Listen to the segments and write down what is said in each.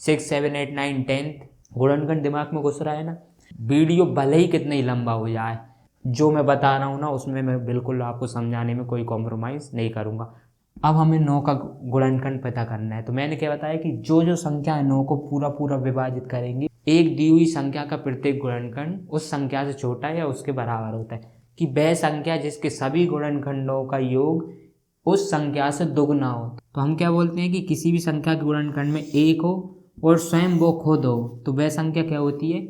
6, 7, 8, 9, 10 गुणनखंड दिमाग में घुस रहा है ना। वीडियो भले ही कितना ही लंबा हो जाए, जो मैं बता रहा हूँ ना उसमें मैं बिल्कुल आपको समझाने में कोई कॉम्प्रोमाइज़ नहीं करूँगा। अब हमें 9 का गुणनखंड पता करना है। तो मैंने क्या बताया कि जो जो संख्या है 9 को पूरा पूरा विभाजित करेंगे, एक दी हुई संख्या का प्रत्येक गुणनखंड उस संख्या से छोटा या उसके बराबर होता है कि वह संख्या जिसके सभी गुणनखंडों का योग उस संख्या से दुगना हो। तो हम क्या बोलते हैं कि किसी भी संख्या के गुणनखंड में 1 हो और स्वयं वो खुद हो तो वह संख्या क्या होती है?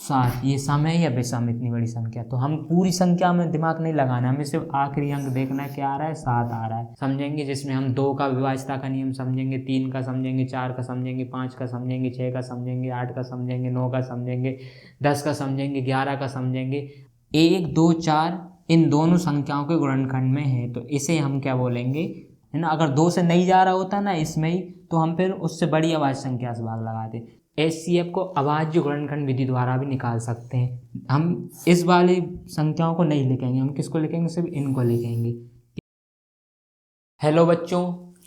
7। ये सम है या विषम इतनी बड़ी संख्या? तो हम पूरी संख्या में दिमाग नहीं लगाना, हमें सिर्फ आखिरी अंक देखना है, क्या आ रहा है? 7 आ रहा है। समझेंगे जिसमें हम 2 का विभाज्यता का नियम समझेंगे, 3 का समझेंगे, 4 का समझेंगे, 5 का समझेंगे, 6 का समझेंगे, 8 का समझेंगे, 9 का समझेंगे, 10 का समझेंगे, 11 का समझेंगे। 1, 2, 4 इन दोनों संख्याओं के गुणनखंड में है तो इसे हम क्या बोलेंगे, है ना। अगर 2 से नहीं जा रहा होता ना इसमें ही तो हम फिर उससे बड़ी अभाज्य संख्या से भाग लगाते। HCF को अभाज्य गुणनखंड विधि द्वारा भी निकाल सकते हैं। हम इस वाली संख्याओं को नहीं लिखेंगे, हम किसको लिखेंगे? सिर्फ इनको लिखेंगे। हेलो बच्चों,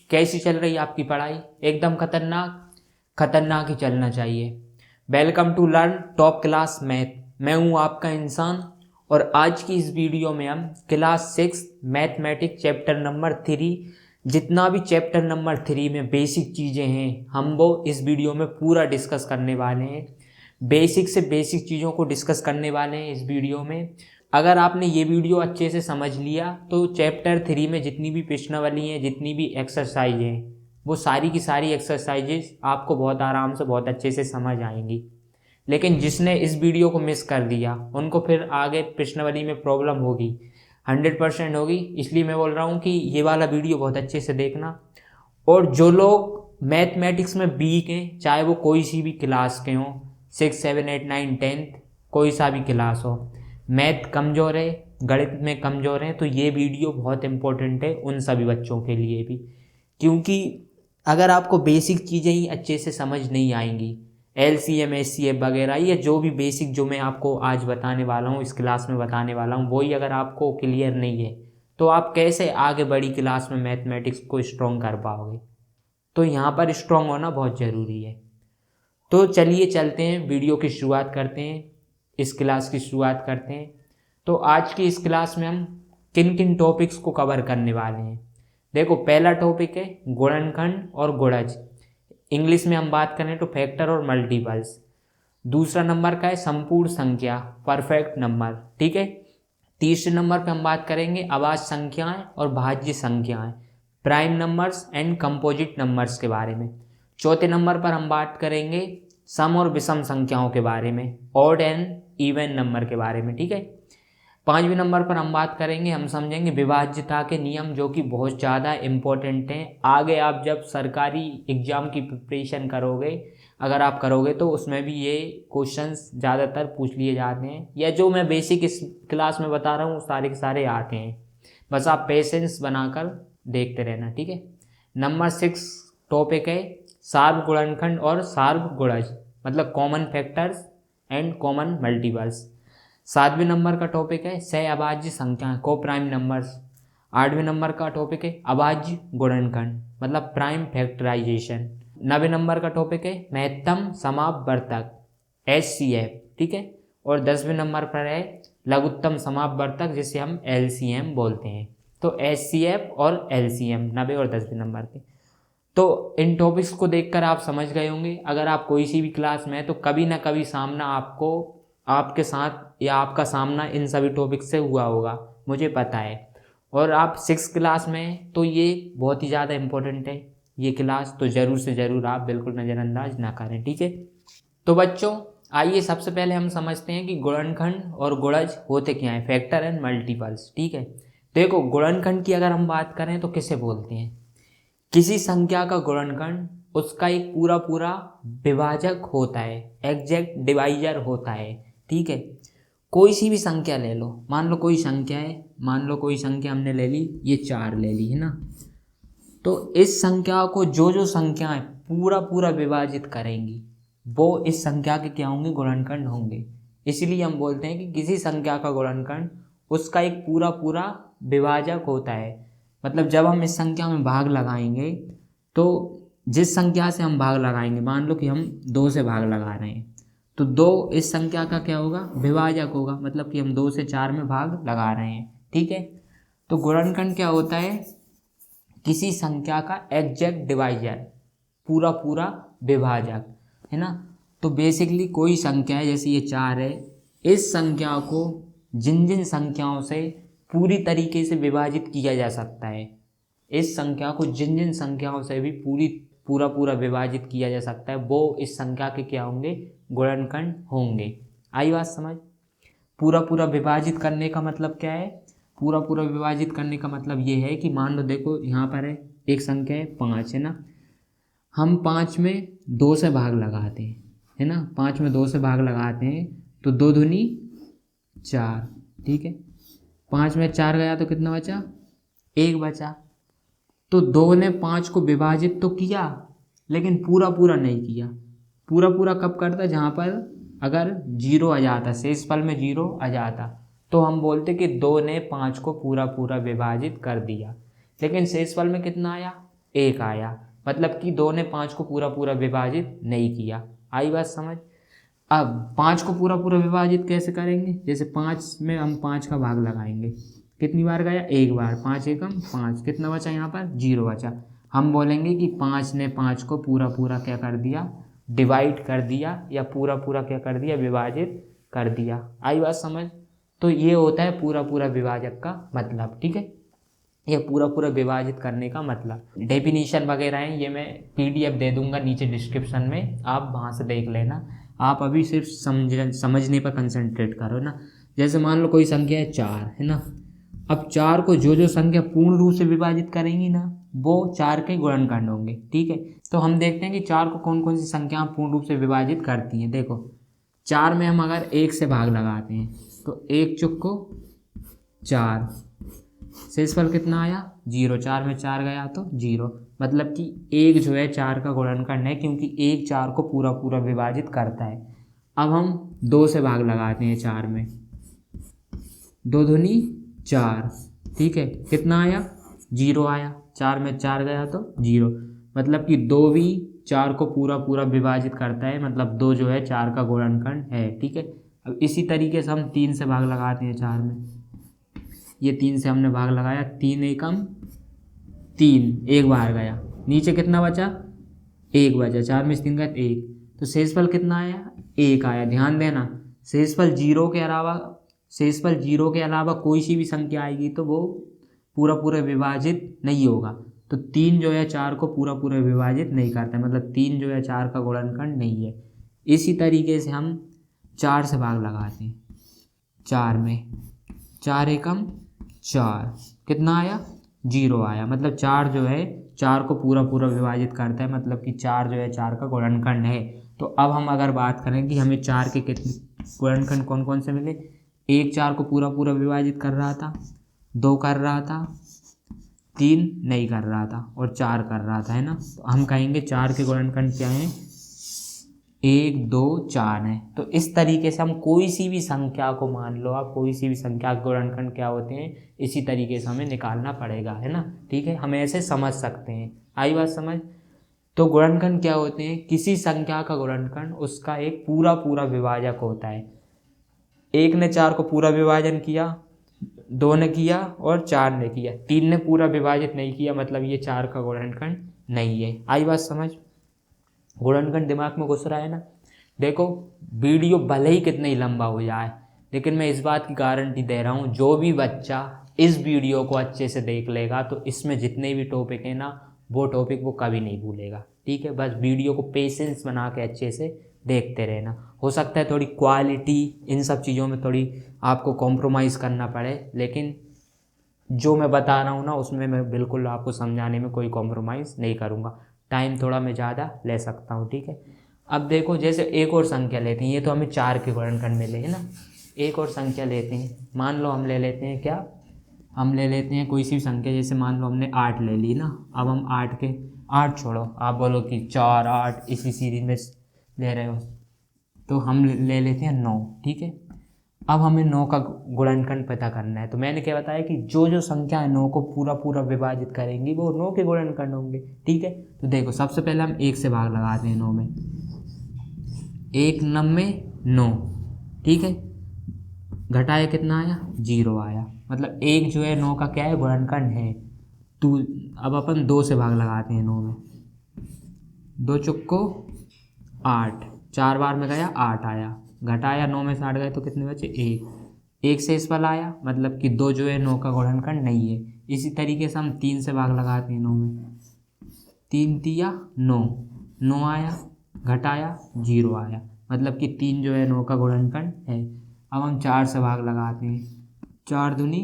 कैसी चल रही है आपकी पढ़ाई? एकदम खतरनाक ही चलना चाहिए। Welcome to learn top class math. मैं हूँ आपका इंसान और आज की इस वीडियो में हम क्लास 6 मैथमेटिक्स चैप्टर नंबर 3, जितना भी चैप्टर नंबर 3 में बेसिक चीज़ें हैं हम वो इस वीडियो में पूरा डिस्कस करने वाले हैं। बेसिक से बेसिक चीज़ों को डिस्कस करने वाले हैं इस वीडियो में। अगर आपने ये वीडियो अच्छे से समझ लिया तो चैप्टर 3 में जितनी भी प्रश्नावली हैं, जितनी भी एक्सरसाइज हैं, वो सारी की सारी एक्सरसाइजेज आपको बहुत आराम से बहुत अच्छे से समझ आएंगी। लेकिन जिसने इस वीडियो को मिस कर दिया उनको फिर आगे प्रश्नावली में प्रॉब्लम होगी, 100% होगी। इसलिए मैं बोल रहा हूँ कि ये वाला वीडियो बहुत अच्छे से देखना। और जो लोग मैथमेटिक्स में वीक हैं, चाहे वो कोई सी भी क्लास के हों, 6, 7, 8, 9, 10 कोई सा भी क्लास हो, मैथ कमज़ोर है, गणित में कमज़ोर है, तो ये वीडियो बहुत इंपॉर्टेंट है उन सभी बच्चों के लिए भी। क्योंकि अगर आपको बेसिक चीज़ें ही अच्छे से समझ नहीं आएंगी, LCM HCF वगैरह, ये जो भी बेसिक जो मैं आपको आज बताने वाला हूँ, इस क्लास में बताने वाला हूँ, वही अगर आपको क्लियर नहीं है तो आप कैसे आगे बड़ी क्लास में मैथमेटिक्स को स्ट्रॉन्ग कर पाओगे। तो यहाँ पर स्ट्रॉन्ग होना बहुत ज़रूरी है। तो चलिए चलते हैं, वीडियो की शुरुआत करते हैं, इस क्लास की शुरुआत करते हैं। तो आज की इस क्लास में हम किन किन टॉपिक्स को कवर करने वाले हैं। देखो, पहला टॉपिक है गुणनखंड और गुणज, इंग्लिश में हम बात करें तो फैक्टर और मल्टीपल्स। दूसरा नंबर का है संपूर्ण संख्या, परफेक्ट नंबर, ठीक है। तीसरे नंबर पे हम बात करेंगे अभाज्य संख्याएं और भाज्य संख्याएं, prime numbers and composite numbers के बारे में। चौथे नंबर पर हम बात करेंगे सम और विषम संख्याओं के बारे में, ऑड एंड इवन नंबर के बारे में, ठीक है। पांचवें नंबर पर हम बात करेंगे, हम समझेंगे विभाज्यता के नियम, जो कि बहुत ज़्यादा इम्पोर्टेंट हैं। आगे आप जब सरकारी एग्जाम की प्रिपरेशन करोगे, अगर आप करोगे तो उसमें भी ये क्वेश्चंस ज़्यादातर पूछ लिए जाते हैं, या जो मैं बेसिक इस क्लास में बता रहा हूँ सारे के सारे आते हैं। बस आप पेशेंस बनाकर देखते रहना, ठीक है। नंबर 6 टॉपिक है सार्वगुणनखंड और सार्वगुणज, मतलब common factors and common multiples. 7वें नंबर का टॉपिक है सह अभाज्य संख्याएं, को प्राइम नंबर्स। 8वें नंबर का टॉपिक है अभाज्य गुणनखंड, मतलब प्राइम फैक्टराइजेशन। 9वें नंबर का टॉपिक है महत्तम समापवर्तक, HCF, ठीक है। और 10वें नंबर पर है लघुत्तम समापवर्तक, जिसे हम LCM बोलते हैं। तो HCF और LCM 9वें और 10वें नंबर के। तो इन टॉपिक्स को देखकर आप समझ गए होंगे, अगर आप कोई सी भी क्लास में है तो कभी ना कभी सामना आपको, आपके साथ या आपका सामना इन सभी टॉपिक से हुआ होगा, मुझे पता है। और आप 6 क्लास में हैं तो ये बहुत ही ज़्यादा इम्पोर्टेंट है ये क्लास, तो ज़रूर से ज़रूर आप बिल्कुल नज़रअंदाज ना करें, ठीक है। तो बच्चों आइए सबसे पहले हम समझते हैं कि गुणनखंड और गुणज होते क्या हैं, फैक्टर एंड मल्टीपल्स, ठीक है। देखो, गुणनखंड की अगर हम बात करें तो किसे बोलते हैं? किसी संख्या का गुणनखंड उसका एक पूरा पूरा विभाजक होता है, एग्जैक्ट डिवाइजर होता है, ठीक है। कोई सी भी संख्या ले लो, मान लो कोई संख्या है, मान लो कोई संख्या हमने ले ली, ये 4 ले ली, है ना। तो इस संख्या को जो जो संख्याएं पूरा पूरा विभाजित करेंगी वो इस संख्या के क्या होंगे? गुणनखंड होंगे। इसीलिए हम बोलते हैं कि किसी संख्या का गुणनखंड उसका एक पूरा पूरा विभाजक होता है। मतलब जब हम इस संख्या में भाग लगाएंगे तो जिस संख्या से हम भाग लगाएंगे, मान लो कि हम 2 से भाग लगा रहे हैं, तो 2 इस संख्या का क्या होगा, विभाजक होगा, मतलब कि हम 2 से 4 में भाग लगा रहे हैं, ठीक है। तो गुणनखंड क्या होता है, किसी संख्या का एग्जैक्ट डिवाइजर, पूरा पूरा विभाजक, है ना। तो बेसिकली कोई संख्या है, जैसे ये 4 है, इस संख्या को जिन जिन संख्याओं से पूरी तरीके से विभाजित किया जा सकता है, इस संख्या को जिन जिन संख्याओं से भी पूरा पूरा विभाजित किया जा सकता है, वो इस संख्या के क्या होंगे, गुणनखंड होंगे। आई बात समझ। पूरा पूरा विभाजित करने का मतलब क्या है, पूरा पूरा विभाजित करने का मतलब ये है कि मान लो देखो यहाँ पर है एक संख्या है 5, है ना, हम 5 में 2 से भाग लगाते हैं, है ना, 5 में 2 से भाग लगाते हैं, तो 2 दूनी 4, ठीक है। 5 में 4 गया तो कितना बचा, 1 बचा। तो 2 ने 5 को विभाजित तो किया, लेकिन पूरा पूरा नहीं किया। पूरा पूरा कब करता, जहाँ पर अगर 0 आ जाता, शेषफल में 0 आ जाता, तो हम बोलते कि 2 ने 5 को पूरा पूरा विभाजित कर दिया। लेकिन शेषफल में कितना आया, 1 आया, मतलब कि 2 ने 5 को पूरा पूरा विभाजित नहीं किया। आई बात समझ। अब 5 को पूरा पूरा विभाजित कैसे करेंगे, जैसे 5 में हम 5 का भाग लगाएंगे, कितनी बार गया, 1 बार, 5 एकम 5, कितना बचा यहाँ पर, 0 बचा। हम बोलेंगे कि 5 ने 5 को पूरा पूरा क्या कर दिया, डिवाइड कर दिया, या पूरा पूरा क्या कर दिया, विभाजित कर दिया। आई बात समझ। तो ये होता है पूरा पूरा विभाजक का मतलब, ठीक है, ये पूरा पूरा विभाजित करने का मतलब। डेफिनीशन वगैरह है, ये मैं PDF दे दूंगा नीचे डिस्क्रिप्शन में, आप वहाँ से देख लेना। आप अभी सिर्फ समझने पर कंसंट्रेट करो ना। जैसे मान लो कोई संख्या है 4, है ना, अब 4 को जो जो संख्या पूर्ण रूप से विभाजित करेंगी ना, वो 4 के गुणनखंड होंगे, ठीक है। तो हम देखते हैं कि 4 को कौन कौन सी संख्या पूर्ण रूप से विभाजित करती हैं। देखो 4 में हम अगर 1 से भाग लगाते हैं, तो 1 चुक को 4, शेषफल कितना आया, 0, 4 में 4 गया तो 0, मतलब कि 1 जो है 4 का गुणनखंड है, क्योंकि 1 4 को पूरा पूरा विभाजित करता है। अब हम 2 से भाग लगाते हैं 4 में, 2 दूनी 4, ठीक है, कितना आया, 0 आया, 4 में 4 गया तो 0, मतलब कि 2 भी 4 को पूरा पूरा विभाजित करता है, मतलब 2 जो है 4 का गुणनखंड है, ठीक है। अब इसी तरीके से हम 3 से भाग लगाते हैं 4 में, ये 3 से हमने भाग लगाया, 3 एकम 3, 1 बाहर गया, नीचे कितना बचा, 1 बचा, 4 में 3 गया 1, तो शेषफल कितना आया, 1 आया। ध्यान देना, शेषफल 0 के अलावा कोई सी भी संख्या आएगी तो वो पूरा पूरा विभाजित नहीं होगा। तो 3 जो है 4 को पूरा पूरा विभाजित नहीं करता, मतलब 3 जो है 4 का गुणनखंड नहीं है। इसी तरीके से हम 4 से भाग लगाते हैं, 4 में 4 एकम 4, कितना आया, 0 आया, मतलब 4 जो है 4 को पूरा पूरा विभाजित करता है, मतलब कि 4 जो है 4 का गुणनखंड है। तो अब हम अगर बात करें कि हमें 4 के कितने गुणनखंड कौन कौन से मिले, 1 4 को पूरा पूरा विभाजित कर रहा था, 2 कर रहा था, 3 नहीं कर रहा था, और 4 कर रहा था, है ना। तो हम कहेंगे 4 के गुणनखंड क्या है, 1 2 4 है। तो इस तरीके से हम कोई सी भी संख्या को, मान लो आप कोई सी भी संख्या के गुणनखंड क्या होते हैं, इसी तरीके से हमें निकालना पड़ेगा, है ना, ठीक है, हम ऐसे समझ सकते हैं। आई बात समझ। तो गुणनखंड क्या होते हैं, किसी संख्या का गुणनखंड उसका एक पूरा पूरा विभाजक होता है। 1 ने 4 को पूरा विभाजन किया, 2 ने किया और 4 ने किया, 3 ने पूरा विभाजित नहीं किया, मतलब ये 4 का गुणनखंड नहीं है। आई बात समझ। गुणनखंड दिमाग में घुस रहा है ना। देखो वीडियो भले ही कितना ही लंबा हो जाए, लेकिन मैं इस बात की गारंटी दे रहा हूँ, जो भी बच्चा इस वीडियो को अच्छे से देख लेगा तो इसमें जितने भी टॉपिक है ना, वो टॉपिक वो कभी नहीं भूलेगा, ठीक है। बस वीडियो को पेशेंस बना के अच्छे से देखते रहना। हो सकता है थोड़ी क्वालिटी इन सब चीज़ों में थोड़ी आपको कॉम्प्रोमाइज़ करना पड़े, लेकिन जो मैं बता रहा हूँ ना, उसमें मैं बिल्कुल आपको समझाने में कोई कॉम्प्रोमाइज़ नहीं करूँगा। टाइम थोड़ा मैं ज़्यादा ले सकता हूँ, ठीक है। अब देखो जैसे एक और संख्या लेते हैं, ये तो हमें 4 के गुणनखंड मिले, है ना। एक और संख्या लेते हैं, मान लो हम ले लेते हैं क्या, हम ले लेते हैं कोई सी भी संख्या, जैसे मान लो हमने 8 ले ली ना। अब हम 8 छोड़ो, आप बोलो कि 4 8 इसी सीरीज में ले रहे हो, तो हम ले लेते हैं 9, ठीक है। अब हमें 9 का गुणनखंड पता करना है। तो मैंने क्या बताया कि जो जो संख्या 9 को पूरा पूरा विभाजित करेंगी वो 9 के गुणनखंड होंगे। ठीक है, तो देखो सबसे पहले हम 1 से भाग लगाते हैं 9 में। 1 9 9, ठीक है, घटाया कितना आया, 0 आया। मतलब 1 जो है 9 का क्या है, गुणनखंड है। तो अब अपन 2 से भाग लगाते हैं 9 में। 2 चुक्को 8, 4 बार में गया 8 आया, घटाया 9 में से 8 गए तो कितने बचे, 1। 1 से इस पर आया, मतलब कि 2 जो है 9 का गुणनखंड नहीं है। इसी तरीके से हम 3 से भाग लगाते हैं 9 में। 3 तिया 9, 9 आया, घटाया 0 आया, मतलब कि 3 जो है 9 का गुणनखंड है। अब हम 4 से भाग लगाते हैं। 4 दूनी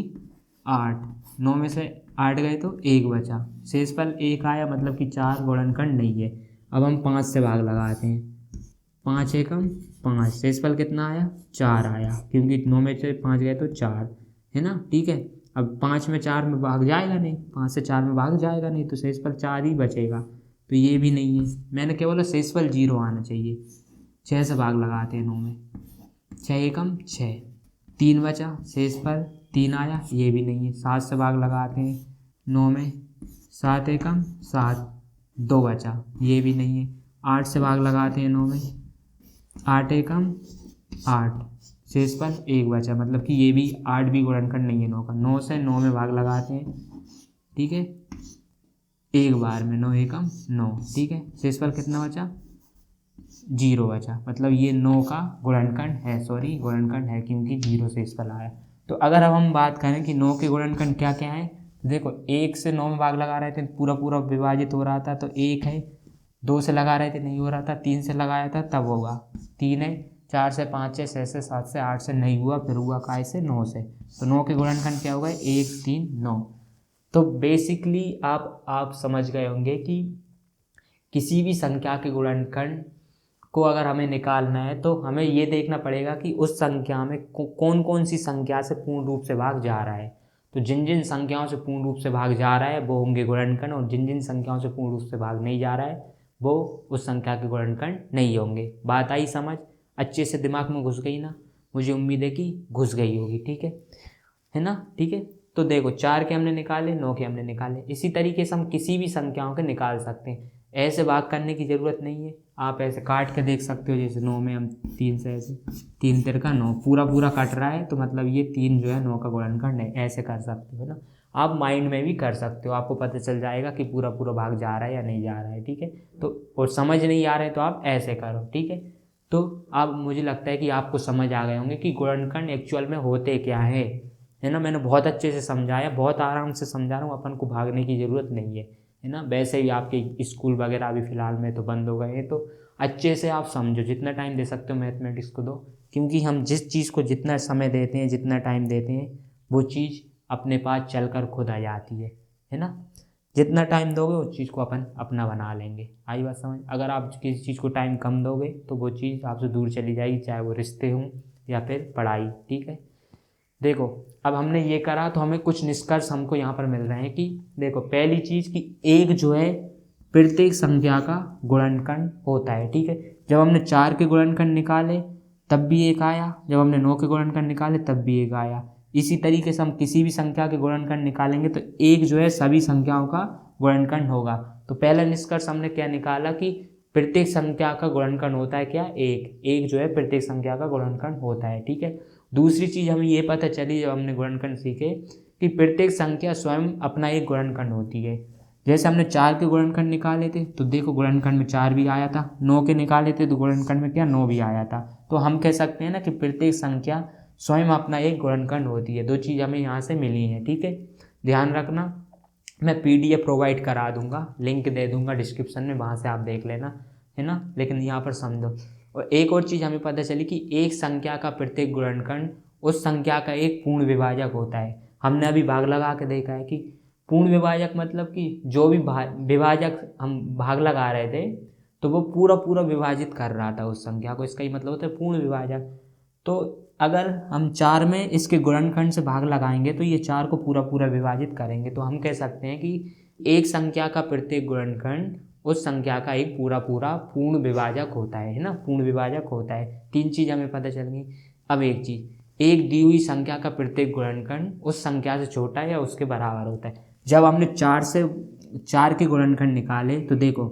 8, 9 में से 8 गए तो 1 बचा, शेष पर 1 आया, मतलब कि 4 गुणनखंड नहीं है। अब हम 5 से भाग लगाते हैं। 5 एकम 5, शेषफल कितना आया, 4 आया, क्योंकि 9 में से 5 गए तो 4 है ना। ठीक है, अब 5 में 4 में भाग जाएगा नहीं, 5 से 4 में भाग जाएगा नहीं, तो शेषफल 4 ही बचेगा, तो ये भी नहीं है। मैंने क्या बोला, शेषफल 0 आना चाहिए। 6 से भाग लगाते हैं 9 में। 6 एकम 6, 3 बचा, शेषफल 3 आया, ये भी नहीं है। 7 से भाग लगाते हैं 9 में। 7 एकम 7, 2 बचा, ये भी नहीं है। 8 से भाग लगाते हैं 9 में। 8 एकम 8, शेषफल 1 बचा, मतलब कि ये भी 8 भी गुणनखंड नहीं है 9 का। 9 से 9 में भाग लगाते हैं, ठीक है, एक बार में। 9 एकम 9, ठीक है, शेषफल कितना बचा, 0 बचा, मतलब ये 9 का गुणनखंड है, सॉरी गुणनखंड है, क्योंकि 0 शेषफल आया। तो अगर अब हम बात करें कि 9 के गुणनखंड क्या क्या है, तो देखो 1 से 9 में भाग लगा रहे थे, पूरा पूरा विभाजित हो रहा था तो 1 है। 2 से लगा रहे थे, नहीं हो रहा था। 3 से लगाया था, तब होगा, 3 है। 4 से 5 से 6 से 7 से 8 से नहीं हुआ, फिर हुआ काय से, 9 से। तो 9 के गुणनखंड क्या होगा, 1 3 9। तो बेसिकली आप समझ गए होंगे कि किसी भी संख्या के गुणनखंड को अगर हमें निकालना है तो हमें ये देखना पड़ेगा कि उस संख्या में कौन कौन सी संख्या से पूर्ण रूप से भाग जा रहा है। तो जिन जिन संख्याओं से पूर्ण रूप से भाग जा रहा है वो होंगे गुणनखंड, और जिन जिन संख्याओं से पूर्ण रूप से भाग नहीं जा रहा है वो उस संख्या के गुणनखंड नहीं होंगे। बात आई समझ, अच्छे से दिमाग में घुस गई ना, मुझे उम्मीद है कि घुस गई होगी। ठीक है ना, ठीक है। तो देखो 4 के हमने निकाले, 9 के हमने निकाले, इसी तरीके से हम किसी भी संख्याओं के निकाल सकते हैं। ऐसे भाग करने की ज़रूरत नहीं है, आप ऐसे काट के देख सकते हो। जैसे 9 में हम 3 से ऐसे 3 तिरका 9 पूरा पूरा कट रहा है, तो मतलब ये 3 जो है 9 का गुणनखंड है, ऐसे कर सकते हो ना। आप माइंड में भी कर सकते हो, आपको पता चल जाएगा कि पूरा पूरा भाग जा रहा है या नहीं जा रहा है। ठीक है, तो और समझ नहीं आ रहे हैं तो आप ऐसे करो। ठीक है, तो अब मुझे लगता है कि आपको समझ आ गए होंगे कि गुणनखंड एक्चुअल में होते क्या है ना। मैंने बहुत अच्छे से समझाया, बहुत आराम से समझा रहा हूँ, अपन को भागने की ज़रूरत नहीं है ना। वैसे भी आपके स्कूल वगैरह अभी फ़िलहाल में तो बंद हो गए हैं, तो अच्छे से आप समझो, जितना टाइम दे सकते हो मैथमेटिक्स को दो, क्योंकि हम जिस चीज़ को जितना समय देते हैं, जितना टाइम देते हैं, वो चीज़ अपने पास चल कर खुद आ जाती है ना। जितना टाइम दोगे उस चीज़ को अपन अपना बना लेंगे। आई बात समझ। अगर आप किसी चीज़ को टाइम कम दोगे तो वो चीज़ आपसे दूर चली जाएगी, चाहे वो रिश्ते हों या फिर पढ़ाई। ठीक है, देखो अब हमने ये करा तो हमें कुछ निष्कर्ष हमको यहाँ पर मिल रहे हैं कि देखो पहली चीज़ कि एक जो है प्रत्येक संख्या का गुणनखंड होता है। ठीक है, जब हमने 4 के गुणनखंड निकाले तब भी 1 आया, जब हमने 9 के गुणनखंड निकाले तब भी 1 आया। इसी तरीके से हम किसी भी संख्या के गुणनखंड निकालेंगे तो एक जो है सभी संख्याओं का गुणनखंड होगा। तो पहला निष्कर्ष हमने क्या निकाला कि प्रत्येक संख्या का गुणनखंड होता है क्या, एक जो है प्रत्येक संख्या का गुणनखंड होता है। ठीक है, दूसरी चीज़ हमें ये पता चली जब हमने गुणनखंड सीखे कि प्रत्येक संख्या स्वयं अपना एक गुणनखंड होती है। जैसे हमने 4 के गुणनखंड निकाले थे तो देखो गुणनखंड में 4 भी आया था, 9 के निकाले थे तो गुणनखंड में क्या 9 भी आया था। तो हम कह सकते हैं ना कि प्रत्येक संख्या स्वयं अपना एक गुणनखंड होती है। दो चीज़ हमें यहाँ से मिली हैं। ठीक है, ध्यान रखना, मैं PDF प्रोवाइड करा दूंगा, लिंक दे दूंगा डिस्क्रिप्शन में, वहाँ से आप देख लेना, है ना। लेकिन यहाँ पर समझो, और एक और चीज़ हमें पता चली कि एक संख्या का प्रत्येक गुणनखंड उस संख्या का एक पूर्ण विभाजक होता है। हमने अभी भाग लगा के देखा है कि पूर्ण विभाजक मतलब कि जो भी विभाजक हम भाग लगा रहे थे तो वो पूरा पूरा विभाजित कर रहा था उस संख्या को, इसका ही मतलब होता है पूर्ण विभाजक। तो अगर हम 4 में इसके गुणनखंड से भाग लगाएंगे तो ये 4 को पूरा पूरा विभाजित करेंगे, तो हम कह सकते हैं कि एक संख्या का प्रत्येक गुणनखंड उस संख्या का एक पूरा पूरा पूर्ण विभाजक होता है ना, पूर्ण विभाजक होता है। 3 चीज़ हमें पता चल गई। अब एक चीज़ एक दी हुई संख्या का प्रत्येक गुणनखंड उस संख्या से छोटा या उसके बराबर होता है। जब हमने 4 के गुणनखंड निकाले तो देखो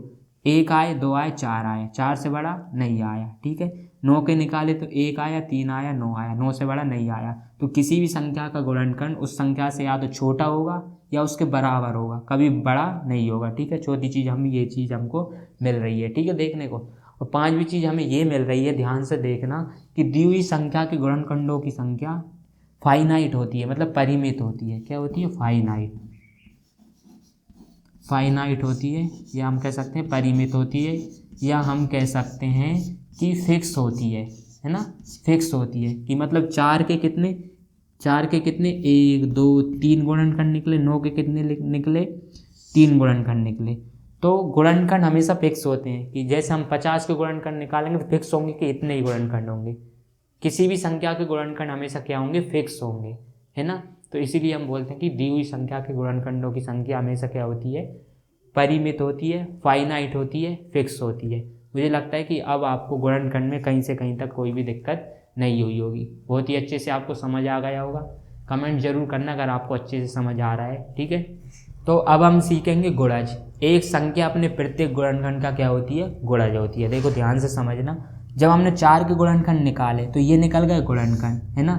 1 आए, 2 आए, 4 आए, 4 से बड़ा नहीं आया, ठीक है। 9 के निकाले तो 1 आया, 3 आया, 9 आया, 9 से बड़ा नहीं आया। तो किसी भी संख्या का गुणनखंड उस संख्या से या तो छोटा होगा या उसके बराबर होगा, कभी बड़ा नहीं होगा, ठीक है। चौथी चीज़ हमें ये चीज़ हमको मिल रही है, ठीक है, देखने को। और पांचवी चीज़ हमें ये मिल रही है, ध्यान से देखना, कि दी हुई संख्या के गुणनखंडों की संख्या फाइनाइट होती है, मतलब परिमित होती है। क्या होती है? फाइनाइट होती है, या हम कह सकते हैं परिमित होती है, या हम कह सकते हैं कि फिक्स होती है ना। फिक्स होती है कि मतलब 4 के कितने 1 2 3 गुणनखंड निकले, 9 के कितने निकले? 3 गुणनखंड निकले। तो गुणनखंड हमेशा फिक्स होते हैं, कि जैसे हम 50 के गुणनखंड निकालेंगे तो फिक्स होंगे कि इतने ही गुणनखंड होंगे। किसी भी संख्या के गुणनखंड हमेशा क्या होंगे? फिक्स होंगे, है ना। तो इसीलिए हम बोलते हैं कि दी हुई संख्या के गुणनखंडों की संख्या हमेशा क्या होती है? परिमित होती है, फाइनाइट होती है, फिक्स होती है। मुझे लगता है कि अब आपको गुणनखंड में कहीं से कहीं तक कोई भी दिक्कत नहीं हुई होगी, बहुत ही अच्छे से आपको समझ आ गया होगा। कमेंट जरूर करना अगर आपको अच्छे से समझ आ रहा है, ठीक है। तो अब हम सीखेंगे गुणज। एक संख्या अपने प्रत्येक गुणनखंड का क्या होती है? गुणज होती है। देखो ध्यान से समझना, जब हमने 4 के गुणनखंड निकाले तो ये निकल गए गुणनखंड, है ना।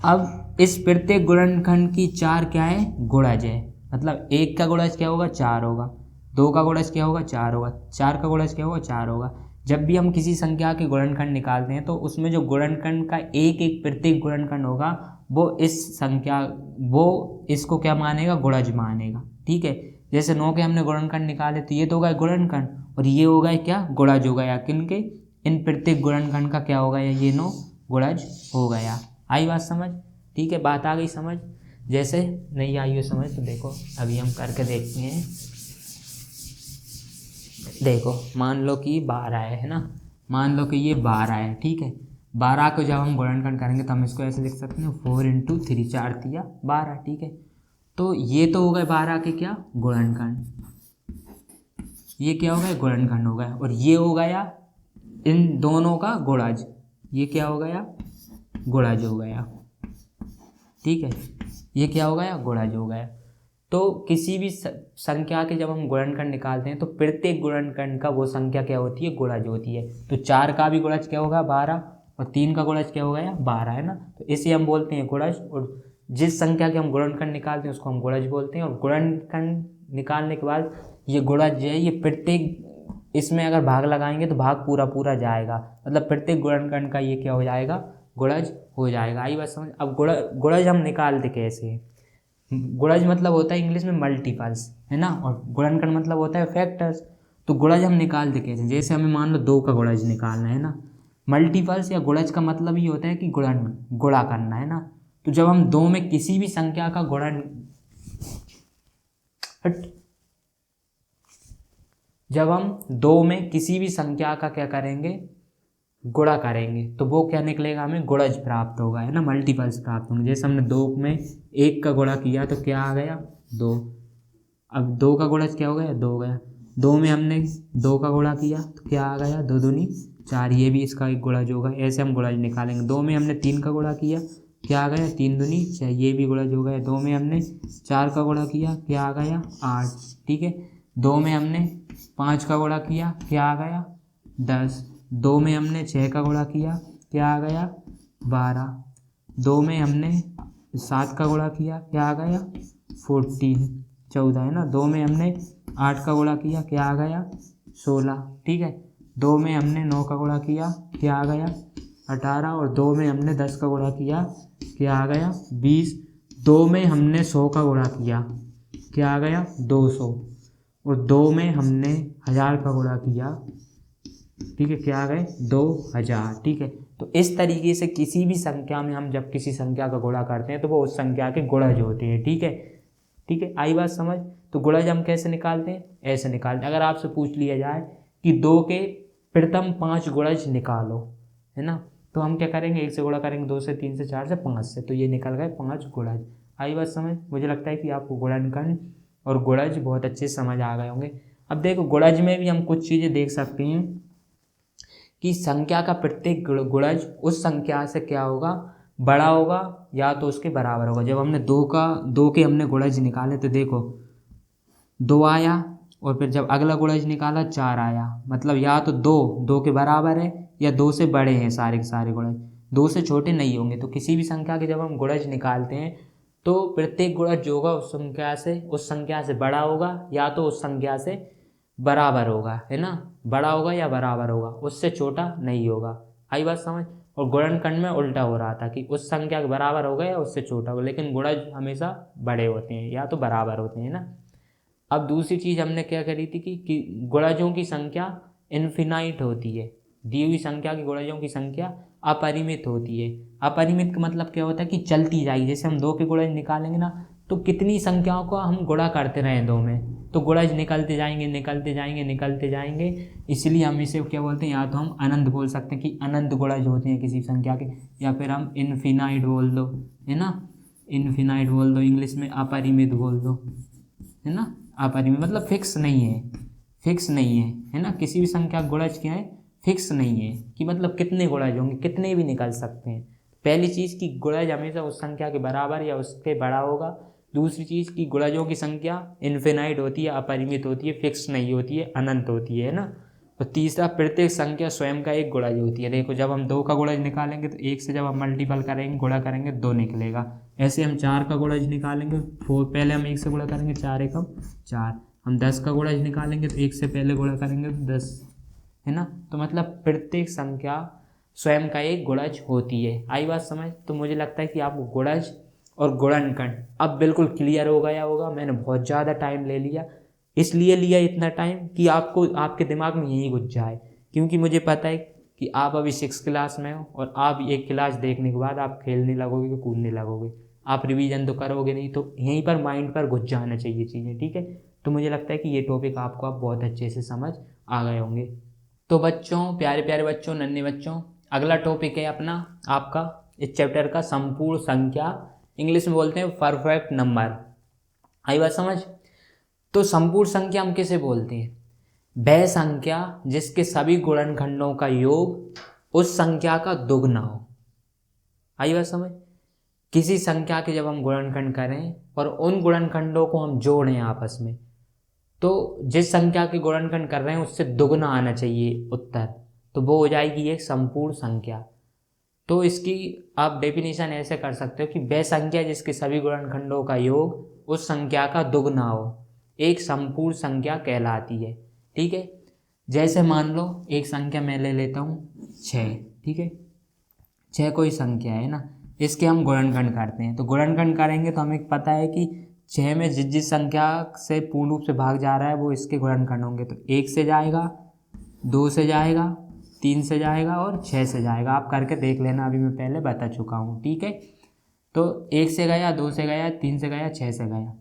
अब इस प्रत्येक गुणनखंड की 4 क्या है? गुणज है। मतलब 1 का गुणज क्या होगा? 4 होगा। 2 का गुणज क्या होगा? 4 होगा। 4 का गुणज क्या होगा? 4 होगा। जब भी हम किसी संख्या के गुणनखंड निकालते हैं तो उसमें जो गुणनखंड का एक एक प्रत्येक गुणनखंड होगा वो इसको क्या मानेगा? गुणज मानेगा, ठीक है। जैसे 9 के हमने गुणनखंड निकाले तो ये तो हो गए गुणनखंड, और ये हो गए क्या? गुणज हो गया। किनके? इन प्रत्येक गुणनखंड का क्या हो गया? ये 9 गुणज हो गया। आई बात समझ? ठीक है, बात आ गई समझ। जैसे नहीं आई हो समझ तो देखो अभी हम करके देखते हैं। देखो मान लो कि 12 है ना, मान लो कि ये 12 है, ठीक है। 12 को जब हम गुणनखंड करेंगे तो हम इसको ऐसे लिख सकते हैं 4 × 3 4 तिया 12, ठीक है। तो ये तो हो गए 12 के क्या? गुणनखंड। ये क्या हो गया? गुणनखंड हो गया। और ये हो गया इन दोनों का गुणज। ये क्या हो गया? गुणज हो गया, ठीक है। ये क्या हो गया? गुणज हो गया। तो किसी भी संख्या के जब हम गुणनखंड निकालते हैं तो प्रत्येक गुणनखंड का वो संख्या क्या होती है? गुणज होती है। तो 4 का भी गुणज क्या होगा? 12, और 3 का गुणज क्या हो गया? 12, है ना। तो इसे हम बोलते हैं गुणज। और जिस संख्या के हम गुणनखंड निकालते हैं उसको हम गुणज बोलते हैं। और गुणनखंड निकालने के बाद ये गुणज जो है ये प्रत्येक, इसमें अगर भाग लगाएंगे तो भाग पूरा पूरा जाएगा, मतलब प्रत्येक गुणनखंड का ये क्या हो जाएगा? गुणज हो जाएगा। आई बात समझ? अब गुणज हम निकालते कैसे हैं? गुणज मतलब होता है इंग्लिश में मल्टीपल्स, है ना, और गुणनखंड मतलब होता है फैक्टर्स। तो गुणज हम निकालते कैसे? जैसे हमें मान लो 2 का गुणज निकालना है ना। मल्टीपल्स या गुणज का मतलब ही होता है कि गुणा करना, है ना। तो जब हम 2 में किसी भी संख्या का जब हम 2 में किसी भी संख्या का क्या करेंगे? गुणा करेंगे तो वो क्या निकलेगा? हमें गुणज प्राप्त होगा, है ना, मल्टीपल्स प्राप्त होंगे। जैसे हमने 2 में 1 का गुणा किया तो क्या आ गया? 2। अब 2 का गुणज क्या हो गया? 2 हो गया। 2 में हमने 2 का गुणा किया तो क्या आ गया? 2 दूनी 4, ये भी इसका एक गुणज होगा। ऐसे हम गुणज निकालेंगे। 2 में हमने 3 का गुणा किया, क्या आ गया? 3 दूनी 6, ये भी गुणज हो गया। 2 में हमने 4 का गुणा किया, क्या आ गया? 8, ठीक है। 2 में हमने 5 का गुणा किया, क्या आ गया? 10। 2 में हमने 6 का गुणा किया, क्या आ गया? 12। 2 में हमने 7 का गुणा किया, क्या आ गया? 14 है ना। 2 में हमने 8 का गुणा किया, क्या आ गया? 16, ठीक है। 2 में हमने 9 का गुणा किया, क्या आ गया? 18। और 2 में हमने 10 का गुणा किया, क्या आ गया? 20। 2 में हमने 100 का गुणा किया, क्या आ गया? 200। और 2 में हमने 1000 का गुणा किया, ठीक है, क्या आ गए? 2000, ठीक है। तो इस तरीके से किसी भी संख्या में हम जब किसी संख्या का गुणा करते हैं तो वो उस संख्या के गुणज होते हैं, ठीक है। ठीक है, आई बात समझ? तो गुणज हम कैसे निकालते हैं? ऐसे निकालते हैं। अगर आपसे पूछ लिया जाए कि 2 के प्रथम 5 गुणज निकालो, है ना, तो हम क्या करेंगे? 1 से गुणा करेंगे, 2 से, 3 से, 4 से, 5 से, तो ये निकल गए 5 गुणज। आई बात समझ? मुझे लगता है कि आपको गुणनखंड और गुणज बहुत अच्छे से समझ आ गए होंगे। अब देखो गुणज में भी हम कुछ चीज़ें देख सकते हैं कि संख्या का प्रत्येक गुणज उस संख्या से क्या होगा? बड़ा होगा या तो उसके बराबर होगा। जब हमने दो के हमने गुणज निकाले तो देखो 2 आया, और फिर जब अगला गुणज निकाला 4 आया। मतलब या तो दो के बराबर है या 2 से बड़े हैं सारे के सारे गुणज, 2 से छोटे नहीं होंगे। तो किसी भी संख्या के जब हम गुणज निकालते हैं तो प्रत्येक गुणज जो होगा उस संख्या से बड़ा होगा या तो उस संख्या से बराबर होगा, है ना। बड़ा होगा या बराबर होगा, उससे छोटा नहीं होगा। आई बात समझ। और गुणनखंड में उल्टा हो रहा था कि उस संख्या के बराबर होगा या उससे छोटा होगा, लेकिन गुणज हमेशा बड़े होते हैं या तो बराबर होते हैं ना। अब दूसरी चीज़ हमने क्या करी थी कि गुणजों की संख्या इन्फिनाइट होती है। दी हुई संख्या की गुणजों की संख्या अपरिमित होती है। अपरिमित का मतलब क्या होता है कि चलती जाएगी। जैसे हम 2 के गुणज निकालेंगे ना, तो कितनी संख्याओं को हम गुणा करते रहें 2 में, तो गुणज निकलते जाएंगे निकलते जाएंगे निकलते जाएंगे। इसलिए हम इसे क्या बोलते हैं, या तो हम अनंत बोल सकते हैं कि अनंत गुणज होते हैं किसी संख्या के, या फिर हम इन्फिनाइट बोल दो, है ना। इन्फिनाइट बोल दो, इंग्लिश में अपरिमित बोल दो, है ना। अपरिमित मतलब फिक्स नहीं है, फिक्स नहीं है ना। किसी भी संख्या गुणज क्या है, फिक्स नहीं है कि मतलब कितने गुणज होंगे, कितने भी निकल सकते हैं। पहली चीज़ कि गुणज हमेशा उस संख्या के बराबर या उसके बड़ा होगा। दूसरी चीज़ कि गुणजों की संख्या इन्फिनाइट होती है, अपरिमित होती है, फिक्स नहीं होती है, अनंत होती है ना। और तीसरा, प्रत्येक संख्या स्वयं का एक गुणज होती है। देखो जब हम 2 का गुणज निकालेंगे तो 1 से जब हम मल्टीपल करेंगे, गुणा करेंगे, 2 निकलेगा। ऐसे हम 4 का गुणज निकालेंगे, 4 पहले हम 1 से गुणा करेंगे, 4 एकम 4। हम 10 का गुणज निकालेंगे तो 1 से पहले गुणा करेंगे तो 10, है ना। तो मतलब प्रत्येक संख्या स्वयं का एक गुणज होती है। आई बात समझ। तो मुझे लगता है कि आपको गुणज और गुणनखंड अब बिल्कुल क्लियर हो गया होगा। मैंने बहुत ज़्यादा टाइम ले लिया, इसलिए लिया इतना टाइम कि आपको आपके दिमाग में यही घुस जाए, क्योंकि मुझे पता है कि आप अभी 6 क्लास में हो और आप एक क्लास देखने के बाद आप खेलने लगोगे, कूदने लगोगे, आप रिवीजन तो करोगे नहीं। तो यहीं पर माइंड पर घुस जाना चाहिए चीज़ें, ठीक है। तो मुझे लगता है कि ये टॉपिक आपको आप बहुत अच्छे से समझ आ गए होंगे। तो बच्चों, प्यारे प्यारे बच्चों, नन्हे बच्चों, अगला टॉपिक है अपना आपका इस चैप्टर का संपूर्ण संख्या, इंग्लिश में बोलते हैं परफेक्ट नंबर। आई बात समझ। तो संपूर्ण संख्या हम किसे बोलते हैं, वह संख्या जिसके सभी गुणनखंडों का योग उस संख्या का दुगना हो। आई बात समझ। किसी संख्या के जब हम गुणनखंड करें और उन गुणनखंडों को हम जोड़ें आपस में, तो जिस संख्या के गुणनखंड कर रहे हैं उससे दुगना आना चाहिए उत्तर, तो वो हो जाएगी एक संपूर्ण संख्या। तो इसकी आप डेफिनेशन ऐसे कर सकते हो कि वह संख्या जिसके सभी गुणनखंडों का योग उस संख्या का दुगना हो, एक संपूर्ण संख्या कहलाती है, ठीक है। जैसे मान लो एक संख्या मैं ले लेता हूँ 6, ठीक है। 6 कोई संख्या है ना, इसके हम गुणनखंड करते हैं। तो गुणनखंड करेंगे तो हमें पता है कि 6 में जिस संख्या से पूर्ण रूप से भाग जा रहा है वो इसके गुणनखंड होंगे। तो 1 से जाएगा, 2 से जाएगा, 3 से जाएगा और 6 से जाएगा। आप करके देख लेना, अभी मैं पहले बता चुका हूँ, ठीक है। तो 1 से गया, 2 से गया, 3 से गया, 6 से गया।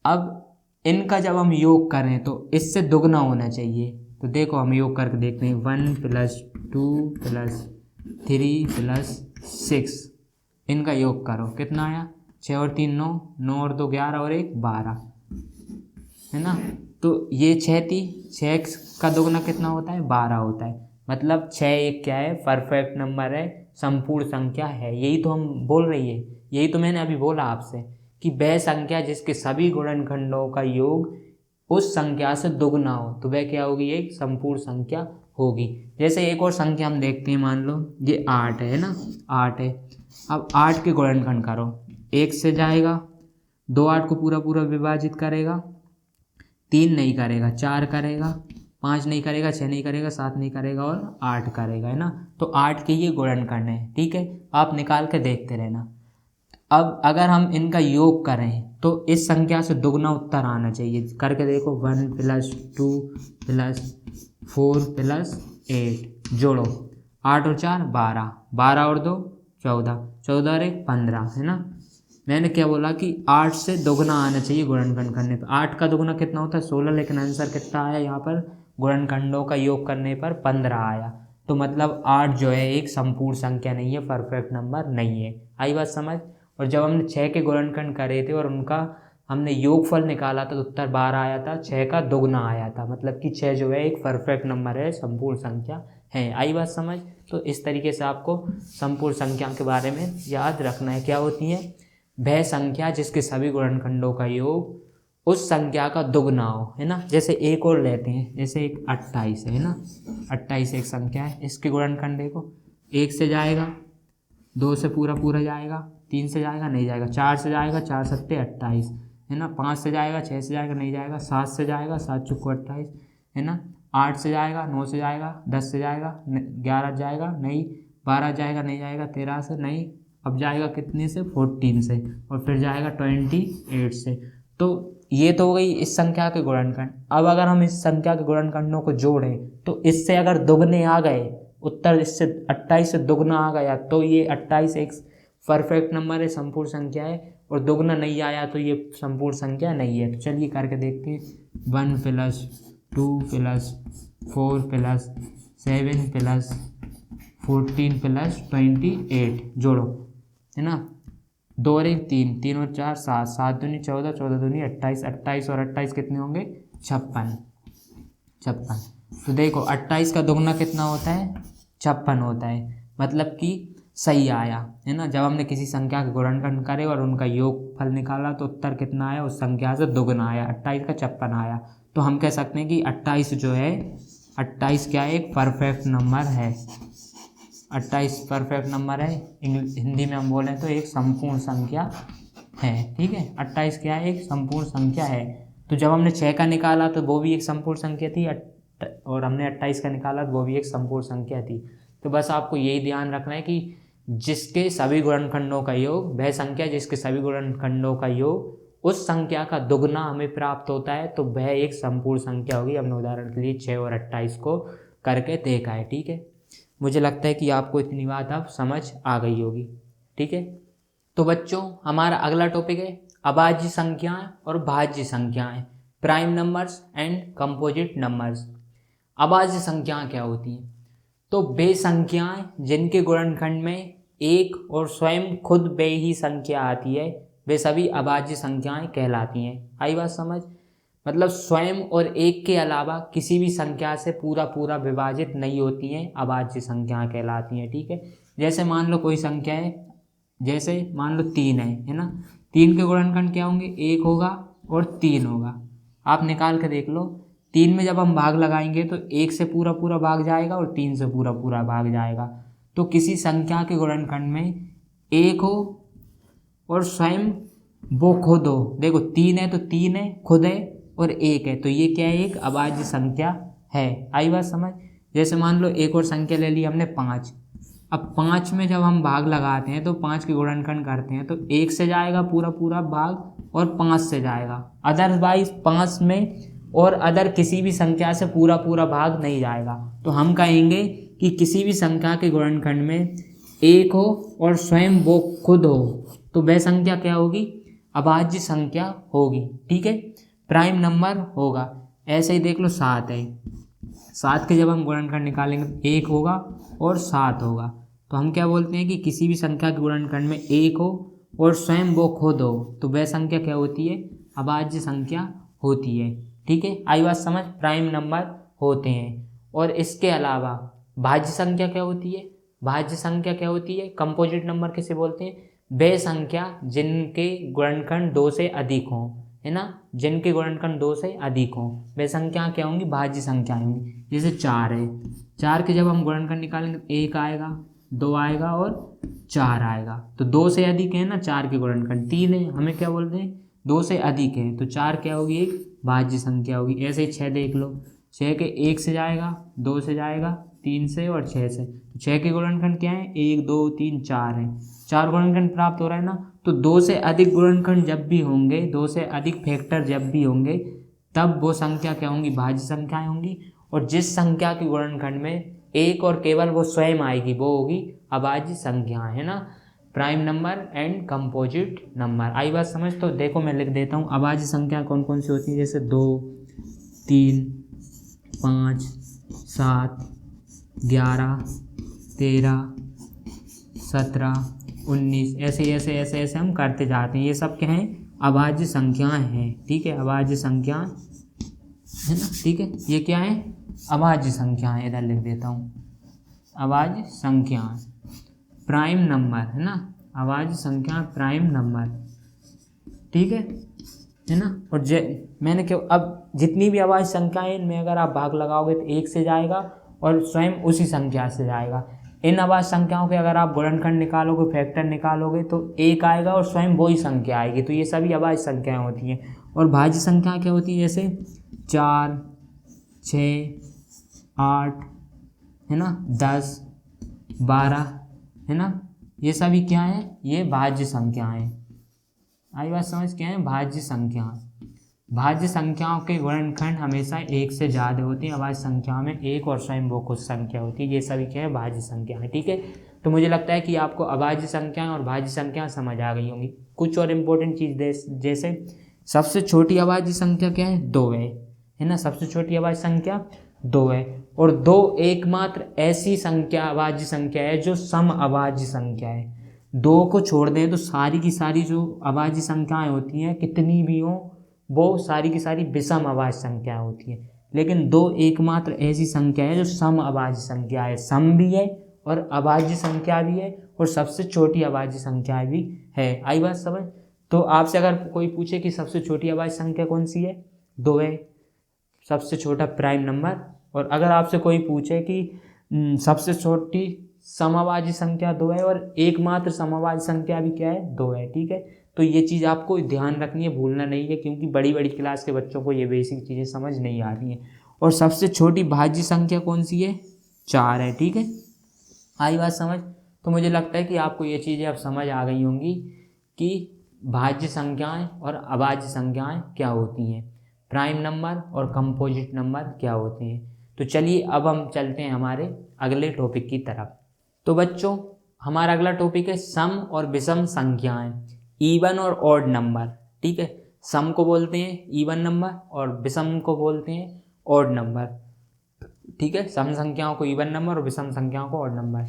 अब इनका जब हम योग करें तो इससे दुगना होना चाहिए। तो देखो हम योग करके देखते हैं, 1 + 2 + 3 + 6, इनका योग करो, कितना आया, 6 और 3 9, 9 और 2 11 और 1 12, है ना। तो ये 6 थी, 6 का दुगना कितना होता है, 12 होता है। मतलब 6 एक क्या है, परफेक्ट नंबर है, संपूर्ण संख्या है। यही तो हम बोल रही है, यही तो मैंने अभी बोला आपसे कि वह संख्या जिसके सभी गुणनखंडों का योग उस संख्या से दुगना हो, तो वह क्या होगी, एक संपूर्ण संख्या होगी। जैसे एक और संख्या हम देखते हैं, मान लो ये 8 है ना, 8 है। अब 8 के गुणनखंड करो, 1 से जाएगा, 2 8 को पूरा पूरा विभाजित करेगा, 3 नहीं करेगा, 4 करेगा, 5 नहीं करेगा, 6 नहीं करेगा, 7 नहीं करेगा और 8 करेगा, है ना। तो 8 के ये गुणनखंड है, ठीक है। आप निकाल के देखते रहना। अब अगर हम इनका योग करें तो इस संख्या से दुगना उत्तर आना चाहिए। करके देखो, 1 + 2 + 4 + 8, जोड़ो, 8 और 4 12, 12 और 2 14, 14 और 1 15, है ना। मैंने क्या बोला कि 8 से दुगना आना चाहिए गुणनखंड करने पर। 8 का दुगना कितना होता है, 16, लेकिन आंसर कितना आया यहाँ पर, गुणनखंडों का योग करने पर 15 आया। तो मतलब 8 जो है एक संपूर्ण संख्या नहीं है, परफेक्ट नंबर नहीं है। आई बात समझ। और जब हमने 6 के गुणनखंड करे थे और उनका हमने योगफल निकाला था तो उत्तर 12 आया था, 6 का दुगना आया था। मतलब कि 6 जो है एक परफेक्ट नंबर है, संपूर्ण संख्या है। आई बात समझ? तो इस तरीके से आपको संपूर्ण संख्या के बारे में याद रखना है। क्या होती है? वह संख्या जिसके सभी गुणनखंडों का योग उस संख्या का दुगना हो, है ना। जैसे एक और लेते हैं, जैसे एक 28 है ना। 28 एक संख्या है, इसके गुणनखंड देखो, 1 से जाएगा, 2 से पूरा पूरा जाएगा, 3 से जाएगा नहीं जाएगा, 4 से जाएगा, 4 सत्ते 28 है ना, 5 से जाएगा, 6 से जाएगा नहीं जाएगा, 7 से जाएगा, 7 चौको 28 है ना, 8 से जाएगा, 9 से जाएगा, 10 से जाएगा, 11 जाएगा नहीं, 12 जाएगा नहीं जाएगा, 13 से नहीं, अब जाएगा कितने से? 14 से, और फिर जाएगा 28 से। तो ये तो हो गई इस संख्या के गुणनखंड। अब अगर हम इस संख्या के गुणनखंडों को जोड़ें तो इससे अगर दुगने आ गए, उत्तर इससे 28 से दुगना आ गया, तो ये 28 एक परफेक्ट नंबर है, संपूर्ण संख्या है। और दुगना नहीं आया तो ये संपूर्ण संख्या नहीं है। तो चलिए करके देखते हैं। 1 + 2 + 4 + 7 + 14 + 28 जोड़ो, है ना। 2 और 1 3, 3 और 4 7, 7 दूनी 14, 14 दूनी 28, 28 और 28 कितने होंगे? 56। तो देखो 28 का दुगना कितना होता है? 56 होता है। मतलब कि सही आया, है ना। जब हमने किसी संख्या के गुणनखंड करे और उनका योगफल निकाला तो उत्तर कितना आया? उस संख्या से दुगना आया, 28 का 56 आया। तो हम कह सकते हैं कि 28 जो है, 28 क्या है? एक परफेक्ट नंबर है। 28 परफेक्ट नंबर है। हिंदी में हम बोलें तो एक संपूर्ण संख्या है। ठीक है, 28 क्या है? एक संपूर्ण संख्या है। तो जब हमने 6 का निकाला तो वो भी एक संपूर्ण संख्या थी, और हमने 28 का निकाला तो वो भी एक संपूर्ण संख्या थी। तो बस आपको यही ध्यान रखना है कि जिसके सभी गुणनखंडों का योग, वह संख्या जिसके सभी गुणनखंडों का योग उस संख्या का दुगना हमें प्राप्त होता है, तो वह एक संपूर्ण संख्या होगी। हमने उदाहरण के लिए 6 और 28 को करके देखा है। ठीक है, मुझे लगता है कि आपको इतनी बात अब समझ आ गई होगी। ठीक है, तो बच्चों हमारा अगला टॉपिक है अभाज्य संख्याएं और भाज्य संख्याएं, prime numbers and composite numbers. अभाज्य संख्याएं क्या होती हैं? तो वे संख्याएं जिनके गुणनखंड में एक और स्वयं खुद वे ही संख्या आती है, वे सभी अभाज्य संख्याएं कहलाती हैं। आई बात समझ? मतलब स्वयं और एक के अलावा किसी भी संख्या से पूरा पूरा विभाजित नहीं होती हैं, अभाज्य संख्याएं कहलाती हैं। ठीक है, जैसे मान लो कोई संख्या है, जैसे मान लो 3 है ना। 3 के गुणनखंड क्या होंगे? 1 होगा और 3 होगा। आप निकाल के देख लो, 3 में जब हम भाग लगाएंगे तो 1 से पूरा पूरा भाग जाएगा और 3 से पूरा पूरा भाग जाएगा। तो किसी संख्या के गुणनखंड में 1 हो और स्वयं वो खुद हो, देखो 3 है तो 3 है, खुद है, और 1 है, तो ये क्या है? एक अभाज्य संख्या है। आई बात समझ? जैसे मान लो एक और संख्या ले ली हमने 5। अब 5 में जब हम भाग लगाते हैं तो 5 के गुणनखंड करते हैं तो 1 से जाएगा पूरा पूरा भाग और 5 से जाएगा। अदरवाइज 5 में और अदर किसी भी संख्या से पूरा पूरा भाग नहीं जाएगा। तो हम कहेंगे कि किसी भी संख्या के गुणनखंड में 1 हो और स्वयं वो खुद हो, तो वह संख्या क्या होगी? अभाज्य संख्या होगी। ठीक है, प्राइम नंबर होगा। ऐसे ही देख लो 7 है, 7 के जब हम गुणनखंड निकालेंगे तो 1 होगा और 7 होगा। तो हम क्या बोलते हैं कि किसी भी संख्या के गुणनखंड में 1 हो और स्वयं वो खुद हो, तो वह संख्या क्या होती है? अभाज्य संख्या होती है। ठीक है, आई बात समझ? प्राइम नंबर होते हैं। और इसके अलावा भाज्य संख्या क्या होती है? भाज्य संख्या क्या होती है? कंपोजिट नंबर किसे बोलते हैं? वे संख्या जिनके गुणनखंड 2 से अधिक हों, है ना। जिनके गुणनखंड 2 से अधिक हों, वे संख्या क्या होंगी? भाज्य संख्या होंगी। जैसे 4 है, 4 के जब हम गुणनखंड निकालेंगे 1 आएगा, 2 आएगा और 4 आएगा। तो 2 से अधिक है ना 4 के गुणनखंड, 3 है, हमें क्या बोलते हैं? 2 से अधिक है, तो 4 क्या होगी? एक भाज्य संख्या होगी। ऐसे ही 6 देख लो, 6 के 1 से जाएगा, 2 से जाएगा, 3 से और 6 से। तो 6 के गुणनखंड क्या है? 1 2 3 4 है, 4 गुणनखंड प्राप्त हो रहा है ना। तो 2 से अधिक गुणनखंड जब भी होंगे, 2 से अधिक फैक्टर जब भी होंगे, तब वो संख्या क्या होंगी? भाज्य संख्याएं होंगी। और जिस संख्या के गुणनखंड में एक और केवल वो स्वयं आएगी, वो होगी अभाज्य संख्या, है ना। Prime number and composite number. आई बात समझ? तो देखो मैं लिख देता हूँ अभाज्य संख्या कौन कौन सी होती है। जैसे 2 3 5 7 11 13 17 19, ऐसे ऐसे ऐसे ऐसे हम करते जाते हैं। ये सब क्या हैं? अभाज्य संख्याएं हैं। ठीक है, अभाज्य संख्याएं है ना। ठीक है, ये क्या है? अभाज्य संख्याएं। इधर लिख देता हूँ अभाज्य संख्याएं, प्राइम नंबर है ना, अभाज्य संख्या प्राइम नंबर, ठीक है ना। और मैंने क्यों, अब जितनी भी अभाज्य संख्याएं इनमें अगर आप भाग लगाओगे तो 1 से जाएगा और स्वयं उसी संख्या से जाएगा। इन अभाज्य संख्याओं के अगर आप गुणनखंड निकालोगे, फैक्टर निकालोगे तो 1 आएगा और स्वयं वही संख्या आएगी। तो ये सभी अभाज्य संख्याएं होती हैं। और भाज्य संख्या क्या होती है, जैसे 4, 6, 8 है ना, 10, 12 है ना, ये सभी क्या है, ये भाज्य संख्याएं। आई बात समझ, क्या है, भाज्य संख्याएं। भाज्य संख्याओं के गुणनखंड हमेशा 1 से ज़्यादा होते हैं। अभाज्य संख्याओं में 1 और स्वयं वो कुछ संख्या होती है। ये सभी क्या है, भाज्य संख्याएं, ठीक है। तो मुझे लगता है कि आपको अभाज्य संख्याएं और भाज्य संख्याएं समझ आ गई होंगी। कुछ और इम्पोर्टेंट चीज़ जैसे सबसे छोटी अभाज्य संख्या क्या है, 2 है ना, सबसे छोटी अभाज्य संख्या 2 है। और 2 एकमात्र ऐसी संख्या अभाज्य संख्या है जो सम अभाज्य संख्या है। 2 को छोड़ दें तो सारी की सारी जो अभाज्य संख्याएं होती हैं, कितनी भी हों, वो सारी की सारी विषम अभाज्य संख्या होती है। लेकिन 2 एकमात्र ऐसी संख्या है जो सम अभाज्य संख्या है, सम भी है और अभाज्य संख्या भी है और सबसे छोटी अभाज्य संख्या भी है। आई बात समझ। तो आपसे अगर कोई पूछे कि सबसे छोटी अभाज्य संख्या कौन सी है, 2 है, सबसे छोटा प्राइम नंबर। और अगर आपसे कोई पूछे कि सबसे छोटी समअभाज्य संख्या 2 है और एकमात्र समअभाज्य संख्या भी क्या है, 2 है, ठीक है। तो ये चीज़ आपको ध्यान रखनी है, भूलना नहीं है, क्योंकि बड़ी बड़ी क्लास के बच्चों को ये बेसिक चीज़ें समझ नहीं आ रही हैं। और सबसे छोटी भाज्य संख्या कौन सी है, 4 है, ठीक है। आई बात समझ। तो मुझे लगता है कि आपको ये चीज़ें अब समझ आ गई होंगी कि भाज्य संख्याएं और अभाज्य संख्याएं क्या होती हैं, प्राइम नंबर और कंपोजिट नंबर क्या होते हैं। तो चलिए अब हम चलते हैं हमारे अगले टॉपिक की तरफ। तो बच्चों, हमारा अगला टॉपिक है सम और विषम संख्याएं, इवन और ऑड नंबर, ठीक है। सम को बोलते हैं इवन नंबर और विषम को बोलते हैं ऑड नंबर, ठीक है। सम संख्याओं को इवन नंबर और विषम संख्याओं को ऑड नंबर।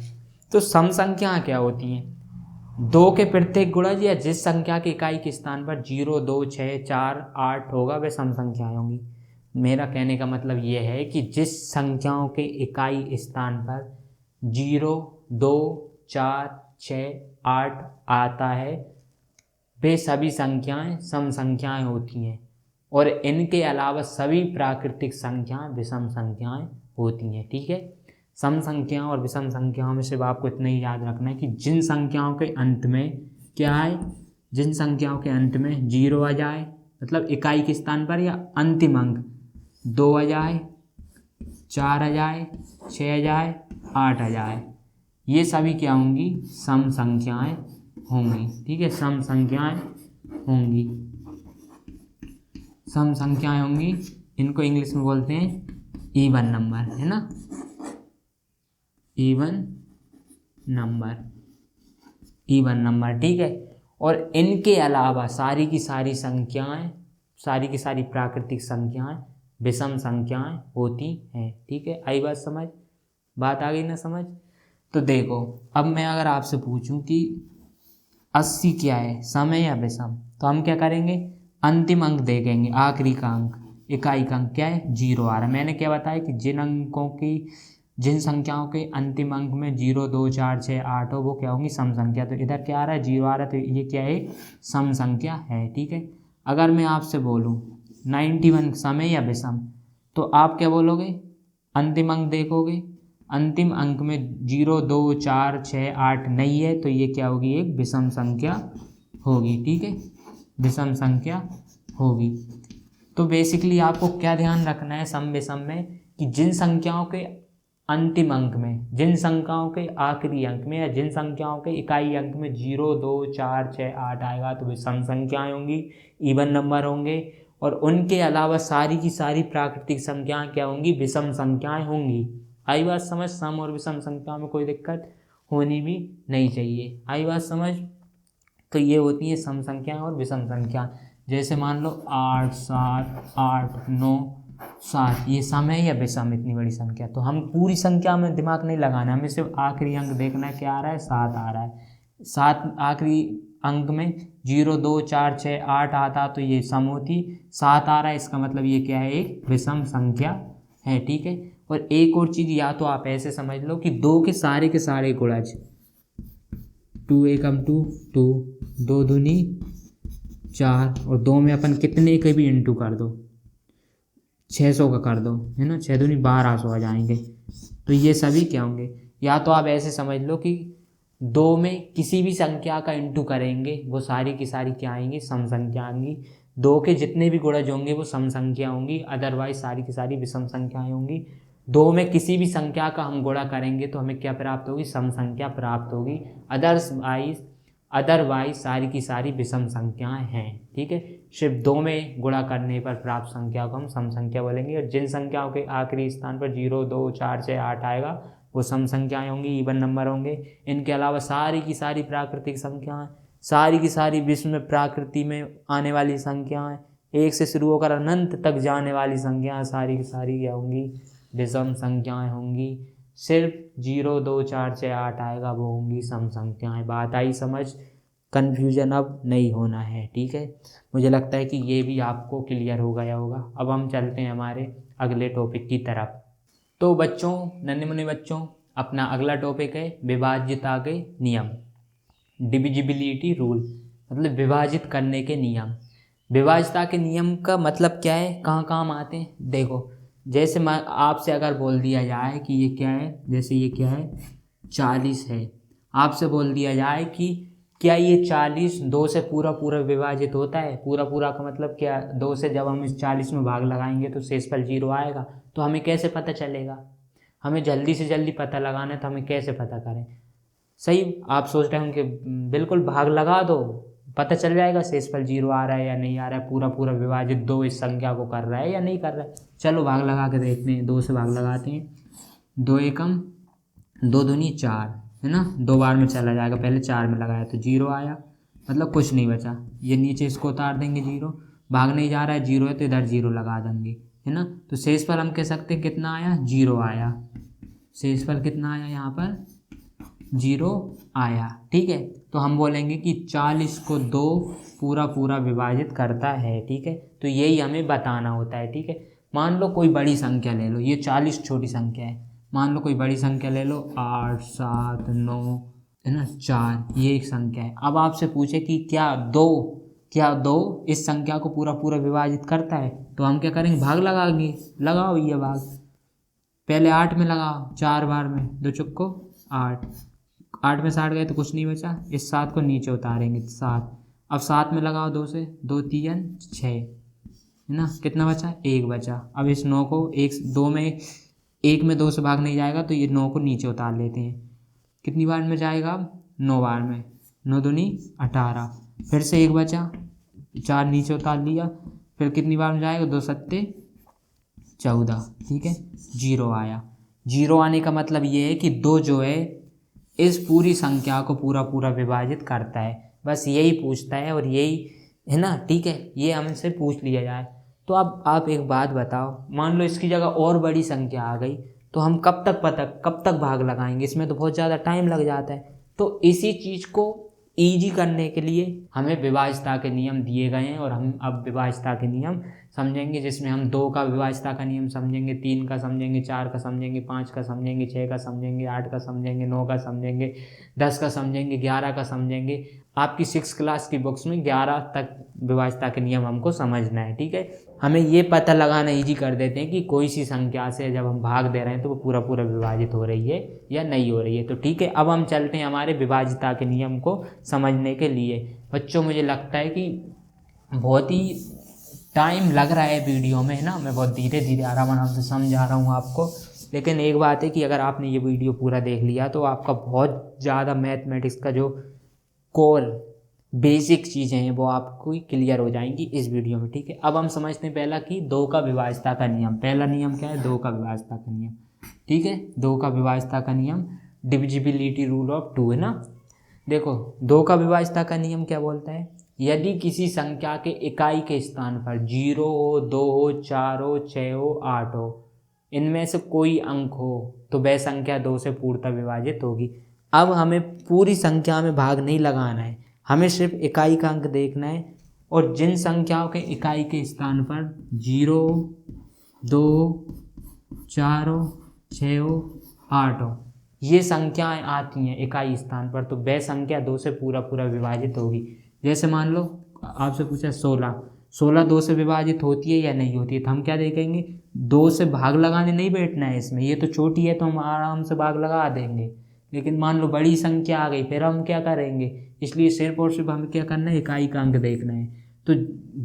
तो सम संख्याएं क्या होती हैं, 2 के प्रत्येक गुणज या जिस संख्या की इकाई के स्थान पर 0, 2, 6, 4, 8 होगा वे सम संख्याएं होंगी। मेरा कहने का मतलब ये है कि जिस संख्याओं के इकाई स्थान पर 0, 2, 4, 6, 8 आता है वे सभी संख्याएं सम संख्याएं होती हैं। और इनके अलावा सभी प्राकृतिक संख्याएं विषम संख्याएं होती हैं, ठीक है। सम संख्याओं और विषम संख्याओं में सिर्फ आपको इतना ही याद रखना है कि जिन संख्याओं के अंत में क्या है, जिन संख्याओं के अंत में 0 आ जाए, मतलब इकाई के स्थान पर, या अंतिम अंक 2 आ जाए, 4 आ जाए, 6 आ जाए, 8 आ जाए, ये सभी क्या होंगी, सम संख्याएं होंगी, ठीक है। सम संख्याएं होंगी, सम संख्याएं होंगी। इनको इंग्लिश में बोलते हैं इवन नंबर, है ना, इवन नंबर, इवन नंबर, ठीक है। और इनके अलावा सारी की सारी संख्याएं, सारी की सारी प्राकृतिक संख्याएं विषम संख्याएं होती हैं, ठीक है। आई बात समझ, बात आ गई ना समझ। तो देखो, अब मैं अगर आपसे पूछूं कि 80 क्या है, सम है या विषम, तो हम क्या करेंगे, अंतिम अंक देखेंगे, आखिरी का अंक, इकाई का अंक क्या है, 0 आ रहा है। मैंने क्या बताया कि जिन अंकों की, जिन संख्याओं के अंतिम अंक में 0, 2, 4, 6, 8 हो वो क्या होंगी, सम संख्या। तो इधर क्या आ रहा है, 0 आ रहा है, तो ये क्या है, सम संख्या है, ठीक है। अगर मैं आपसे बोलूँ 91 सम है या विषम, तो आप क्या बोलोगे, अंतिम अंक देखोगे, अंतिम अंक में 0, 2, 4, 6, 8 नहीं है, तो ये क्या होगी, एक विषम संख्या होगी, ठीक है, विषम संख्या होगी। तो बेसिकली आपको क्या ध्यान रखना है सम विषम में, कि जिन संख्याओं के अंतिम अंक में, जिन संख्याओं के आखिरी अंक में, या जिन संख्याओं के इकाई अंक में 0, 2, 4, 6, 8 आएगा तो वे सम संख्याएं होंगी, इवन नंबर होंगे। और उनके अलावा सारी की सारी प्राकृतिक संख्याएं क्या होंगी, विषम संख्याएं होंगी। आई बात समझ, सम और विषम संख्याओं में कोई दिक्कत होनी भी नहीं चाहिए। आई बात समझ। तो ये होती है सम संख्याएं और विषम संख्या। जैसे मान लो 8, 7, 8, 9, 7, ये सम है या विषम, इतनी बड़ी संख्या। तो हम पूरी संख्या में दिमाग नहीं लगाना, हमें सिर्फ आखिरी अंक देखना है, क्या आ रहा है, 7 आ रहा है। 7 आखिरी अंक में 0, 2, 4, 6, 8 आता तो ये सम होती, 7 आ रहा है, इसका मतलब ये क्या है, एक विषम संख्या है, ठीक है। और एक और चीज़, या तो आप ऐसे समझ लो कि दो के सारे गुणज, 2 एकम 2, 2, 2 दूनी 4, और 2 में अपन कितने के भी इंटू कर दो, 600 का कर दो, है ना, 6 दूनी 1200 आ जाएंगे। तो ये सभी क्या होंगे, या तो आप ऐसे समझ लो कि 2 में किसी भी संख्या का इंटू करेंगे वो सारी की सारी क्या आएंगी, सम संख्या आएंगी। 2 के जितने भी गुणज होंगे वो सम संख्या होंगी, अदरवाइज सारी की सारी विषम संख्याएं होंगी। 2 में किसी भी संख्या का हम गुणा करेंगे तो हमें क्या प्राप्त होगी, सम संख्या प्राप्त होगी। अदरवाइज सारी की सारी विषम संख्याएं हैं। ठीक है, सिर्फ 2 में गुणा करने पर प्राप्त संख्या को हम सम संख्या बोलेंगे, और जिन संख्याओं के आखिरी स्थान पर 0, 2, 4, 6, 8 आएगा वो सम संख्याएं होंगी, इवन नंबर होंगे। इनके अलावा सारी की सारी प्राकृतिक संख्याएं, सारी की सारी विश्व में प्रकृति में आने वाली संख्याएं, 1 से शुरू होकर अनंत तक जाने वाली संख्याएं, सारी की सारी क्या होंगी, विषम संख्याएं होंगी। सिर्फ 0, 2, 4, 6, 8 आएगा वो होंगी सम संख्याएं। बात आई समझ, कन्फ्यूजन अब नहीं होना है। ठीक है, मुझे लगता है कि ये भी आपको क्लियर हो गया होगा। अब हम चलते हैं हमारे अगले टॉपिक की तरफ। तो बच्चों, नन्हे मुन्ने बच्चों, अपना अगला टॉपिक है विभाज्यता के नियम, डिविजिबिलिटी रूल, मतलब विभाजित करने के नियम। विभाज्यता के नियम का मतलब क्या है, कहाँ काम आते हैं, देखो जैसे मैं आपसे अगर बोल दिया जाए कि ये क्या है, जैसे ये क्या है 40 है, आपसे बोल दिया जाए कि क्या ये 40 2 से पूरा पूरा विभाजित होता है, पूरा पूरा का मतलब क्या, 2 से जब हम इस 40 में भाग लगाएंगे तो शेषफल 0 आएगा, तो हमें कैसे पता चलेगा, हमें जल्दी से जल्दी पता लगाना है तो हमें कैसे पता करें। सही, आप सोच रहे होंगे बिल्कुल भाग लगा दो पता चल जाएगा शेषफल 0 आ रहा है या नहीं आ रहा है, पूरा पूरा विभाजित 2 इस संख्या को कर रहा है या नहीं कर रहा है। चलो भाग लगा के देखते हैं, 2 से भाग लगाते हैं, 2 एकम 2 दूनी 4, है ना, 2 बार में चला जाएगा, पहले 4 में लगाया तो 0 आया, मतलब कुछ नहीं बचा। ये नीचे इसको उतार देंगे, 0 भाग नहीं जा रहा है, 0 है तो इधर 0 लगा देंगे, है ना। तो शेषफल हम कह सकते हैं कितना आया, 0 आया, शेषफल कितना आया यहाँ पर, 0 आया। ठीक है, तो हम बोलेंगे कि 40 को 2 पूरा पूरा विभाजित करता है। ठीक है, तो यही हमें बताना होता है। ठीक है, मान लो कोई बड़ी संख्या ले लो, ये 40 छोटी संख्या है, मान लो कोई बड़ी संख्या ले लो 8, 7, 9, है ना, 4, ये एक संख्या है। अब आपसे पूछे कि क्या 2 इस संख्या को पूरा पूरा विभाजित करता है, तो हम क्या करेंगे, भाग लगाएंगे, लगाओ ये भाग, पहले 8 में लगाओ, 4 बार में, 2 चुक्को 8 में 60 गए तो कुछ नहीं बचा, इस 7 को नीचे उतारेंगे 7, अब 7 में लगाओ 2 से, 2 3 6, है ना, कितना बचा, 1 बचा। अब इस 9 को 1 में 2 से भाग नहीं जाएगा तो ये 9 को नीचे उतार लेते हैं, कितनी बार में जाएगा, 9 बार में, 9 दूनी 18, फिर से 1 बचा, 4 नीचे उतार लिया, फिर कितनी बार में जाएगा, 2 सत्ते 14। ठीक है, 0 आया। 0 आने का मतलब ये है कि 2 जो है इस पूरी संख्या को पूरा पूरा विभाजित करता है, बस यही पूछता है और यही है ना। ठीक है, ये हमसे पूछ लिया जाए। तो अब आप एक बात बताओ, मान लो इसकी जगह और बड़ी संख्या आ गई तो हम कब तक भाग लगाएंगे, इसमें तो बहुत ज़्यादा टाइम लग जाता है। तो इसी चीज़ को ईजी करने के लिए हमें विभाज्यता के नियम दिए गए हैं, और हम अब विभाज्यता के नियम समझेंगे, जिसमें हम 2 का विभाज्यता का नियम समझेंगे, 3 का समझेंगे, 4 का समझेंगे, 5 का समझेंगे, 6 का समझेंगे, 8 का समझेंगे, 9 का समझेंगे, 10 का समझेंगे, 11 का समझेंगे। आपकी 6 क्लास की बुक्स में 11 तक विभाज्यता के नियम हमको समझना है। ठीक है, हमें ये पता लगाना ईजी कर देते हैं कि कोई सी संख्या से जब हम भाग दे रहे हैं तो वो पूरा पूरा विभाजित हो रही है या नहीं हो रही है। तो ठीक है, अब हम चलते हैं हमारे विभाज्यता के नियम को समझने के लिए। बच्चों, मुझे लगता है कि बहुत ही टाइम लग रहा है वीडियो में, है ना, मैं बहुत धीरे धीरे आराम से समझा रहा हूँ आपको, लेकिन एक बात है कि अगर आपने ये वीडियो पूरा देख लिया तो आपका बहुत ज़्यादा मैथमेटिक्स का जो कोर बेसिक चीज़ें हैं वो आपको क्लियर हो जाएंगी इस वीडियो में। ठीक है, अब हम समझते हैं पहला कि 2 का विभाज्यता का नियम। पहला नियम क्या है, 2 का विभाज्यता का नियम। ठीक है, 2 का विभाज्यता का नियम, डिविजिबिलिटी रूल ऑफ 2, है ना। देखो, 2 का विभाज्यता का नियम क्या बोलता है, यदि किसी संख्या के इकाई के स्थान पर 0 हो, 2 हो, 4 हो, 6 हो, 8 हो, इनमें से कोई अंक हो तो वह संख्या 2 से पूर्णतः विभाजित होगी। अब हमें पूरी संख्या में भाग नहीं लगाना है, हमें सिर्फ इकाई का अंक देखना है, और जिन संख्याओं के इकाई के स्थान पर 0, 2, 4 6 8, ये संख्याएं आती हैं इकाई स्थान पर, तो वह संख्या 2 से पूरा पूरा विभाजित होगी। जैसे मान लो आपसे पूछा 16 2 से विभाजित होती है या नहीं होती है, तो हम क्या देखेंगे, 2 से भाग लगाने नहीं बैठना है इसमें, ये तो छोटी है तो हम आराम से भाग लगा देंगे। लेकिन मान लो बड़ी संख्या आ गई, फिर हम क्या करेंगे, इसलिए सिर्फ और सिर्फ हमें क्या करना है, इकाई का अंक देखना है। तो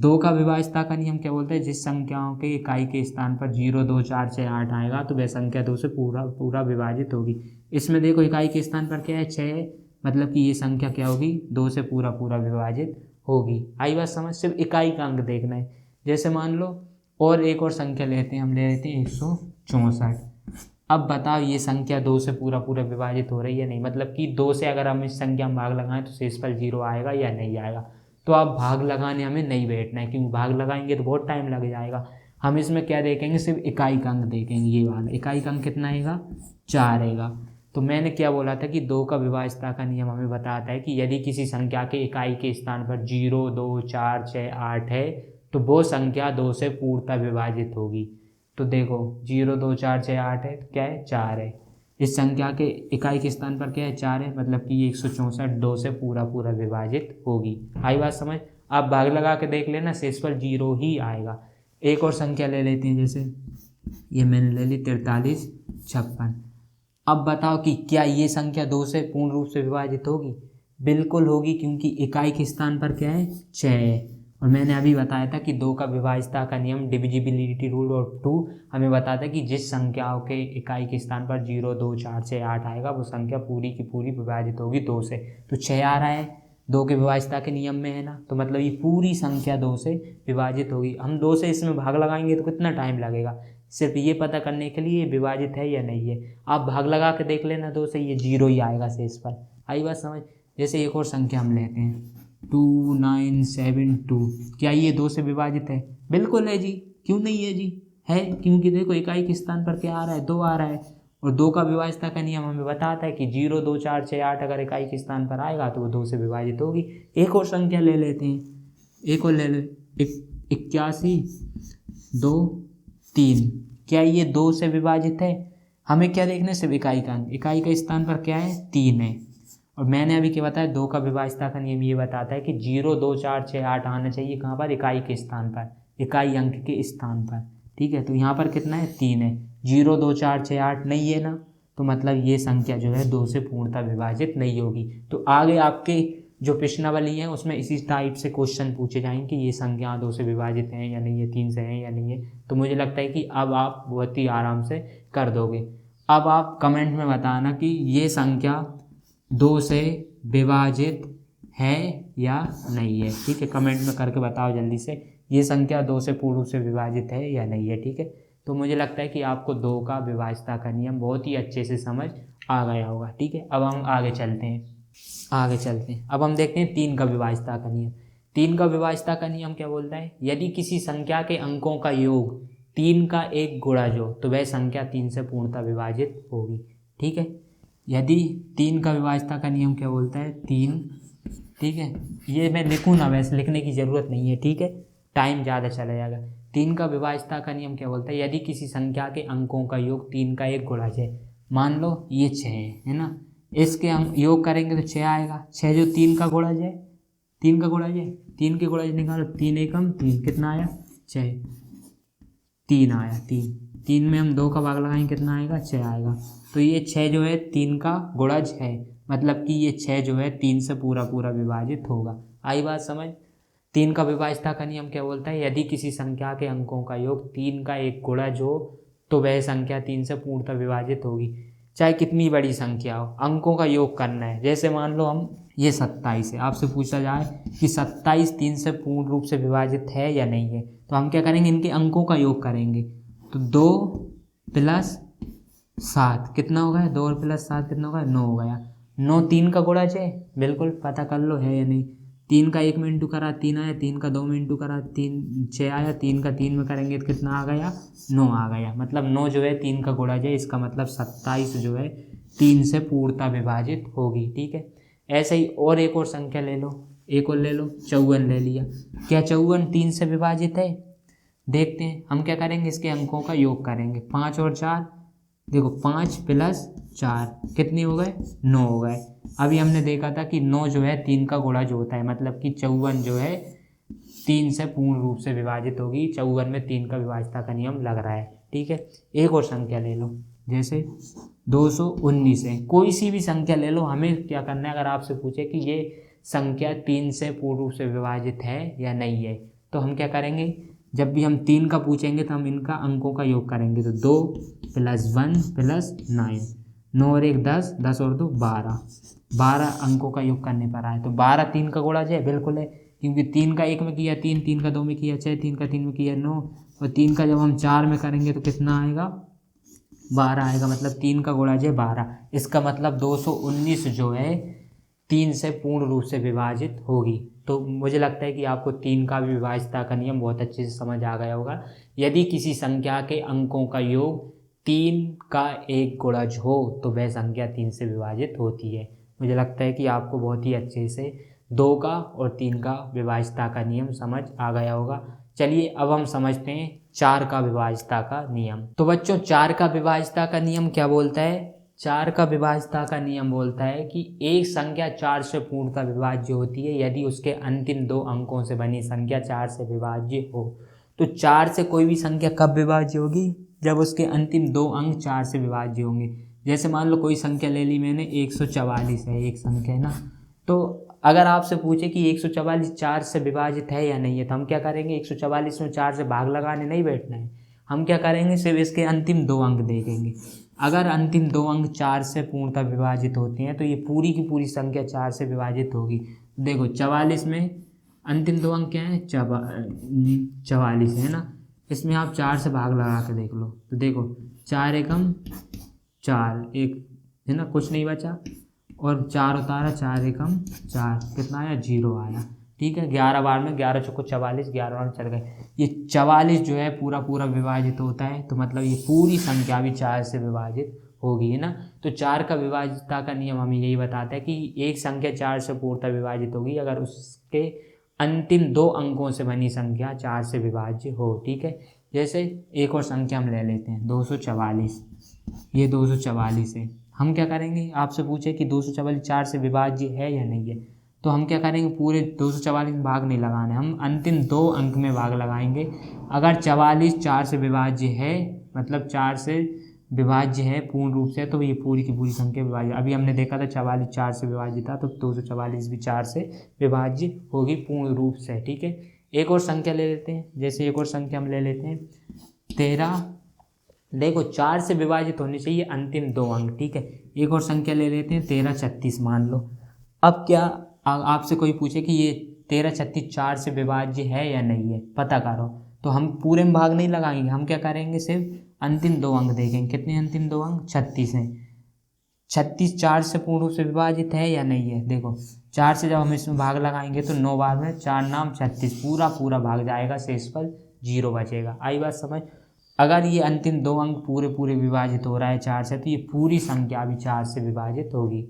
2 का विभाज्यता का नियम क्या बोलता है, जिस संख्याओं के इकाई के स्थान पर 0 2 4 6 8 आएगा तो वह संख्या 2 से पूरा पूरा विभाजित होगी। इसमें देखो इकाई के स्थान पर क्या है, 6 है, मतलब कि ये संख्या क्या होगी, 2 से पूरा पूरा विभाजित होगी। आई बात समझ, सिर्फ इकाई का अंक देखना है। जैसे मान लो और एक और संख्या लेते हैं, हम ले लेते हैं 164। अब बताओ ये संख्या 2 से पूरा पूरा विभाजित हो रही है नहीं, मतलब कि 2 से अगर हम इस संख्या में भाग लगाएं तो शेषफल 0 आएगा या नहीं आएगा। तो अब भाग लगाने हमें नहीं बैठना है, क्योंकि भाग लगाएंगे तो बहुत टाइम लग जाएगा। हम इसमें क्या देखेंगे, सिर्फ इकाई का अंक देखेंगे, ये वाला इकाई का अंक कितना आएगा, 4 आएगा। तो मैंने क्या बोला था कि 2 का विभाज्यता का नियम हमें बताता है कि यदि किसी संख्या के इकाई के स्थान पर 0 2 4 6 8 है तो वो संख्या 2 से पूर्णतः विभाजित होगी। तो देखो 0 2 4 6 8 है, तो क्या है, 4 है। इस संख्या के इकाई के स्थान पर क्या है, 4 है, मतलब कि ये 164 2 से पूरा पूरा विभाजित होगी। आई बात समझ। आप भाग लगा के देख लेना, शेषफल 0 ही आएगा। एक और संख्या ले लेते हैं, जैसे ये मैंने ले ली 43 56। अब बताओ कि क्या ये संख्या 2 से पूर्ण रूप से विभाजित होगी, बिल्कुल होगी, क्योंकि इकाई के स्थान पर क्या है, 6 है। और मैंने अभी बताया था कि 2 का विभाज्यता का नियम डिविजिबिलिटी रूल और 2 हमें बताता है कि जिस संख्याओं के इकाई के स्थान पर 0 2 4 6 8 आएगा वो संख्या पूरी की पूरी विभाजित होगी 2 से। तो 6 आ रहा है, 2 के विभाज्यता के नियम में है ना, तो मतलब ये पूरी संख्या 2 से विभाजित होगी। हम 2 से इसमें भाग लगाएंगे तो कितना टाइम लगेगा, सिर्फ ये पता करने के लिए विभाजित है या नहीं है। आप भाग लगा के देख लेना 2 से, ये 0 ही आएगा शेषफल। आई बात समझ। जैसे एक और संख्या हम लेते हैं 2972, क्या ये 2 से विभाजित है, बिल्कुल है जी, क्यों नहीं है जी, है, क्योंकि देखो इकाई के स्थान पर क्या आ रहा है, 2 आ रहा है। और 2 का विभाज्यता का नियम हमें बताता है कि 0 2 4 6 8 अगर इकाई के स्थान पर आएगा तो वो 2 से विभाजित होगी। एक और संख्या ले लेते हैं, एक और ले ले 81 2 3, क्या ये 2 से विभाजित है, हमें क्या देखना है, सिर्फ इकाई का अंक, इकाई के स्थान पर क्या है, 3 है। और मैंने अभी क्या बताया, 2 का विभाज्यता का नियम ये बताता है कि 0 2 4 6 8 आना चाहिए कहाँ पर, इकाई के स्थान पर, इकाई अंक के स्थान पर। ठीक है, तो यहाँ पर कितना है, 3 है। 0 2 4 6 8 नहीं है ना, तो मतलब ये संख्या जो है 2 से पूर्णतः विभाजित नहीं होगी। तो आगे आपके जो प्रश्नावली है उसमें इसी टाइप से क्वेश्चन पूछे जाएंगे कि ये संख्या 2 से विभाजित हैं या नहीं है, 3 से हैं या नहीं है। तो मुझे लगता है कि अब आप बहुत ही आराम से कर दोगे। अब आप कमेंट में बताना कि ये संख्या 2 से विभाजित है या नहीं है। ठीक है, कमेंट में करके बताओ जल्दी से, ये संख्या 2 से पूर्ण रूप से विभाजित है या नहीं है। ठीक है, तो मुझे लगता है कि आपको 2 का विभाज्यता का नियम बहुत ही अच्छे से समझ आ गया होगा। ठीक है, अब हम आगे चलते हैं। अब हम देखते हैं 3 का विभाज्यता का नियम। 3 का विभाज्यता का नियम क्या बोलता है, यदि किसी संख्या के अंकों का योग 3 का एक गुणज हो तो वह संख्या 3 से पूर्णतः विभाजित होगी। ठीक है, यदि 3 का विभाज्यता का नियम क्या बोलता है, 3, ठीक है, ये मैं लिखूँ ना, वैसे लिखने की ज़रूरत नहीं है। ठीक है, टाइम ज़्यादा चला जाएगा। 3 का विभाज्यता का नियम क्या बोलता है, यदि किसी संख्या के अंकों का योग 3 का एक गुणज है, मान लो ये 6 है ना, इसके हम योग करेंगे तो 6 आएगा। 6 जो 3 का गुणज है, 3 का गुणज है, 3 के गुणज निकालो, 3 एकम 3, कितना आया, 6, 3 आया, 3 में हम 2 का भाग लगाएंगे कितना आएगा, 6 आएगा। तो ये 6 जो है 3 का गुणज है, मतलब कि ये 6 जो है 3 से पूरा पूरा विभाजित होगा। आई बात समझ। 3 का विभाज्यता का नियम क्या बोलता है, यदि किसी संख्या के अंकों का योग 3 का एक गुणज हो तो वह संख्या 3 से पूर्णतः विभाजित होगी। चाहे कितनी बड़ी संख्या हो, अंकों का योग करना है। जैसे मान लो हम ये 27 है, आपसे पूछा जाए कि 27 3 से पूर्ण रूप से विभाजित है या नहीं है, तो हम क्या करेंगे, इनके अंकों का योग करेंगे। तो 2 + 7 कितना हो गया, 2 और + 7 कितना हो गया, 9 हो गया। 9 3 का गुणज है, बिल्कुल पता कर लो है या नहीं। 3 का 1 में इंटू करा 3 आया, 3 का 2 में इंटू करा 3 6 आया, 3 का 3 में करेंगे तो कितना आ गया, 9 आ गया। मतलब 9 जो है 3 का गुणज है, इसका मतलब 27 जो है 3 से पूर्णतः विभाजित होगी। ठीक है, ऐसे ही और एक और संख्या ले लो, एक और ले लो, 54 ले लिया। क्या 54 3 से विभाजित है, देखते हैं हम क्या करेंगे, इसके अंकों का योग करेंगे। 5 और 4, देखो 5 प्लस 4 कितने हो गए, 9 हो गए। अभी हमने देखा था कि 9 जो है 3 का गुणा जो होता है, मतलब कि 54 जो है 3 से पूर्ण रूप से विभाजित होगी। 54 में 3 का विभाज्यता का नियम लग रहा है, ठीक है। एक और संख्या ले लो, जैसे 219 है, कोई सी भी संख्या ले लो। हमें क्या करना है, अगर आपसे पूछे कि ये संख्या 3 से पूर्ण रूप से विभाजित है या नहीं है, तो हम क्या करेंगे, जब भी हम 3 का पूछेंगे तो हम इनका अंकों का योग करेंगे। तो 2 + 1 + 9, 9 और 1 10, 10 और 2 12, 12 अंकों का योग करने पर आए। तो 12 3 का गुणा है, बिल्कुल है, क्योंकि 3 का 1 में किया 3, 3 का 2 में किया 6, 3 का 3 में किया 9, और 3 का जब हम 4 में करेंगे तो कितना आएगा, 12 आएगा। मतलब 3 का गुणा है 12। इसका मतलब 219 जो है 3 से पूर्ण रूप से विभाजित होगी। तो मुझे लगता है कि आपको 3 का भी विभाज्यता का नियम बहुत अच्छे से समझ आ गया होगा। यदि किसी संख्या के अंकों का योग 3 का एक गुणज हो तो वह संख्या 3 से विभाजित होती है। मुझे लगता है कि आपको बहुत ही अच्छे से 2 का और 3 का विभाज्यता का नियम समझ आ गया होगा। चलिए अब हम समझते हैं 4 का विभाज्यता का नियम। तो बच्चों 4 का विभाज्यता का नियम क्या बोलता है, 4 का विभाज्यता का नियम बोलता है कि एक संख्या 4 से पूर्णतः विभाज्य होती है यदि उसके अंतिम 2 अंकों से बनी संख्या 4 से विभाज्य हो। तो 4 से कोई भी संख्या कब विभाज्य होगी, जब उसके अंतिम 2 अंक 4 से विभाज्य होंगे। जैसे मान लो कोई संख्या ले ली मैंने, 144 है एक संख्या, है ना। तो अगर आपसे पूछे कि 144 4 से विभाजित है या नहीं है, तो हम क्या करेंगे, 144 में 4 से भाग लगाने नहीं बैठना है। हम क्या करेंगे, सिर्फ इसके अंतिम 2 अंक देखेंगे। अगर अंतिम 2 अंक 4 से पूर्णतः विभाजित होते हैं तो ये पूरी की पूरी संख्या 4 से विभाजित होगी। देखो 44 में अंतिम 2 अंक क्या है, 44 है ना। इसमें आप 4 से भाग लगा के देख लो, तो देखो 4 एकम 4, एक है ना, कुछ नहीं बचा, और 4 उतारा, 4 एकम 4, कितना आया, 0 आया, ठीक है। 11 बार में 11 चौको 44, 11 बार चल गए। ये 44 जो है पूरा पूरा विभाजित होता है, तो मतलब ये पूरी संख्या भी 4 से विभाजित होगी, है ना। तो 4 का विभाज्यता का नियम हमें यही बताता है कि एक संख्या 4 से पूर्णतः विभाजित होगी अगर उसके अंतिम 2 अंकों से बनी संख्या 4 से विभाज्य हो, ठीक है। जैसे एक और संख्या हम ले लेते हैं, 244, ये 244 है। हम क्या करेंगे, आपसे पूछे कि 244 4 से विभाज्य है या नहीं है, तो हम क्या करेंगे, पूरे 244 में भाग नहीं लगाने, हम अंतिम 2 अंक में भाग लगाएंगे। अगर 44 4 से विभाज्य है, मतलब 4 से विभाज्य है पूर्ण रूप से, तो ये पूरी की पूरी संख्या विभाज्य। अभी हमने देखा था 44 4 से विभाज्य था, तो 244 भी 4 से विभाज्य होगी पूर्ण रूप से, ठीक है। एक और संख्या ले लेते हैं, जैसे एक और संख्या हम ले लेते हैं 13। देखो 4 से विभाजित होने चाहिए अंतिम 2 अंक, ठीक है। एक और संख्या ले लेते हैं 13 36 मान लो। अब क्या आपसे कोई पूछे कि ये 13 36 4 से विभाज्य है या नहीं है, पता करो, तो हम पूरे में भाग नहीं लगाएंगे, हम क्या करेंगे, सिर्फ अंतिम 2 अंक देखेंगे। कितने अंतिम 2 अंक, 36 हैं। 36 4 से पूर्ण रूप से विभाजित है या नहीं है, देखो 4 से जब हम इसमें भाग लगाएंगे तो 9 बार में 4 नाम 36, पूरा पूरा भाग जाएगा, शेष पर 0 बचेगा। आई बात समझ। अगर ये अंतिम 2 अंक पूरे पूरे विभाजित हो रहा है 4 से, तो ये पूरी संख्या भी 4 से विभाजित होगी।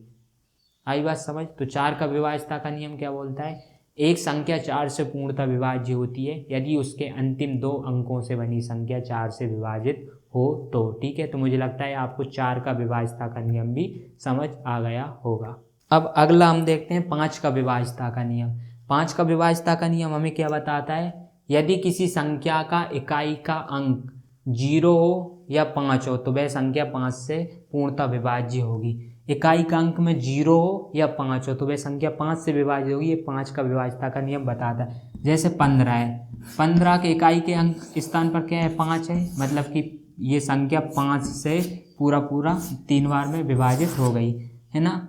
आई बात समझ। तो 4 का विभाज्यता का नियम क्या बोलता है, एक संख्या 4 से पूर्णतः विभाज्य होती है यदि उसके अंतिम 2 अंकों से बनी संख्या 4 से विभाजित हो तो, ठीक है। तो मुझे लगता है आपको 4 का विभाज्यता का नियम भी समझ आ गया होगा। अब अगला हम देखते हैं 5 का विभाज्यता का नियम। 5 का विभाज्यता का नियम हमें क्या बताता है, यदि किसी संख्या का इकाई का अंक 0 हो या 5 हो तो वह संख्या 5 से पूर्णतः विभाज्य होगी। इकाई का अंक में 0 हो या 5 हो तो वह संख्या 5 से विभाज्य होगी। ये 5 का विभाज्यता का नियम बताता है। जैसे 15 है, 15 के इकाई के अंक स्थान पर क्या है, 5 है, मतलब कि ये संख्या 5 से पूरा पूरा 3 बार में विभाजित हो गई, है ना,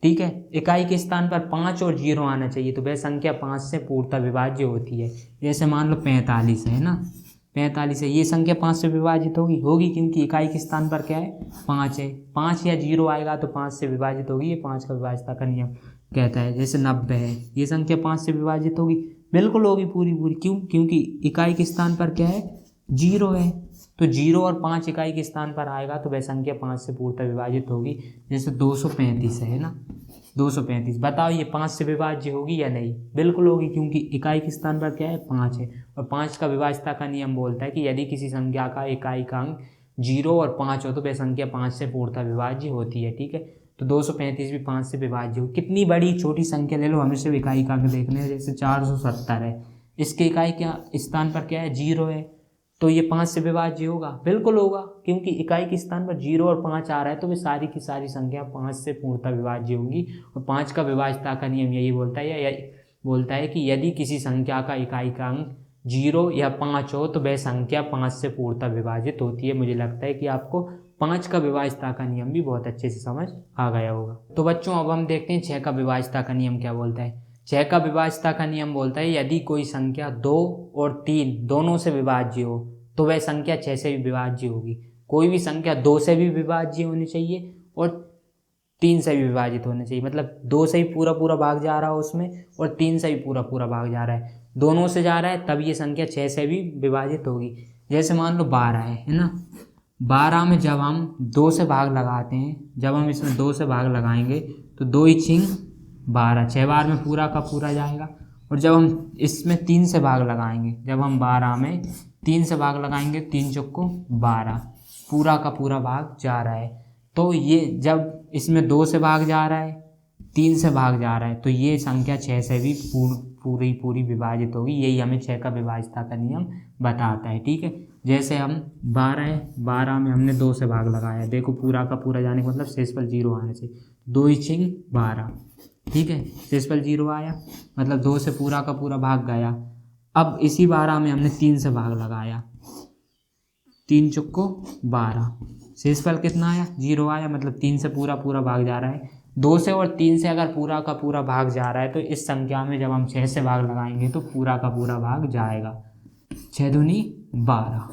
ठीक है। इकाई के स्थान पर 5 और 0 आना चाहिए, तो वह संख्या 5 से पूर्णतः विभाज्य होती है। जैसे मान लो 45 है ना, 45 है, ये संख्या 5 से विभाजित होगी क्योंकि इकाई के स्थान पर क्या है, 5 है। 5 या 0 आएगा तो 5 से विभाजित होगी, ये 5 का विभाज्यता का नियम कहता है। जैसे 90 है, ये संख्या 5 से विभाजित होगी, बिल्कुल होगी पूरी पूरी, क्यों, क्योंकि इकाई के स्थान पर क्या है, 0 है, तो 0 और 5 इकाई के स्थान पर आएगा तो वह संख्या 5 से पूर्णतः विभाजित होगी। जैसे 235 है ना, 235। बताओ ये 5 से विभाज्य होगी या नहीं? बिल्कुल होगी, क्योंकि इकाई के स्थान पर क्या है, 5 है। और 5 का विभाज्यता का नियम बोलता है कि यदि किसी संख्या का इकाई का अंक 0 और 5 हो तो वह संख्या 5 से पूर्णतः विभाज्य होती है। ठीक है, तो 235 भी 5 से विभाज्य हो। कितनी बड़ी छोटी संख्या ले लो, हमें सिर्फ इकाई का अंक देखने हैं। जैसे 470 है, इसके इकाई क्या स्थान पर क्या है, 0 है, तो ये 5 से विभाज्य होगा? बिल्कुल होगा, क्योंकि इकाई के स्थान पर 0 और 5 आ रहा है, तो वे सारी की सारी संख्या 5 से पूर्णतः विभाज्य होंगी। और 5 का विभाज्यता का नियम यही बोलता है कि यदि किसी संख्या का इकाई का अंक 0 या 5 हो तो वह संख्या 5 से पूर्णतः विभाजित होती है। मुझे लगता है कि आपको 5 का विभाज्यता का नियम भी बहुत अच्छे से समझ आ गया होगा। तो बच्चों अब हम देखते हैं 6 का विभाज्यता का नियम क्या बोलता है। 6 का विभाज्यता का नियम बोलता है यदि कोई संख्या 2 और 3 दोनों से विभाज्य हो तो वह संख्या 6 से भी विभाज्य होगी। कोई भी संख्या 2 से भी विभाज्य होनी चाहिए और 3 से भी विभाजित होना चाहिए, मतलब 2 से ही पूरा पूरा भाग जा रहा हो उसमें और 3 से भी पूरा पूरा भाग जा रहा है, दोनों से जा रहा है, तब ये संख्या 6 से भी विभाजित होगी। जैसे मान लो 12 है ना, 12 में जब हम 2 से भाग लगाते हैं, जब हम इसमें 2 से भाग लगाएंगे तो 2 ही छिंग 12, 6 बार में पूरा का पूरा जाएगा। और जब हम इसमें 3 से भाग लगाएंगे, जब हम 12 में 3 से भाग लगाएंगे, 3 चौको 12, पूरा का पूरा भाग जा रहा है। तो ये जब इसमें 2 से भाग जा रहा है, 3 से भाग जा रहा है, तो ये संख्या 6 से भी पूरी विभाजित होगी। यही हमें 6 का विभाज्यता का नियम बताता है। ठीक है, जैसे हम 12 है, 12 में हमने 2 से भाग लगाया, देखो पूरा का पूरा जाने का मतलब शेषफल 0 आने से, 2 ही छिंग 12, ठीक है, शेषफल 0 आया, मतलब 2 से पूरा का पूरा भाग गया। अब इसी 12 में हमने 3 से भाग लगाया, 3 चौको 12, शेषफल कितना आया, 0 आया, मतलब 3 से पूरा पूरा भाग जा रहा है। 2 से और 3 से अगर पूरा का पूरा भाग जा रहा है तो इस संख्या में जब हम 6 से भाग लगाएंगे तो पूरा का पूरा भाग जाएगा, 6 दूनी 12,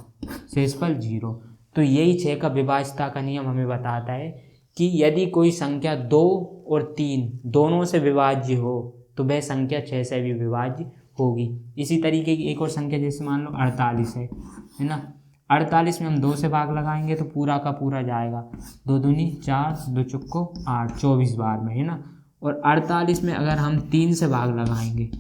शेषफल 0। तो यही 6 का विभाज्यता का नियम हमें बताता है कि यदि कोई संख्या 2 और 3 दोनों से विभाज्य हो तो वह संख्या 6 से भी विभाज्य होगी। इसी तरीके की एक और संख्या, जैसे मान लो 48 है ना, 48 में हम 2 से भाग लगाएंगे तो पूरा का पूरा जाएगा, 2 दूनी 4, 2 चौको 8, 24 बार में, है ना। और 48 में अगर हम 3 से भाग लगाएंगे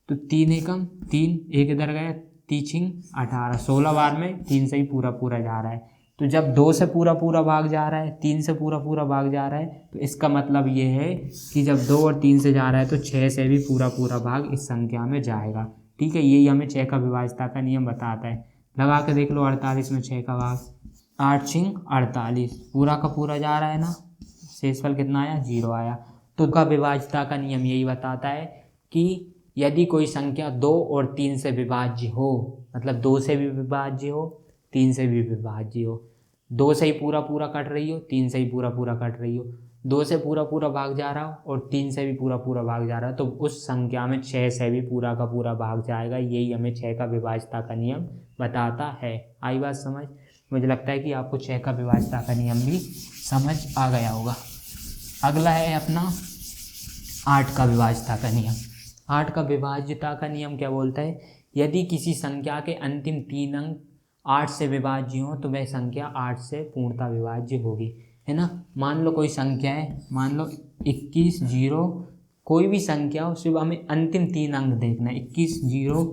तो 3 एकम 3, एक इधर गया, 3 18, 16 बार में 3 से ही पूरा पूरा जा रहा है। तो जब 2 से पूरा पूरा भाग जा रहा है, 3 से पूरा पूरा भाग जा रहा है, तो इसका मतलब ये है कि जब 2 और 3 से जा रहा है तो 6 से भी पूरा पूरा भाग इस संख्या में जाएगा। ठीक है, यही हमें 6 का विभाज्यता का नियम बताता है। लगा के देख लो, 48 में 6 का भाग, 8 छिंग 48, पूरा का पूरा जा रहा है ना, शेषफल कितना आया, 0 आया। तो का विभाज्यता का नियम यही बताता है कि यदि कोई संख्या 2 और 3 से विभाज्य हो, मतलब 2 से भी विभाज्य हो, 3 से भी विभाज्य हो, 2 से ही पूरा पूरा कट रही हो, 3 से ही पूरा पूरा कट रही हो, 2 से पूरा पूरा भाग जा रहा हो और 3 से भी पूरा पूरा भाग जा रहा है, तो उस संख्या में 6 से भी पूरा का पूरा भाग जाएगा। यही हमें 6 का विभाज्यता का नियम बताता है। आई बात समझ? मुझे लगता है कि आपको 6 का विभाज्यता का नियम भी समझ आ गया होगा। अगला है अपना 8 का विभाज्यता का नियम। 8 का विभाज्यता का नियम क्या बोलता है, यदि किसी संख्या के अंतिम 3 अंक 8 से विभाज्य हो तो वह संख्या 8 से पूर्णतः विभाज्य होगी, है ना। मान लो कोई संख्या है, मान लो 21 0, कोई भी संख्या हो, सिर्फ हमें अंतिम 3 अंक देखना है, 21 0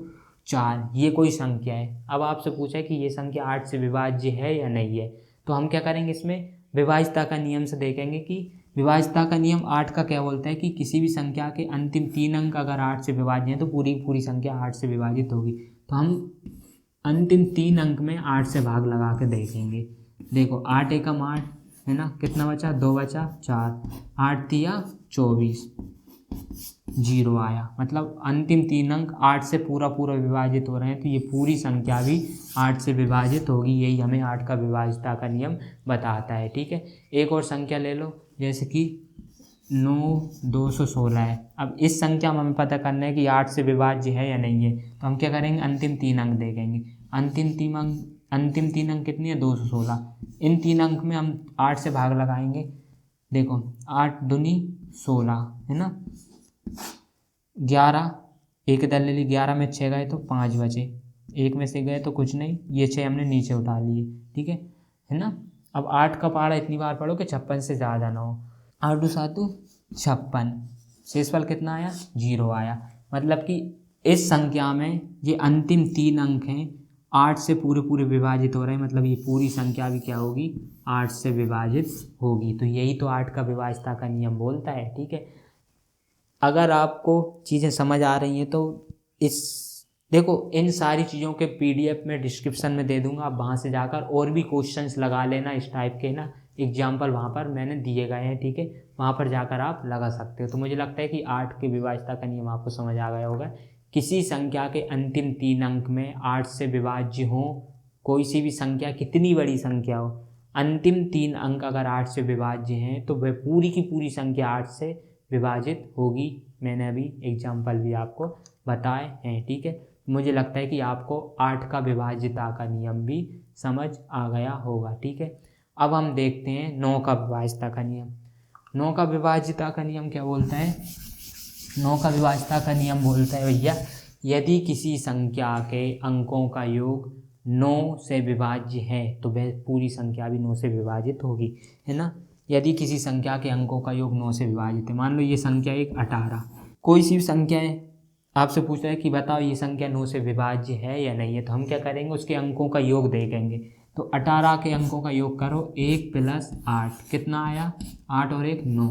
4, ये कोई संख्या है। अब आपसे पूछा है कि ये संख्या 8 से विभाज्य है या नहीं है, तो हम क्या करेंगे, इसमें विभाज्यता का नियम से देखेंगे कि विभाज्यता का नियम 8 का क्या बोलता है कि किसी भी संख्या के अंतिम 3 अंक अगर 8 से विभाज्य हैं तो पूरी पूरी संख्या 8 से विभाजित होगी। तो हम अंतिम 3 अंक में 8 से भाग लगा के देखेंगे। देखो 8 एकम 8, है ना, कितना बचा, 2 बचा 4, 8 तिया 24, 0 आया, मतलब अंतिम 3 अंक 8 से पूरा पूरा विभाजित हो रहे हैं, तो ये पूरी संख्या भी 8 से विभाजित होगी। यही हमें 8 का विभाज्यता का नियम बताता है। ठीक है, एक और संख्या ले लो, जैसे कि 9 216 है। अब इस संख्या में हमें पता करना है कि 8 से विभाज्य है या नहीं है, तो हम क्या करेंगे, अंतिम 3 अंक देखेंगे। अंतिम तीन अंक कितनी है, 216। इन 3 अंक में हम 8 से भाग लगाएंगे, देखो 8 दूनी 16, है ना, 11, एक इधर ले ली, 11 में 6 गए तो 5 बचे, एक में से गए तो कुछ नहीं, ये 6 हमने नीचे उतार लिए। ठीक है ना। अब 8 का पहाड़ा इतनी बार पढ़ो कि 56 से ज़्यादा ना हो। 8 2 7 56। शेषफल कितना आया? 0 आया। मतलब कि इस संख्या में ये अंतिम 3 अंक हैं 8 से पूरे पूरे विभाजित हो रहे हैं, मतलब ये पूरी संख्या भी क्या होगी? 8 से विभाजित होगी। तो यही तो 8 का विभाज्यता का नियम बोलता है। ठीक है, अगर आपको चीज़ें समझ आ रही हैं तो देखो इन सारी चीज़ों के PDF में डिस्क्रिप्शन में दे दूंगा, आप वहाँ से जाकर और भी क्वेश्चंस लगा लेना इस टाइप के ना, एग्जाम्पल वहाँ पर मैंने दिए गए हैं। ठीक है, वहाँ पर जाकर आप लगा सकते हो। तो मुझे लगता है कि 8 के विभाज्यता का नियम आपको समझ आ गया होगा। किसी संख्या के अंतिम 3 अंक में 8 से विभाज्य हो, कोई सी भी संख्या कितनी बड़ी संख्या हो, अंतिम 3 अंक अगर 8 से विभाज्य हैं तो वह पूरी की पूरी संख्या 8 से विभाजित होगी। मैंने अभी एग्जाम्पल भी आपको बताए हैं। ठीक है, मुझे लगता है कि आपको 8 का विभाज्यता का नियम भी समझ आ गया होगा। ठीक है, अब हम देखते हैं 9 का विभाज्यता का नियम। 9 का विभाज्यता का नियम क्या बोलता है? 9 का विभाज्यता का नियम बोलता है भैया, यदि किसी संख्या के अंकों का योग 9 से विभाज्य है तो वह पूरी संख्या भी 9 से विभाजित होगी, है ना। यदि किसी संख्या के अंकों का योग 9 से विभाजित है, मान लो ये संख्या एक 18, कोई सी भी संख्या है, आपसे पूछ रहा है कि बताओ ये संख्या 9 से विभाज्य है या नहीं है, तो हम क्या करेंगे? उसके अंकों का योग देखेंगे। तो 18 के अंकों का योग करो, 1 + 8 कितना आया? 8 और 1 9।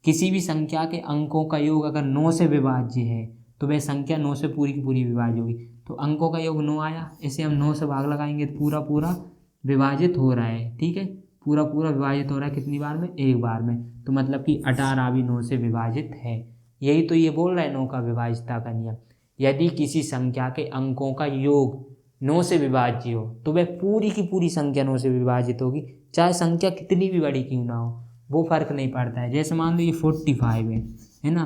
किसी भी संख्या के अंकों का योग अगर 9 से विभाज्य है तो वह संख्या 9 से पूरी की पूरी विभाज्य होगी। तो अंकों का योग 9 आया, इसे हम 9 से भाग लगाएंगे तो पूरा पूरा विभाजित हो रहा है। ठीक है, पूरा पूरा विभाजित हो रहा है कितनी बार में? एक बार में। तो मतलब कि 18 भी 9 से विभाजित है। यही तो ये बोल रहा है 9 का विभाज्यता का नियम। यदि किसी संख्या के अंकों का योग 9 से विभाज्य हो तो वह पूरी की पूरी संख्या 9 से विभाजित होगी, चाहे संख्या कितनी भी बड़ी क्यों ना हो, वो फर्क नहीं पड़ता है। जैसे मान लो ये 45 है ना,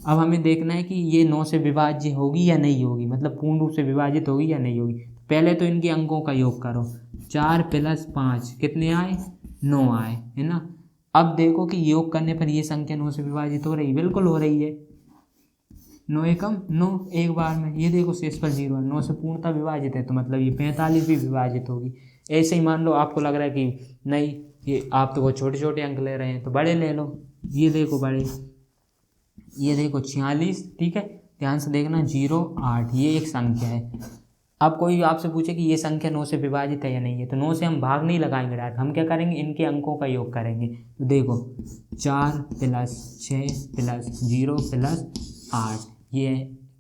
अब हमें देखना है कि ये 9 से विभाज्य होगी या नहीं होगी, मतलब पूर्ण रूप से विभाजित होगी या नहीं होगी। पहले तो इनके अंकों का योग करो, 4 + 5 कितने आए? 9 आए, है ना। अब देखो कि योग करने पर ये संख्या 9 से विभाजित हो रही, बिल्कुल हो रही है। 9 एकम 9 एक बार में, ये देखो शेषफल 0 है, 9 से पूर्णतः विभाजित है तो मतलब ये 45 भी विभाजित होगी। ऐसे ही मान लो आपको लग रहा है कि नहीं ये आप तो बहुत छोटे छोटे अंक ले रहे हैं, तो बड़े ले लो। ये देखो बड़े, ये देखो 46। ठीक है, ध्यान से देखना, 0 8 ये एक संख्या है। अब कोई आपसे पूछे कि ये संख्या 9 से विभाजित है या नहीं है, तो 9 से हम भाग नहीं लगाएंगे डायरेक्ट, हम क्या करेंगे? इनके अंकों का योग करेंगे। तो देखो 4 + 6 + 0 + 8, ये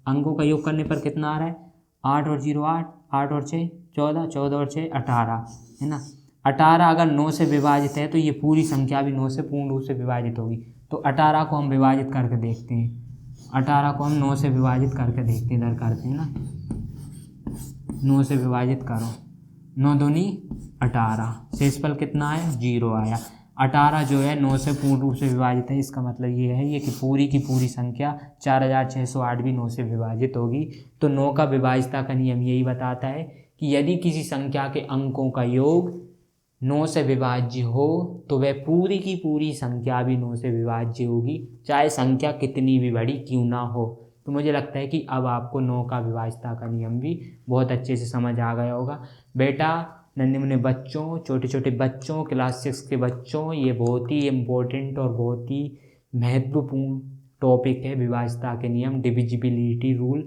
अंकों का योग करने पर कितना आ रहा है? 8 और 0 8, 8 और 6 14, 14 और 6 18, है ना। 18 अगर 9 से विभाजित है तो ये पूरी संख्या भी 9 से पूर्ण रूप से विभाजित होगी। तो 18 को हम विभाजित करके देखते हैं, 18 को हम 9 से विभाजित करके देखते हैं, इधर करते हैं ना, 9 से विभाजित करो, 9 दूनी 18, शेषफल कितना आया? 0 आया। 18 जो है 9 से पूर्ण रूप से विभाजित है, इसका मतलब ये है कि पूरी की पूरी संख्या 4608 भी 9 से विभाजित होगी। तो 9 का विभाज्यता का नियम यही बताता है कि यदि किसी संख्या के अंकों का योग 9 से विभाज्य हो तो वह पूरी की पूरी संख्या भी 9 से विभाज्य होगी, चाहे संख्या कितनी भी बड़ी क्यों ना हो। तो मुझे लगता है कि अब आपको 9 का विभाज्यता का नियम भी बहुत अच्छे से समझ आ गया होगा। बेटा नन्हे मुन्ने बच्चों, छोटे छोटे बच्चों, क्लास 6 के बच्चों, ये बहुत ही इम्पोर्टेंट और बहुत ही महत्वपूर्ण टॉपिक है विभाज्यता के नियम, डिविजिबिलिटी रूल।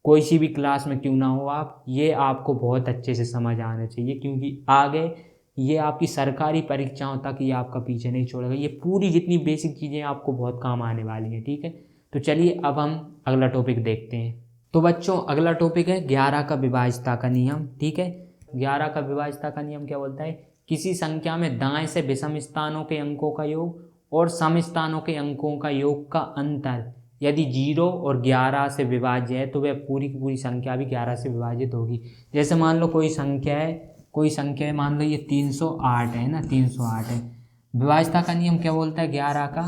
कोई सी भी क्लास में क्यों ना हो आप, ये आपको बहुत अच्छे से समझ आना चाहिए, क्योंकि आगे ये आपकी सरकारी परीक्षाओं तक ये आपका पीछे नहीं छोड़ेगा। ये पूरी जितनी बेसिक चीज़ें आपको बहुत काम आने वाली हैं। ठीक है, तो चलिए अब हम अगला टॉपिक देखते हैं। तो बच्चों अगला टॉपिक है 11 का विभाज्यता का नियम। ठीक है, 11 का विभाज्यता का नियम क्या बोलता है? किसी संख्या में दाएं से विषम स्थानों के अंकों का योग और सम स्थानों के अंकों का योग का अंतर यदि 0 और 11 से विभाज्य है तो वह पूरी की पूरी संख्या भी 11 से विभाजित होगी। जैसे मान लो कोई संख्या है, मान लो ये 308 है ना, 308 है। विभाज्यता का नियम क्या बोलता है 11 का?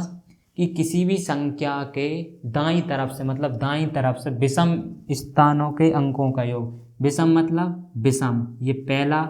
कि किसी भी संख्या के दाईं तरफ से, मतलब दाईं तरफ से विषम स्थानों के अंकों का योग, विषम मतलब विषम, ये पहला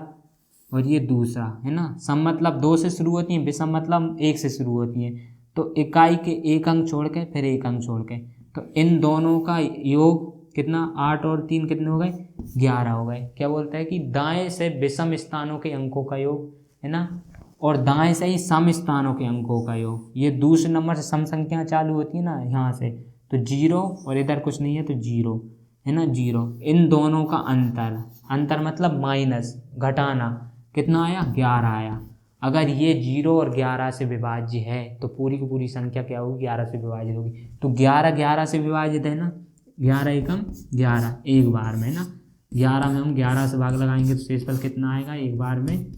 और ये दूसरा, है ना। सम मतलब 2 से शुरू होती हैं, विषम मतलब 1 से शुरू होती हैं। तो इकाई के एक अंक छोड़ के फिर एक अंक छोड़ के, तो इन दोनों का योग कितना? 8 और 3 कितने हो गए? 11 हो गए। क्या बोलता है कि दाएं से विषम स्थानों के अंकों का योग, है ना, और दाएं से ही सम स्थानों के अंकों का योग। ये दूसरे नंबर से सम संख्या चालू होती है ना यहाँ से, तो 0 और इधर कुछ नहीं है तो 0 है ना, 0। इन दोनों का अंतर, अंतर मतलब माइनस, घटाना, कितना आया 11 आया। अगर ये 0 और 11 से विभाज्य है तो पूरी की पूरी संख्या क्या होगी, 11 से विभाजित होगी। तो 11 11 से विभाजित है ना, 11 एकम 11 एक बार में ना, 11 में हम 11 से भाग लगाएंगे तो शेषफल कितना आएगा, एक बार में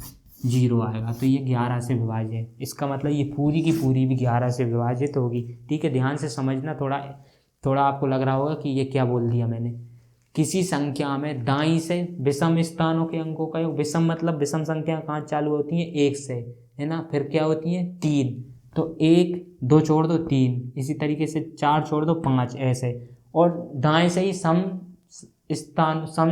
0 आएगा। तो ये 11 से विभाज्य है, इसका मतलब ये पूरी की पूरी भी 11 से विभाजित होगी। ठीक है, ध्यान से समझना, थोड़ा आपको लग रहा होगा कि ये क्या बोल दिया मैंने। किसी संख्या में दाईं से विषम स्थानों के अंकों का योग, विषम मतलब विषम संख्या कहाँ चालू होती है, 1 से, है ना, फिर क्या होती है 3, तो 1 2 छोड़ दो 3, इसी तरीके से 4 छोड़ दो 5, ऐसे। और दाएं से ही सम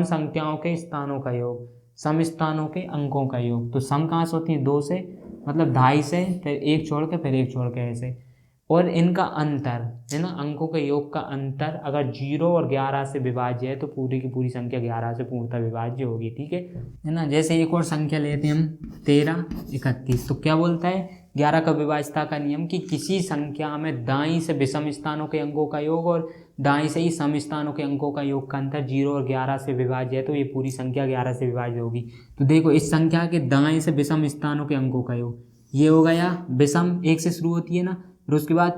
संख्याओं के स्थानों का योग, सम स्थानों के अंकों का योग। तो सम कहाँ से होती है, 2 से, मतलब 2.5 से, फिर 1 छोड़ के, फिर 1 छोड़ के, ऐसे। और इनका अंतर है ना, अंकों के योग का अंतर अगर 0 और 11 से विभाज्य है तो पूरी की पूरी संख्या 11 से पूर्णतः विभाज्य होगी। ठीक है ना। जैसे एक और संख्या लेते हैं हम 13 31, तो क्या बोलता है 11 का विभाज्यता का नियम कि किसी संख्या में दाईं से विषम स्थानों के अंकों का योग और दाईं से ही सम स्थानों के अंकों का योग का अंतर 0 और 11 से विभाज्य है तो ये पूरी संख्या 11 से विभाज्य होगी। तो देखो इस संख्या के दाएं से विषम स्थानों के अंकों का योग, ये हो गया विषम, 1 से शुरू होती है ना, फिर उसके बाद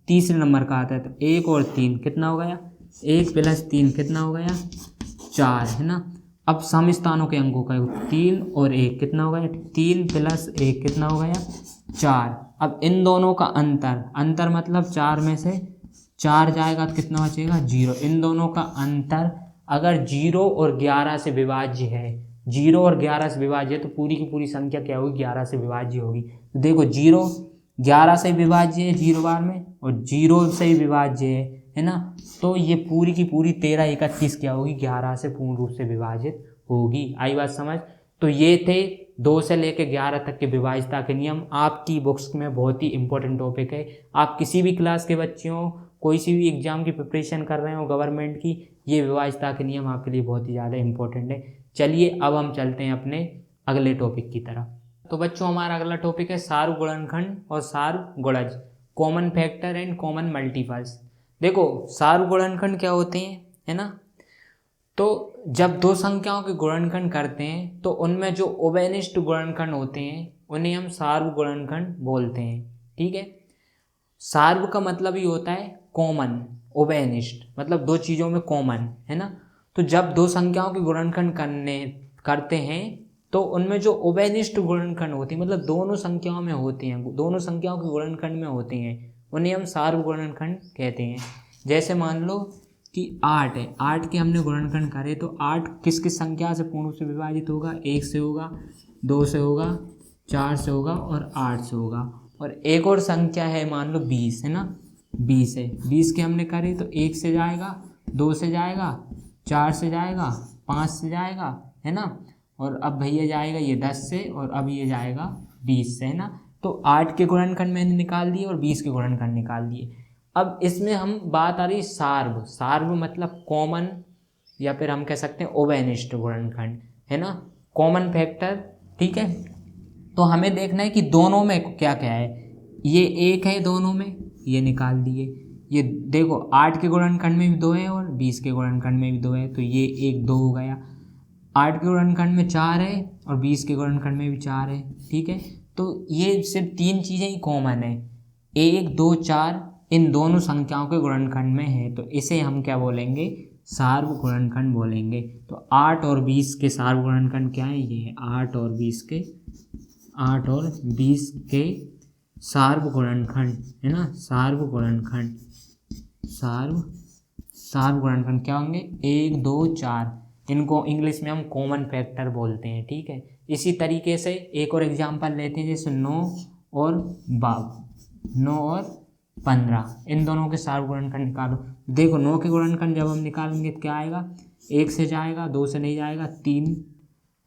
तीसरे नंबर का आता है, तो 1 और 3 कितना हो गया, 1 + 3 कितना हो गया 4, है ना। अब सम स्थानों के अंकों का योग 3 और 1 कितना हो गया, 3 + 1 कितना हो गया 4। अब इन दोनों का अंतर मतलब 4 में से 4 जाएगा तो कितना बचेगा 0। इन दोनों का अंतर अगर 0 और 11 से विभाज्य है, 0 और 11 से विभाज्य है तो पूरी की पूरी संख्या क्या होगी, 11 से विभाज्य होगी। तो देखो 0 11 से विभाज्य है 0 बार में, और 0 से विभाज्य है ना, तो ये पूरी की पूरी 13 31 क्या होगी, 11 से पूर्ण रूप से विभाजित होगी। आई बात समझ। तो ये थे 2 से लेकर 11 तक के विभाज्यता के नियम। आपकी बुक्स में बहुत ही इंपॉर्टेंट टॉपिक है। आप किसी भी क्लास के बच्चे हो, कोई सी भी एग्जाम की प्रिपरेशन कर रहे हो गवर्नमेंट की, ये विभाज्यता के नियम आपके लिए बहुत ही ज़्यादा इंपॉर्टेंट है। चलिए अब हम चलते हैं अपने अगले टॉपिक की तरफ। तो बच्चों हमारा अगला टॉपिक है सार्वगुणनखंड और सार्वगुणज, common factor and common multiples. देखो सार्वगुणनखंड क्या होते हैं, है ना, तो जब दो संख्याओं के गुणनखंड करते हैं तो उनमें जो उभयनिष्ठ गुणनखंड होते हैं उन्हें हम सार्वगुणनखंड बोलते हैं। ठीक है, सार्व का मतलब ही होता है कॉमन, उभयनिष्ठ मतलब दो चीज़ों में कॉमन, है ना। तो जब दो संख्याओं के गुणनखंड करते हैं तो उनमें जो उभयनिष्ठ गुणनखंड होती है, मतलब दोनों संख्याओं में होते हैं, दोनों संख्याओं के गुणनखंड में होते हैं, उन्हें हम सार्वगुणनखंड कहते हैं। जैसे मान लो कि 8 है, 8 के हमने गुणनखंड करे तो 8 किस किस संख्या से पूर्ण रूप से विभाजित होगा, 1 से होगा, 2 से होगा, 4 से होगा और 8 से होगा। और एक और संख्या है मान लो 20, है ना, 20 है, 20 के हमने करे तो 1 से जाएगा, 2 से जाएगा, 4 से जाएगा, 5 से जाएगा, है ना, और अब भैया जाएगा ये 10 से, और अब ये जाएगा 20 से, है ना। तो 8 के गुणनखंड मैंने निकाल दिए और 20 के गुणनखंड निकाल दिए। अब इसमें हम बात आ रही सार्व, सार्व मतलब कॉमन, या फिर हम कह सकते हैं उभयनिष्ठ गुणनखंड, है ना, कॉमन फैक्टर। ठीक है, तो हमें देखना है कि दोनों में क्या क्या है। ये 1 है दोनों में, ये निकाल दिए। ये देखो 8 के गुणनखंड में भी 2 है और 20 के गुणनखंड में भी 2 है, तो ये 1 2 हो गया। 8 के गुणनखंड में 4 है और 20 के गुणनखंड में भी 4 है। ठीक है, तो ये सिर्फ 3 चीज़ें ही कॉमन है, 1 2 4 इन दोनों संख्याओं के गुणनखंड में है, तो इसे हम क्या बोलेंगे, सार्वगुणनखंड बोलेंगे। तो 8 और 20 के सार्वगुणनखंड क्या है, ये है 8 और 20 के सार्वगुणनखंड, है ना, सार्वगुणनखंड सार्वगुणनखंड क्या होंगे, 1 2 4, इनको इंग्लिश में हम कॉमन फैक्टर बोलते हैं। ठीक है, इसी तरीके से एक और एग्जांपल लेते हैं, जैसे 9 और 15, इन दोनों के सार्वगुणनखंड निकालो। देखो 9 के गुणनखंड जब हम निकालेंगे तो क्या आएगा, 1 से जाएगा, 2 से नहीं जाएगा, 3,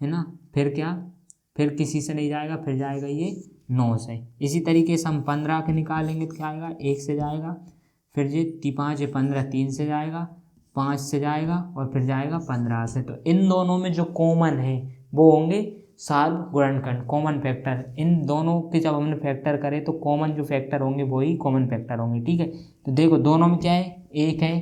है ना, फिर क्या, फिर किसी से नहीं जाएगा, फिर जाएगा ये 9 से। इसी तरीके से हम 15 के निकालेंगे तो क्या आएगा, 1 से जाएगा, फिर ये 5 है 15, 3 से जाएगा, 5 से जाएगा और फिर जाएगा 15 से। तो इन दोनों में जो कॉमन है वो होंगे सार्वगुणनखंड कॉमन फैक्टर, इन दोनों के जब हमने फैक्टर करे तो कॉमन जो फैक्टर होंगे वही कॉमन फैक्टर होंगे। ठीक है, तो देखो दोनों में क्या है, 1 है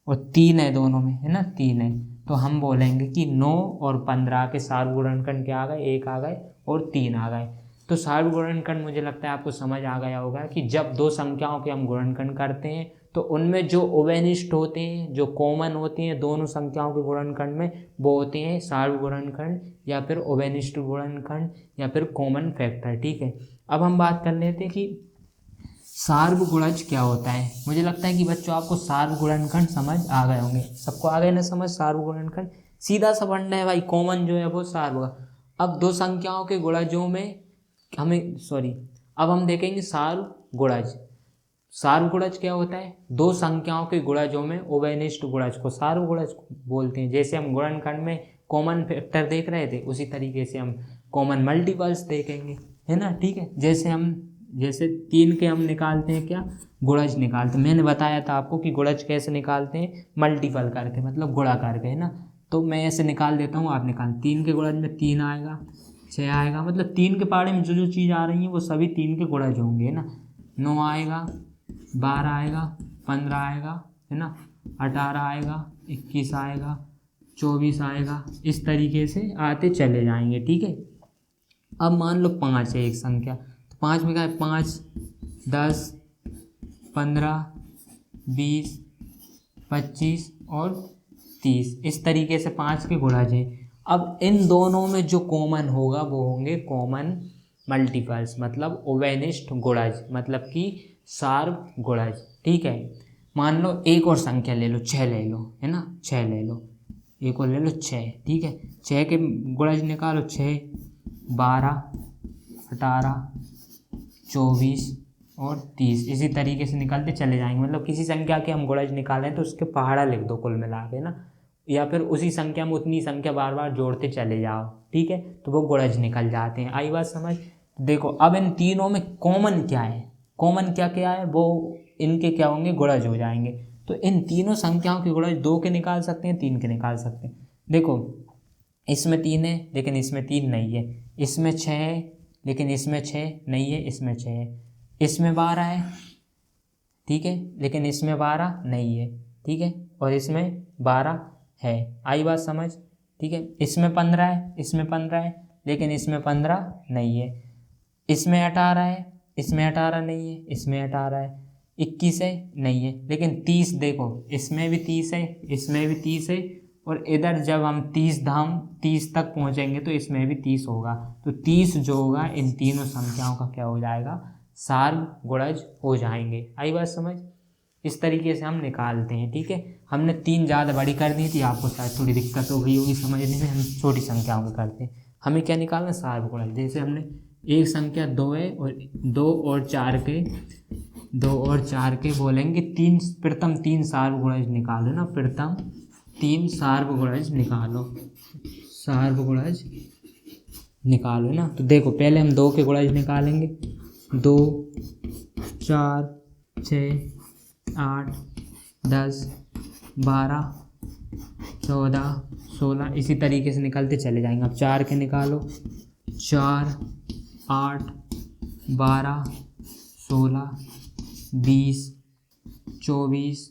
और 3 है, दोनों में है ना 3 है, तो हम बोलेंगे कि 9 और 15 के सार्वगुणनखंड क्या आ गए, 1 आ गए और 3 आ गए। तो सार्वगुणनखंड मुझे लगता है आपको समझ आ गया होगा कि जब दो संख्याओं के हम गुणनखंड करते हैं तो उनमें जो उभयनिष्ठ होते हैं, जो कॉमन होते हैं दोनों संख्याओं के गुणनखंड में, वो होते हैं सार्वगुणनखंड या फिर उभयनिष्ठ गुणनखंड या फिर कॉमन फैक्टर। ठीक है, अब हम बात कर लेते हैं कि सार्वगुणज क्या होता है। मुझे लगता है कि बच्चों आपको सार्वगुणनखंड समझ आ गए होंगे, सबको आ गए ना समझ। सार्वगुणनखंड सीधा सा फंडा है भाई, कॉमन जो है वो सार्व। अब दो संख्याओं के गुणजों में अब हम देखेंगे सार्वगुणज। सार्वगुणज क्या होता है, दो संख्याओं के गुणजों में उभयनिष्ठ गुणज को सार्वगुणज बोलते हैं। जैसे हम गुणनखंड में कॉमन फैक्टर देख रहे थे उसी तरीके से हम कॉमन मल्टीपल्स देखेंगे, है ना। ठीक है, जैसे 3 के हम निकालते हैं क्या, गुणज निकालते हैं। मैंने बताया था आपको कि गुणज कैसे निकालते हैं, मल्टीपल करके, मतलब गुणा करके, है ना। तो मैं ऐसे निकाल देता हूँ, आप निकाल। 3 के गुणज में 3 आएगा, 6 आएगा, मतलब 3 के पहाड़े में जो जो चीज़ आ रही है वो सभी 3 के गुणज होंगे, है ना। 9 आएगा, 12 आएगा, 15 आएगा, है ना, 18 आएगा, 21 आएगा, 24 आएगा, इस तरीके से आते चले जाएंगे। ठीक है, अब मान लो 5 है एक संख्या, तो 5 में क्या है, 5, 10, 15, 20, 25 और 30, इस तरीके से 5 के गुणज हैं। अब इन दोनों में जो कॉमन होगा वो होंगे कॉमन मल्टीपल्स, मतलब उभयनिष्ठ गुणज, मतलब कि सार्वगुणज। ठीक है, मान लो एक और संख्या ले लो, 6 ले लो, है ना, 6 ले लो, एक और ले लो 6। ठीक है, 6 के गुणज निकालो, 6, 12, 18, 24 और 30, इसी तरीके से निकालते चले जाएंगे। मतलब किसी संख्या के हम गुणज निकालें तो उसके पहाड़ा लिख दो कुल मिला के ना, या फिर उसी संख्या में उतनी संख्या बार बार जोड़ते चले जाओ। ठीक है, तो वो गुणज निकल जाते हैं। आई बात समझ। देखो अब इन तीनों में कॉमन क्या है, कॉमन क्या क्या है, वो इनके क्या होंगे, गुणज हो जाएंगे। तो इन तीनों संख्याओं के गुणज 2 के निकाल सकते हैं, 3 के निकाल सकते हैं। देखो इसमें 3 है लेकिन इसमें 3 नहीं है, इसमें 6 है लेकिन इसमें 6 नहीं है, इसमें 6 है, इसमें 12 है, ठीक है, लेकिन इसमें 12 नहीं है, ठीक है, और इसमें 12 है। आई बात समझ। ठीक है, इसमें 15 है, इसमें 15 है, लेकिन इसमें 15 नहीं है, इसमें 18 है, इसमें 18 नहीं है, इसमें 18 है, 21 है, नहीं है, लेकिन 30 देखो, इसमें भी 30 है, इसमें भी 30 है, और इधर जब हम 30 तक पहुंचेंगे तो इसमें भी 30 होगा। तो 30 जो होगा इन तीनों संख्याओं का क्या हो जाएगा, सार्वगुणज हो जाएंगे। आई बात समझ। इस तरीके से हम निकालते हैं। ठीक है, हमने 3 ज़्यादा बड़ी कर दी थी, आपको शायद थोड़ी दिक्कत हो गई होगी समझने में। हम छोटी संख्याओं में करते हैं, हमें क्या निकालना, सार्वगुणज। जैसे हमने एक संख्या 2 है और 2 और 4 के बोलेंगे 3, प्रथम 3 सार्वगुणज निकालो ना, प्रथम 3 सार्वगुणज निकालो ना। तो देखो पहले हम 2 के गुणज निकालेंगे, 2, 4, 6, 8, 10, 12, 14, 16, इसी तरीके से निकलते चले जाएंगे। अब 4 के निकालो, 4, 8, 12, 16, 20, 24,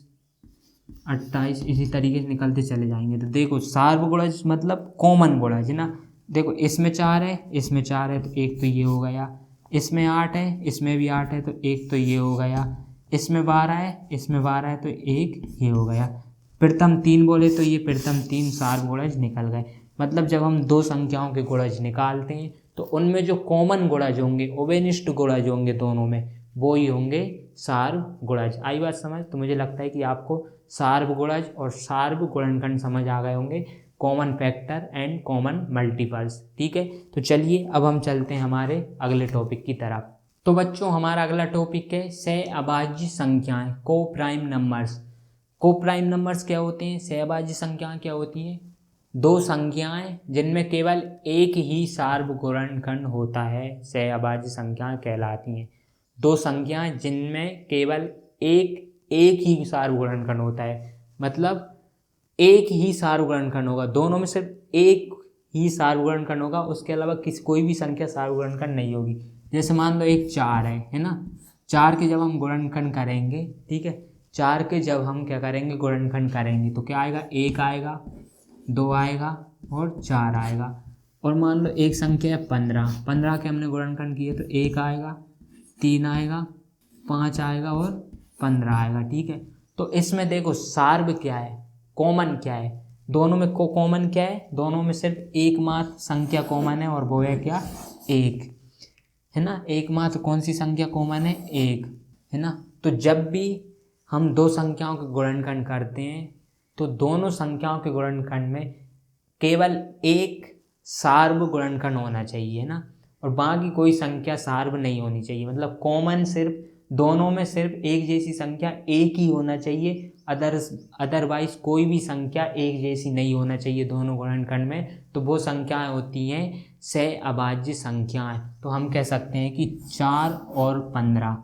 28, इसी तरीके से निकलते चले जाएंगे। तो देखो सार्वगुणज मतलब कॉमन गुणज है ना। देखो इसमें 4 है, इसमें 4 है, तो एक तो ये हो गया, इसमें 8 है, इसमें भी 8 है, तो एक तो ये हो गया, इसमें 12 है, इसमें 12 है, तो एक ये हो गया। प्रथम 3 बोले तो ये प्रथम 3 सार्वगुणज निकल गए। मतलब जब हम दो संख्याओं के गुणज निकालते हैं तो उनमें जो कॉमन गुणज होंगे, उभयनिष्ठ गुणज होंगे दोनों में, वो ही होंगे सार्वगुणज। आई बात समझ। तो मुझे लगता है कि आपको सार्वगुणज और सार्वगुणनखंड समझ आ गए होंगे, common factor and common multiples. ठीक है, तो चलिए अब हम चलते हैं हमारे अगले टॉपिक की तरफ। तो बच्चों हमारा अगला टॉपिक है सहअभाज्य संख्याएं, को प्राइम नंबर्स। को प्राइम नंबर्स क्या होते हैं, सहअभाज्य संख्याएं क्या होती हैं, दो संख्याएं जिनमें केवल एक ही सार्वगुणनखंड होता है, सहअभाज्य संख्याएं कहलाती हैं। दो संख्याएं जिनमें केवल एक ही सार्वगुणनखंड होता है, मतलब एक ही सार्वगुणनखंड होगा, दोनों में सिर्फ एक ही सार्वगुणनखंड होगा, उसके अलावा कोई भी संख्या सार्वगुणनखंड नहीं होगी। जैसे मान लो एक 4 है ना, 4 के जब हम गुणनखंड करेंगे, ठीक है, 4 के जब हम क्या करेंगे, गुणनखंड करेंगे तो क्या आएगा, 1 आएगा, 2 आएगा और 4 आएगा। और मान लो एक संख्या है 15, 15 के हमने गुणनखंड किए तो 1 आएगा, 3 आएगा, 5 आएगा और 15 आएगा, ठीक है। तो इसमें देखो सार्व क्या है, कॉमन क्या है, दोनों में कॉमन क्या है, दोनों में सिर्फ एकमात्र संख्या कॉमन है और वो है क्या, 1 है ना। एकमात्र कौन सी संख्या कॉमन है, 1 है ना। तो जब भी हम दो संख्याओं के गुणनखंड करते हैं तो दोनों संख्याओं के गुणनखंड में केवल एक सार्व गुणनखंड होना चाहिए ना, और बाकी कोई संख्या सार्व नहीं होनी चाहिए। मतलब कॉमन सिर्फ दोनों में सिर्फ एक जैसी संख्या एक ही होना चाहिए, अदरवाइज कोई भी संख्या एक जैसी नहीं होना चाहिए दोनों गुणनखंड में। तो वो संख्याएं होती हैं सहअभाज्य संख्याएं। तो हम कह सकते हैं कि 4 और 15,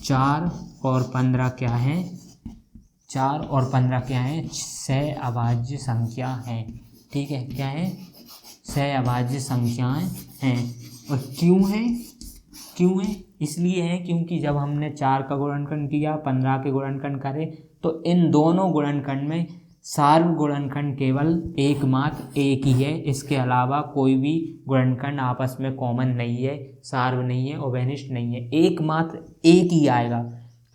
4 और 15 क्या है, 4 और 15 क्या है, सहअभाज्य संख्या हैं, ठीक है, क्या है, सहअभाज्य संख्याएं हैं। और क्यों है, इसलिए है क्योंकि जब हमने 4 का गुणनखंड किया, 15 के गुणनखंड करे, तो इन दोनों गुणनखंड में सार्व गुणनखंड केवल एकमात्र एक ही है। इसके अलावा कोई भी गुणनखंड आपस में कॉमन नहीं है, सार्व नहीं है और वैनिष्ट नहीं है, एकमात्र एक ही आएगा।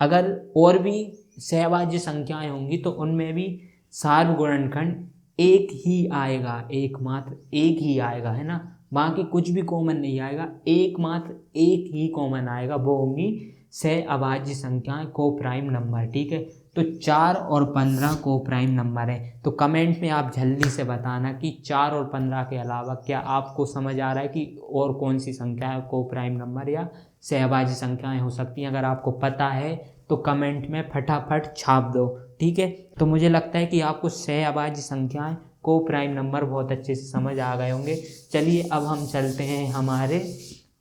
अगर और भी सहअभाज्य संख्याएं होंगी तो उनमें भी सार्व गुणनखंड एक ही आएगा, एकमात्र एक ही आएगा, है ना। बाकी कुछ भी कॉमन नहीं आएगा, एकमात्र एक ही कॉमन आएगा, वो होंगी सहअभाज्य संख्याएं, को प्राइम नंबर, ठीक है। तो 4 और 15 को प्राइम नंबर है। तो कमेंट में आप जल्दी से बताना कि 4 और 15 के अलावा क्या आपको समझ आ रहा है कि और कौन सी संख्या को प्राइम नंबर या सहअभाज्य संख्याएं हो सकती हैं। अगर आपको पता है तो कमेंट में फटाफट छाप दो, ठीक है। तो मुझे लगता है कि आपको सहअभाज्य संख्याएं को प्राइम नंबर बहुत अच्छे से समझ आ गए होंगे। चलिए अब हम चलते हैं हमारे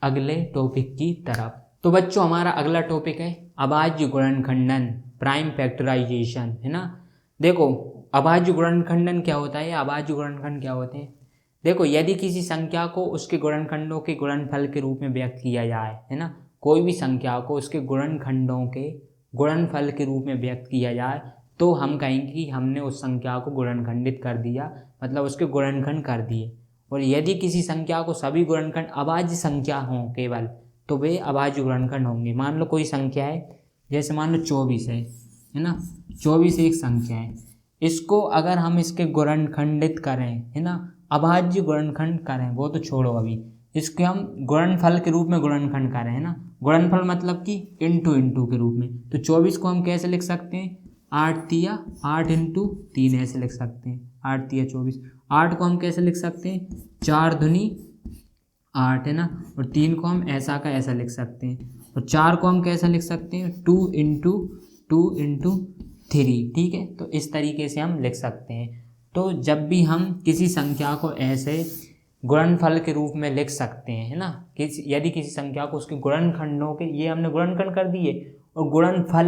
अगले टॉपिक की तरफ। तो बच्चों हमारा अगला टॉपिक है अभाज्य गुणनखंडन, प्राइम फैक्टराइजेशन, है ना। देखो अभाज्य गुणनखंडन क्या होता है, अभाज्य गुणनखंड क्या होते हैं। देखो यदि किसी संख्या को उसके गुणनखंडों के गुणनफल के रूप में व्यक्त किया जाए, है ना, कोई भी संख्या को उसके गुणनखंडों के गुणनफल के रूप में व्यक्त किया जाए तो हम कहेंगे कि हमने उस संख्या को गुणनखंडित कर दिया, मतलब उसके गुणनखंड कर दिए। और यदि किसी संख्या को सभी गुणनखंड अभाज्य संख्या हों केवल, तो वे अभाज्य गुणनखंड होंगे। मान लो कोई संख्या है, जैसे मान लो 24 है ना, 24 एक संख्या है, इसको अगर हम इसके गुणनखंडित करें, है ना, अभाज्य गुणनखंड करें, वो तो छोड़ो, अभी इसके हम गुणनफल के रूप में गुणनखंड करें, है ना। गुणनफल मतलब कि इंटू के रूप में। तो 24 को हम कैसे लिख सकते हैं, 8 तिया 8 इंटू 3 ऐसे लिख सकते हैं, 8 तिया 24। 8 को हम कैसे लिख सकते हैं, 4 दूनी 8, है ना, और 3 को हम ऐसा का ऐसा लिख सकते हैं। और 4 को हम कैसा लिख सकते हैं, 2 इंटू 3, ठीक है। तो इस तरीके से हम लिख सकते हैं। तो जब भी हम किसी संख्या को ऐसे गुणनफल के रूप में लिख सकते हैं, है ना, यदि किसी संख्या को उसके गुणनखंडों के, ये हमने गुणनखंड कर दिए, और गुणनफल,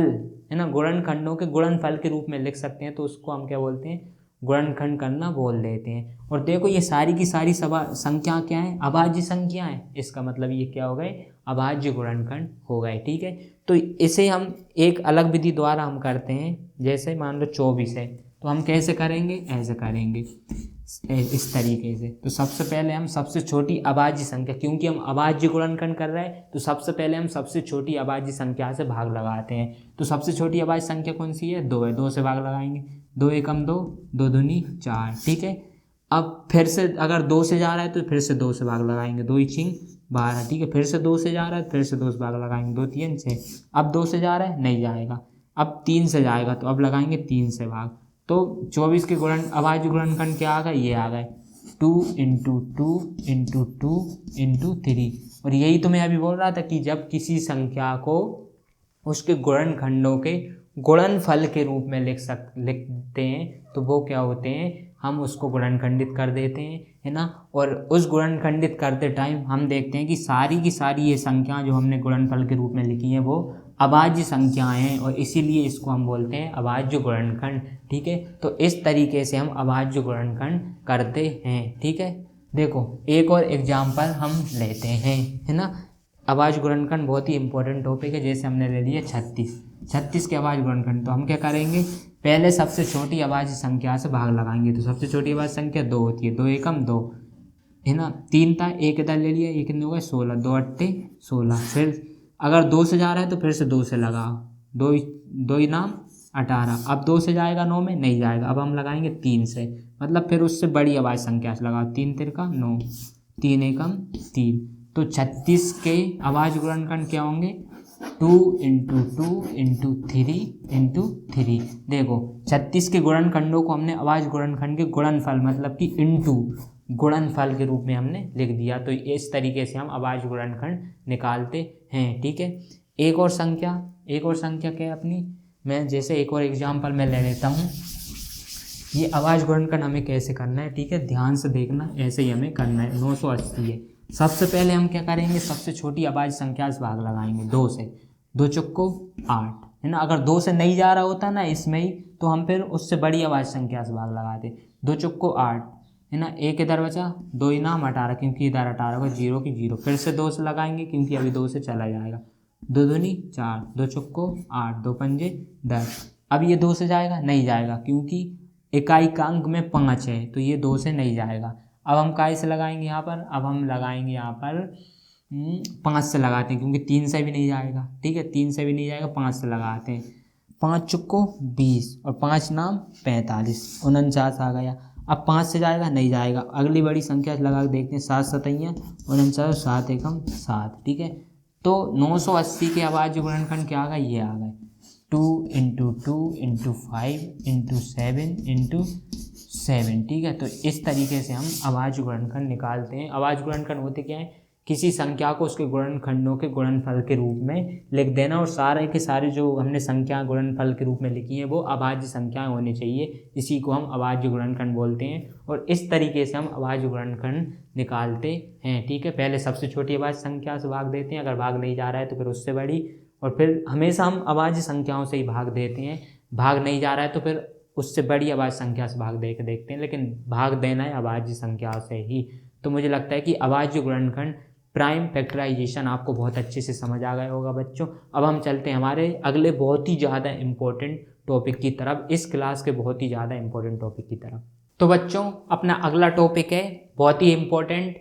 है ना, गुणनखंडों के गुणनफल के रूप में लिख सकते हैं, तो उसको हम क्या बोलते हैं, गुणनखंड करना बोल देते हैं। और देखो ये सारी की सारी संख्या क्या है, अभाज्य संख्या है, इसका मतलब ये क्या हो गए, अभाज्य गुणनखंड हो गए, ठीक है। तो इसे हम एक अलग विधि द्वारा हम करते हैं। जैसे मान लो 24 है, तो हम कैसे करेंगे, ऐसे करेंगे, इस तरीके से। तो सबसे पहले हम सबसे छोटी अभाज्य संख्या, क्योंकि हम अभाज्य गुणनखंड कर रहे हैं, तो सबसे पहले हम सबसे छोटी अभाज्य संख्या से भाग लगाते हैं। तो सबसे छोटी अभाज्य संख्या कौन सी है, 2 है, 2 से भाग लगाएंगे, 2 एकम 2, 2 दूनी 4, ठीक है। अब फिर से अगर 2 से जा रहा है तो फिर से 2 से भाग लगाएंगे, 2 ही 12, ठीक है। फिर से 2 से जा रहा है, फिर से 2 से भाग लगाएंगे, 2 3 6। अब 2 से जा रहा है, नहीं जाएगा। अब 3 से जाएगा तो अब लगाएंगे 3 से भाग। तो 24 के अभाज्य गुणनखंड क्या आ गए, ये आ गए 2 इंटू 2 इंटू 3। और यही तो मैं अभी बोल रहा था कि जब किसी संख्या को उसके गुणनखंडों के गुणनफल के रूप में लिखते हैं तो वो क्या होते हैं, हम उसको गुणनखंडित कर देते हैं, है ना। और उस गुणनखंडित करते टाइम हम देखते हैं कि सारी की सारी ये संख्या जो हमने गुणनफल के रूप में लिखी हैं वो अभाज्य संख्याएं हैं, और इसीलिए इसको हम बोलते हैं अभाज्य गुणनखंड, ठीक है। तो इस तरीके से हम अभाज्य गुणनखंड करते हैं, ठीक है। देखो एक और एग्जाम्पल हम लेते हैं, है ना। आवाज गुणनखंड बहुत ही इंपॉर्टेंट टॉपिक है। जैसे हमने ले लिया 36 के आवाज गुणनखंड, तो हम क्या करेंगे, पहले सबसे छोटी आवाज संख्या से भाग लगाएंगे। तो सबसे छोटी आवाज संख्या 2 होती है, 2 एकम 2, है ना। 3 था, एक इधर ले लिया, ये कितने हो गए 16, 2 अट्ठे 16। फिर अगर 2 से जा रहा है तो फिर से 2 से लगाओ, 2 ही नाम 18। अब 2 से जाएगा 9 में, नहीं जाएगा। अब हम लगाएंगे 3 से, मतलब फिर उससे बड़ी आवाज संख्या से लगाओ, 3 तिरका 9, 3 एकम 3। तो 36 के आवाज गुणनखंड क्या होंगे, 2 इंटू 2 इंटू 3 देखो 36 के गुणनखंडों को हमने आवाज गुणनखंड के गुणनफल मतलब कि इंटू गुणनफल के रूप में हमने लिख दिया। तो इस तरीके से हम आवाज गुणनखंड निकालते हैं, ठीक है। एक और संख्या क्या है अपनी, मैं जैसे एक और एग्जाम्पल मैं ले लेता हूँ। ये आवाज गुणनखंड हमें कैसे करना है, ठीक है, ध्यान से देखना, ऐसे ही हमें करना है। 980 है। सबसे पहले हम क्या करेंगे, सबसे छोटी आवाज संख्या से भाग लगाएंगे 2 से, 2 चौको 8, है ना। अगर 2 से नहीं जा रहा होता ना इसमें ही, तो हम फिर उससे बड़ी आवाज संख्या से भाग लगाते, 2 चौको 8, है ना। एक इधर बचा, 2 ही नाम 18, क्योंकि इधर 18 होगा, 0 की 0। फिर से 2 से लगाएंगे क्योंकि अभी 2 से चला जाएगा, 2 दूनी 4, 2 चौको 8, 2 पंजे 10। अब ये 2 से जाएगा, नहीं जाएगा, क्योंकि इकाई का अंक में 5 है, तो ये 2 से नहीं जाएगा। अब हम काय से लगाएंगे यहाँ पर, अब हम लगाएंगे यहाँ पर 5 से लगाते हैं, क्योंकि 3 से भी नहीं जाएगा, ठीक है, 3 से भी नहीं जाएगा, 5 से लगाते हैं। 5 चुक्को 20 और 5 नाम 45, 49 आ गया। अब 5 से जाएगा, नहीं जाएगा। अगली बड़ी संख्या लगा के देखते हैं, 7 सतैया 49, 7 एकम 7, ठीक है। तो 980 के आवाज गुणनखंड क्या आ गया, ये आ गए 2 इंटू 2 इंटू 5 इंटू 7 इंटू 7, ठीक है। तो इस तरीके से हम आवाज गुणनखंड निकालते हैं। आवाज गुणनखंड होते क्या है, किसी संख्या को उसके गुणनखंडों के गुणनफल के रूप में लिख देना, और सारे के सारे जो हमने संख्या गुणनफल के रूप में लिखी हैं वो अभाज्य संख्याएं होनी चाहिए। इसी को हम अभाज्य गुणनखंड बोलते हैं, और इस तरीके से हम अभाज्य गुणनखंड निकालते हैं, ठीक है। पहले सबसे छोटी अभाज्य संख्या से भाग देते हैं, अगर भाग नहीं जा रहा है तो फिर उससे बड़ी, और फिर हमेशा हम अभाज्य संख्याओं से ही भाग देते हैं। भाग नहीं जा रहा है तो फिर उससे बड़ी अभाज्य संख्या से भाग दे के देखते हैं, लेकिन भाग देना है अभाज्य संख्या से ही। तो मुझे लगता है कि अभाज्य गुणनखंड प्राइम फैक्टराइजेशन आपको बहुत अच्छे से समझ आ गया होगा बच्चों। अब हम चलते हैं हमारे अगले बहुत ही ज़्यादा इम्पोर्टेंट टॉपिक की तरफ, इस क्लास के बहुत ही ज़्यादा इम्पोर्टेंट टॉपिक की तरफ। तो बच्चों अपना अगला टॉपिक है बहुत ही इम्पोर्टेंट,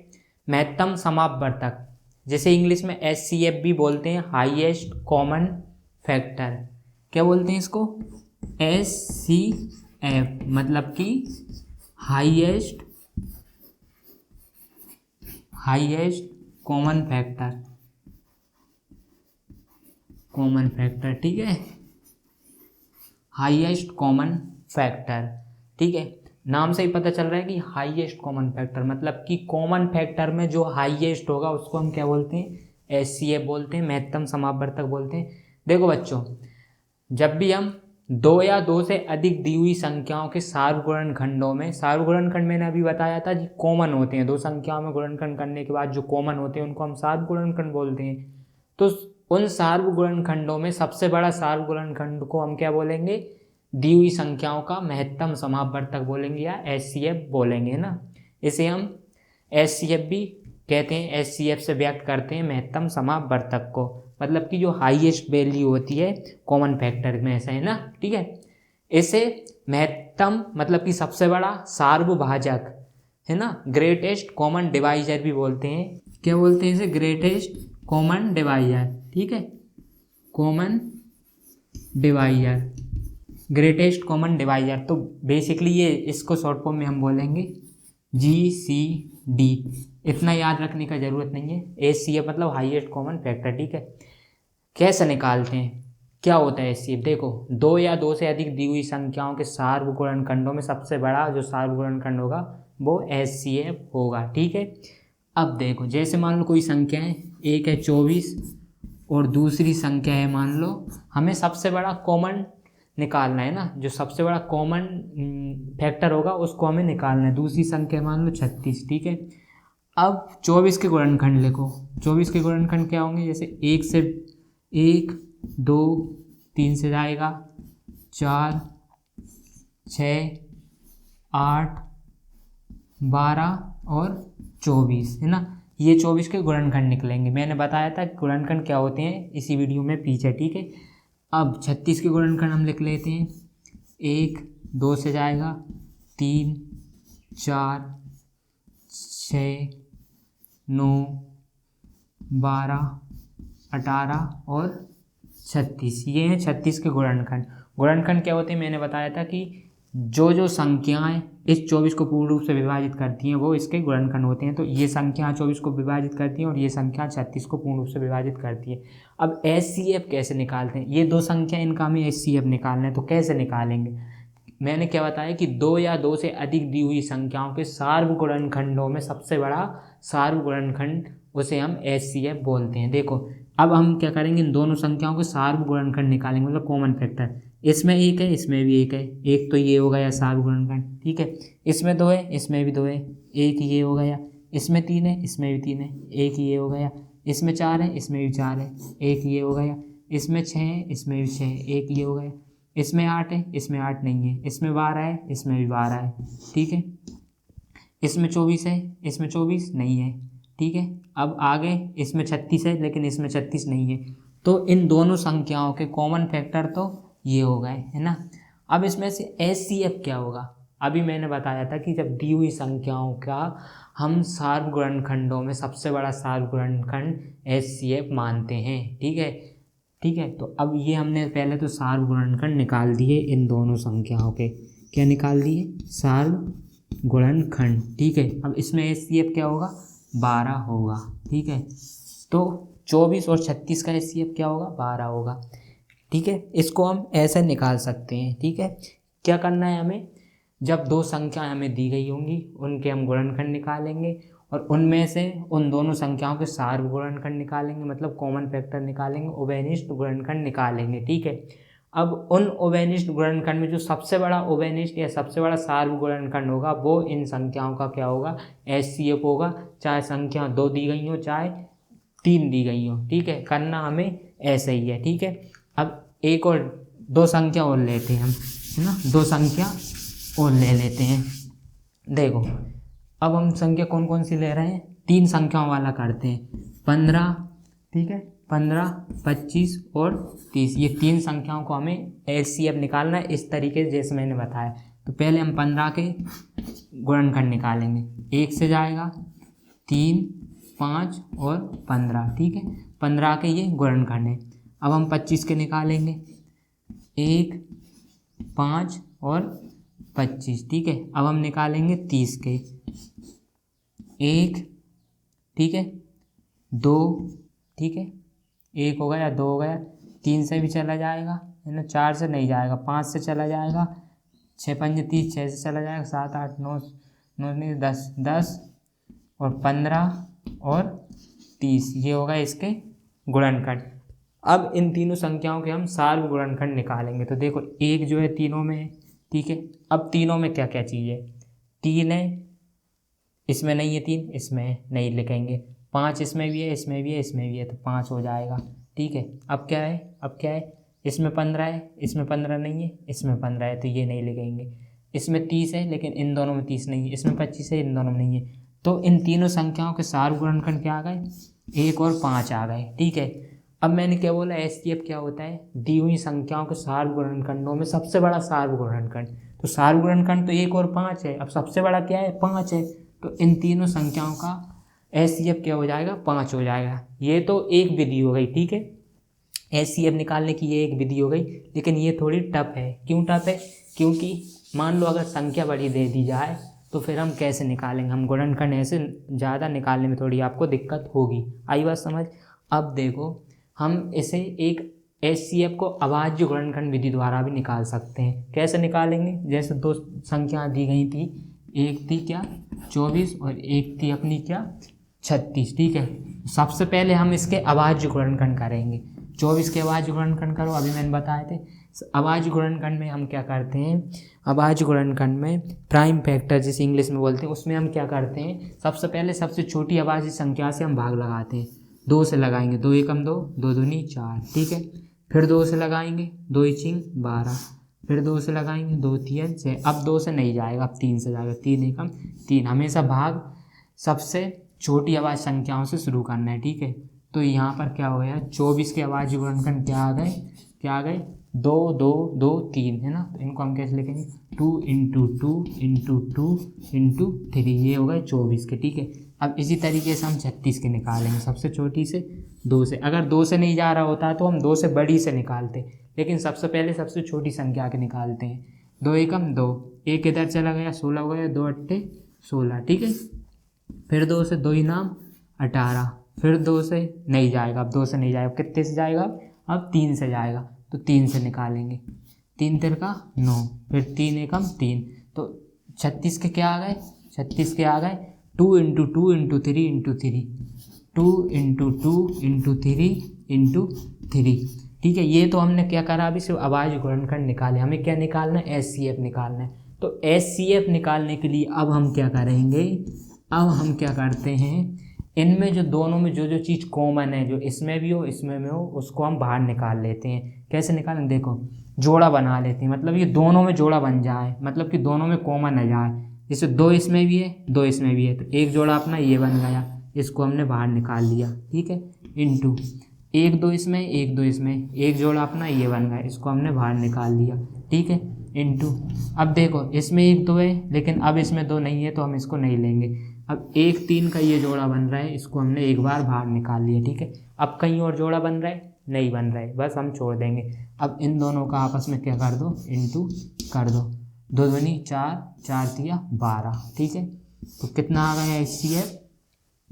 महत्तम समापवर्तक, जिसे इंग्लिश में HCF भी बोलते हैं, हाईएस्ट कॉमन फैक्टर। क्या बोलते हैं इसको, HCF, मतलब कि हाईएस्ट कॉमन फैक्टर, ठीक है, हाईएस्ट कॉमन फैक्टर, ठीक है। नाम से ही पता चल रहा है कि हाईएस्ट कॉमन फैक्टर, मतलब कि कॉमन फैक्टर में जो हाईएस्ट होगा उसको हम क्या बोलते हैं, HCF बोलते हैं, महत्तम समापवर्तक बोलते हैं। देखो बच्चों, जब भी हम 2 या 2 से अधिक दी हुई संख्याओं के सार्वगुणनखंडों में, सार्वगुणनखंड मैंने अभी बताया था कि कॉमन होते हैं, 2 संख्याओं में गुणनखंड करने के बाद जो कॉमन होते हैं उनको हम सार्वगुणनखंड बोलते हैं। तो उन सार्वगुणनखंडों में सबसे बड़ा सार्वगुणनखंड को हम क्या बोलेंगे, दी हुई संख्याओं का महत्तम समापवर्तक बोलेंगे या HCF बोलेंगे, है ना। इसे हम HCF भी कहते हैं, HCF से व्यक्त करते हैं महत्तम समापवर्तक को, मतलब कि जो हाईएस्ट वैल्यू होती है कॉमन फैक्टर में, ऐसा है ना, ठीक है। इसे महत्तम मतलब कि सबसे बड़ा सार्वभाजक, है ना, ग्रेटेस्ट कॉमन डिवाइजर भी बोलते हैं। क्या बोलते हैं इसे, ग्रेटेस्ट कॉमन डिवाइजर, ठीक है, common divisor, greatest common divisor. तो बेसिकली ये इसको शॉर्ट फॉर्म में हम बोलेंगे GCD। इतना याद रखने का ज़रूरत नहीं है। HCF मतलब हाईएस्ट कॉमन फैक्टर, ठीक है। कैसे निकालते हैं, क्या होता है HCF, देखो 2 या 2 से अधिक दी हुई संख्याओं के सार्वगुणनखंडों में सबसे बड़ा जो सार्वगुणनखंड होगा वो HCF होगा, ठीक है। अब देखो, जैसे मान लो कोई संख्या है, एक है 24 और दूसरी संख्या है मान लो, हमें सबसे बड़ा कॉमन निकालना है ना, जो सबसे बड़ा कॉमन फैक्टर होगा उसको हमें निकालना है। दूसरी संख्या मान लो 36, ठीक है। अब 24 के गुणनखंड लिखो, 24 के गुणनखंड क्या होंगे, जैसे 1 से 1 2 3 से जाएगा 4 6 8 12 और 24 है ना, ये 24 के गुणनखंड निकलेंगे। मैंने बताया था गुणनखंड क्या होते हैं इसी वीडियो में पीछे, ठीक है। अब 36 के गुणनखंड हम लिख लेते हैं। 1 2 से जाएगा, 3 4 6 9 12 18 और 36, ये हैं 36 के गुणनखंड। गुणनखंड क्या होते हैं मैंने बताया था कि जो संख्याएं इस 24 को पूर्ण रूप से विभाजित करती हैं वो इसके गुणनखंड होते हैं। तो ये संख्या 24 को विभाजित करती हैं और ये संख्या 36 को पूर्ण रूप से विभाजित करती है। अब HCF कैसे निकालते हैं, ये दो संख्या इनका हमें HCF निकालना है, तो कैसे निकालेंगे। मैंने क्या बताया कि 2 या 2 से अधिक दी हुई संख्याओं के सार्वगुणनखंडों में सबसे बड़ा सार्वगुणनखंड उसे हम HCF बोलते हैं। देखो अब हम क्या करेंगे, इन दोनों संख्याओं के सार्वगुणनखंड निकालेंगे, मतलब कॉमन फैक्टर। इसमें 1 है, इसमें भी 1 है, एक तो ये हो गया सार्वगुणनखंड, ठीक है। इसमें 2 है, इसमें भी 2 है, एक ये हो गया। इसमें 3 है, इसमें भी 3 है, एक ये हो गया। इसमें 4 है, इसमें भी 4 है, एक ये हो गया। इसमें 6 है, इसमें भी 6 है, एक ये हो गया। इसमें 8 है, इसमें 8 नहीं है। इसमें 12 है, इसमें भी 12 है, ठीक है। इसमें 24 है, इसमें 24 नहीं है, ठीक है। अब आगे इसमें 36 है, लेकिन इसमें 36 नहीं है। तो इन दोनों संख्याओं के कॉमन फैक्टर तो ये हो गए, है ना। अब इसमें से HCF क्या होगा, अभी मैंने बताया था कि जब दी हुई संख्याओं का हम सार्वगुणनखंडों में सबसे बड़ा सार्वगुणनखंड HCF मानते हैं, ठीक है, ठीक है। तो अब ये हमने पहले तो सार्वगुणनखंड निकाल दिए इन दोनों संख्याओं के, क्या निकाल दिए, सार्वगुणनखंड, ठीक है। अब इसमें HCF क्या होगा, 12 होगा, ठीक है। तो 24 और 36 का HCF क्या होगा, 12 होगा, ठीक है। इसको हम ऐसे निकाल सकते हैं, ठीक है। क्या करना है हमें, जब दो संख्याएं हमें दी गई होंगी उनके हम गुणनखंड निकालेंगे और उनमें से उन दोनों संख्याओं के सार्वगुणनखंड निकालेंगे, मतलब कॉमन फैक्टर निकालेंगे, उभयनिष्ठ गुणनखंड निकालेंगे, ठीक है। अब उन उभयनिष्ठ गुणनखंड में जो सबसे बड़ा उभयनिष्ठ या सबसे बड़ा सार्वगुणनखंड होगा वो इन संख्याओं का क्या होगा, HCF होगा, चाहे संख्या 2 दी गई हो चाहे 3 दी गई हो, ठीक है। करना हमें ऐसे ही है, ठीक है। अब एक और 2 संख्या और लेते हैं हम, है ना, 2 संख्या और ले लेते हैं। देखो अब हम संख्या कौन कौन सी ले रहे हैं, 3 संख्याओं वाला करते हैं। 15, ठीक है, 15, 25 और 30, ये 3 संख्याओं को हमें HCF निकालना है इस तरीके से जैसे मैंने बताया। तो पहले हम 15 के गुणनखंड निकालेंगे। 1 से जाएगा, 3, 5 और 15, ठीक है। 15 के ये गुणनखंड है। अब हम 25 के निकालेंगे, 1, 5 और 25, ठीक है। अब हम निकालेंगे 30 के, 1, ठीक है, 2, ठीक है, 1 हो गया, 2 हो गया, 3 से भी चला जाएगा, है ना, 4 से नहीं जाएगा, 5 से चला जाएगा, 6 5 30, 6 से चला जाएगा, 7 8 9 9 10 10 और 15 और 30, ये होगा इसके गुणनखंड। अब इन तीनों संख्याओं के हम सार्वगुणनखंड निकालेंगे। तो देखो 1 जो है तीनों में है, ठीक है। अब तीनों में क्या क्या चीज़ है, 3 है, इसमें नहीं है 3, इसमें नहीं लिखेंगे। 5 इसमें भी है, इसमें भी है, इसमें भी है, तो 5 हो जाएगा, ठीक है। अब क्या है, अब क्या है, इसमें 15 है, इसमें 15 नहीं है, इसमें 15 है, तो ये नहीं लिखेंगे। इसमें 30 है, लेकिन इन दोनों में 30 नहीं है। इसमें 25 है, इन दोनों में नहीं है। तो इन तीनों संख्याओं के सार्वगुणनखंड क्या आ गए, 1 और 5 आ गए, ठीक है। अब मैंने क्या बोला, HCF क्या होता है, दी हुई संख्याओं के सार्वगुणनखंडों में सबसे बड़ा सार्वगुणनखंड। तो सार्वगुणनखंड तो 1 और 5 है, अब सबसे बड़ा क्या है, 5 है। तो इन तीनों संख्याओं का HCF क्या हो जाएगा, 5 हो जाएगा। ये तो एक विधि हो गई, ठीक है, HCF निकालने की ये एक विधि हो गई, लेकिन ये थोड़ी टफ है। क्यों टफ है, क्योंकि मान लो अगर संख्या बड़ी दे दी जाए तो फिर हम कैसे निकालेंगे, हम गुणनखंड ऐसे ज़्यादा निकालने में थोड़ी आपको दिक्कत होगी। आई बात समझ। अब देखो हम इसे एक HCF को अभाज्य गुणनखंड विधि द्वारा भी निकाल सकते हैं। कैसे निकालेंगे, जैसे 2 संख्या दी गई थी, एक थी क्या 24 और एक थी अपनी क्या 36, ठीक है। सबसे पहले हम इसके अभाज्य गुणनखंड करेंगे। 24 के अभाज्य गुणनखंड करो, अभी मैंने बताए थे। अभाज्य गुणनखंड में हम क्या करते हैं, अभाज्य गुणनखंड में प्राइम फैक्टर जिसे इंग्लिश में बोलते हैं, उसमें हम क्या करते हैं, सबसे पहले सबसे छोटी अभाज्य संख्या से हम भाग लगाते हैं। 2 से लगाएंगे, 2 एकम 2, 2 दूनी 4, ठीक है। फिर 2 से लगाएंगे, 2 इचिंग 12, फिर 2 से लगाएंगे, 2 तिया 6। अब 2 से नहीं जाएगा, अब 3 से जाएगा, 3 एकम 3। हमेशा भाग सबसे छोटी आवाज संख्याओं से शुरू करना है, ठीक है। तो यहाँ पर क्या हो गया, 24 के अभाज्य गुणनखंड क्या आ गए 2 2 2 3 है ना। तो इनको हम कैसे लिखेंगे 2 × 2 × 2 × 3, ये हो गए 24 के, ठीक है। अब इसी तरीके से हम 36 के निकालेंगे, सबसे छोटी से 2 से। अगर 2 से नहीं जा रहा होता तो हम 2 से बड़ी से निकालते, लेकिन सबसे पहले सबसे छोटी संख्या के निकालते हैं। 2 एकम 2, 1 इधर चला गया, 16 हो गया, 2 अट्ठे 16, ठीक है। फिर 2 से 2 ही नाम 18, फिर 2 से नहीं जाएगा, अब 2 से नहीं जाएगा, कितने से जाएगा, अब 3 से जाएगा। तो 3 से निकालेंगे, 3 तिरका 9, फिर 3 एकम 3। तो 36 के क्या आ गए, 36 के आ गए 2 × 2 × 3 × 3, 2 × 2 × 3 × 3, ठीक है। ये तो हमने क्या करा, अभी सिर्फ अभाज्य गुणनखंड निकाले। हमें क्या निकालना है, SCF निकालना है। तो SCF निकालने के लिए अब हम क्या करेंगे, अब हम क्या करते हैं, इनमें जो दोनों में जो चीज़ कॉमन है, जो इसमें भी हो इसमें में हो, उसको हम बाहर निकाल लेते हैं। कैसे निकालें, देखो जोड़ा बना लेते हैं, मतलब ये दोनों में जोड़ा बन जाए, मतलब कि दोनों में कॉमन आ जाए। जैसे 2 इसमें भी है, 2 इसमें भी है, तो एक जोड़ा अपना ये बन गया, इसको हमने बाहर निकाल लिया, ठीक है। इंटू 1 2 इसमें, 1 2 इसमें, एक जोड़ा अपना ये बन गया, इसको हमने बाहर निकाल लिया, ठीक है। इंटू अब देखो इसमें 1 2 है, लेकिन अब इसमें 2 नहीं है, तो हम इसको नहीं लेंगे। अब 1 3 का ये जोड़ा बन रहा है, इसको हमने एक बार बाहर निकाल लिया, ठीक है। अब कहीं और जोड़ा बन रहा है, नहीं बन रहा है, बस हम छोड़ देंगे। अब इन दोनों का आपस में क्या कर दो, इंटू कर दो, 2 दूनी 4, 4 तिया 12, ठीक है। तो कितना आ गया SCF,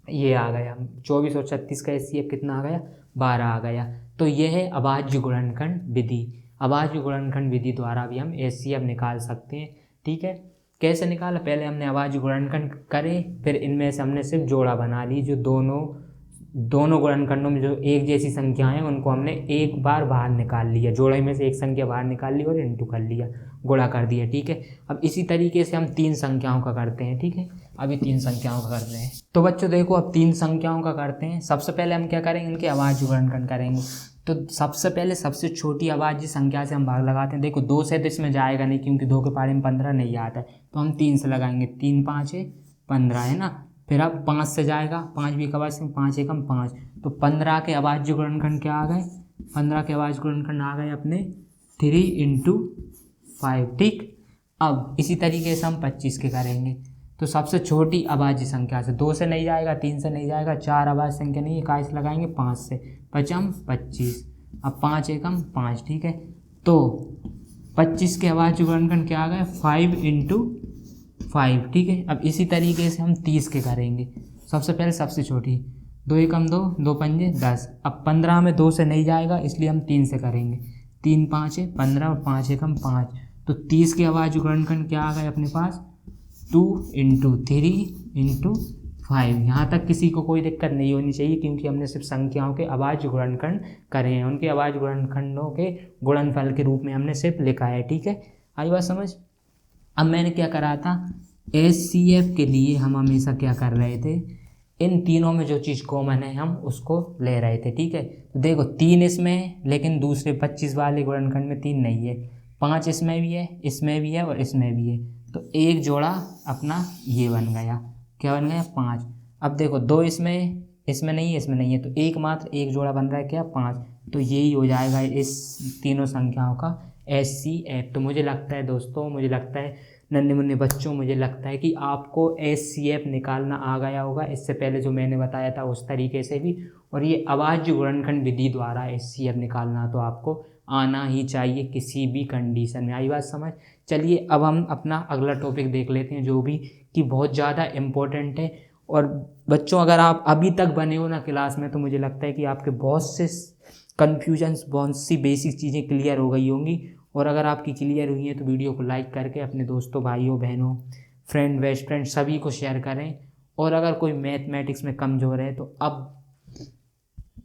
ये आ गया 24 और 36 का SCF कितना आ गया, 12 आ गया। तो यह है अभाज्य गुणनखंड विधि। अभाज्य गुणनखंड विधि द्वारा भी हम SCF निकाल सकते हैं, ठीक है। कैसे निकाला, पहले हमने अभाज्य गुणनखंड करे, फिर इनमें से हमने सिर्फ जोड़ा बना ली, जो दोनों गुणनखंडों में जो एक जैसी संख्याएं हैं उनको हमने एक बार बाहर निकाल लिया, जोड़े में से एक संख्या बाहर निकाल ली और इंटू कर लिया, गुणा कर दिया, ठीक है। अब इसी तरीके से हम 3 संख्याओं का करते हैं, ठीक है। अभी 3 संख्याओं का कर रहे हैं। तो बच्चों देखो, अब 3 संख्याओं का करते हैं। सबसे पहले हम क्या करेंगे, इनके अभाज्य गुणनखंड करेंगे। तो सबसे पहले सबसे छोटी अभाज्य संख्या से हम भाग लगाते हैं। देखो 2 से तो इसमें जाएगा नहीं, क्योंकि 2 के पारे में 15 नहीं आता है, तो हम 3 से लगाएंगे, 3 5 है 15 है ना। फिर अब 5 से जाएगा, 5 भी कबाज से 5 एकम 5, तो 15 के अभाज्य गुणनखंड क्या आ गए, 15 के अभाज्य गुणनखंड आ गए अपने 3 × 5, ठीक। अब इसी तरीके से हम 25 के करेंगे। तो सबसे छोटी अभाज्य संख्या से 2 से नहीं जाएगा, 3 से नहीं जाएगा, 4 अभाज्य संख्या नहीं है, काय से लगाएंगे 5 से, 5 25, अब 5 एकम 5, ठीक है। तो 25 के अभाज्य गुणनखंड क्या आ गए, 5 × 5, ठीक है। अब इसी तरीके से हम 30 के करेंगे। सबसे पहले सबसे छोटी, 2 एकम 2, 2 पंजे 10। अब 15 में 2 से नहीं जाएगा, इसलिए हम 3 से करेंगे, 3 5 है 15 और 5 एकम 5। तो 30 के अभाज्य गुणनखंड क्या आ गए अपने पास, 2 × 3 × 5। यहाँ तक किसी को कोई दिक्कत नहीं होनी चाहिए, क्योंकि हमने सिर्फ संख्याओं के अभाज्य गुणनखंड करे हैं, उनके अभाज्य गुणनखंडों के गुणनफल के रूप में हमने सिर्फ लिखा है, ठीक है। आई बात समझ। अब मैंने क्या करा था, SCF के लिए हम हमेशा क्या कर रहे थे, इन तीनों में जो चीज़ कॉमन है हम उसको ले रहे थे, ठीक है। तो देखो 3 इसमें है, लेकिन दूसरे 25 वाले गुणनखंड में 3 नहीं है, 5 इसमें भी है, इसमें भी है और इसमें भी है, तो एक जोड़ा अपना ये बन गया, क्या बन गया 5। अब देखो 2 इसमें नहीं है, इसमें नहीं है, तो एकमात्र एक जोड़ा बन रहा है क्या 5। तो यही हो जाएगा इस तीनों संख्याओं का SCF। तो मुझे लगता है दोस्तों, मुझे लगता है नन्हे मुन्ने बच्चों, मुझे लगता है कि आपको SCF निकालना आ गया होगा, इससे पहले जो मैंने बताया था उस तरीके से भी। और ये अभाज्य गुणनखंड विधि द्वारा SCF निकालना तो आपको आना ही चाहिए किसी भी कंडीशन में। आई बात समझ। चलिए अब हम अपना अगला टॉपिक देख लेते हैं, जो भी कि बहुत ज़्यादा इम्पोर्टेंट है। और बच्चों अगर आप अभी तक बने हो ना क्लास में, तो मुझे लगता है कि आपके बहुत से कन्फ्यूजन्स, बहुत सी बेसिक चीज़ें क्लियर हो गई होंगी। और अगर आपकी क्लियर हुई है तो वीडियो को लाइक करके अपने दोस्तों, भाइयों, बहनों, फ्रेंड, बेस्ट फ्रेंड सभी को शेयर करें। और अगर कोई मैथमेटिक्स में कमज़ोर है तो अब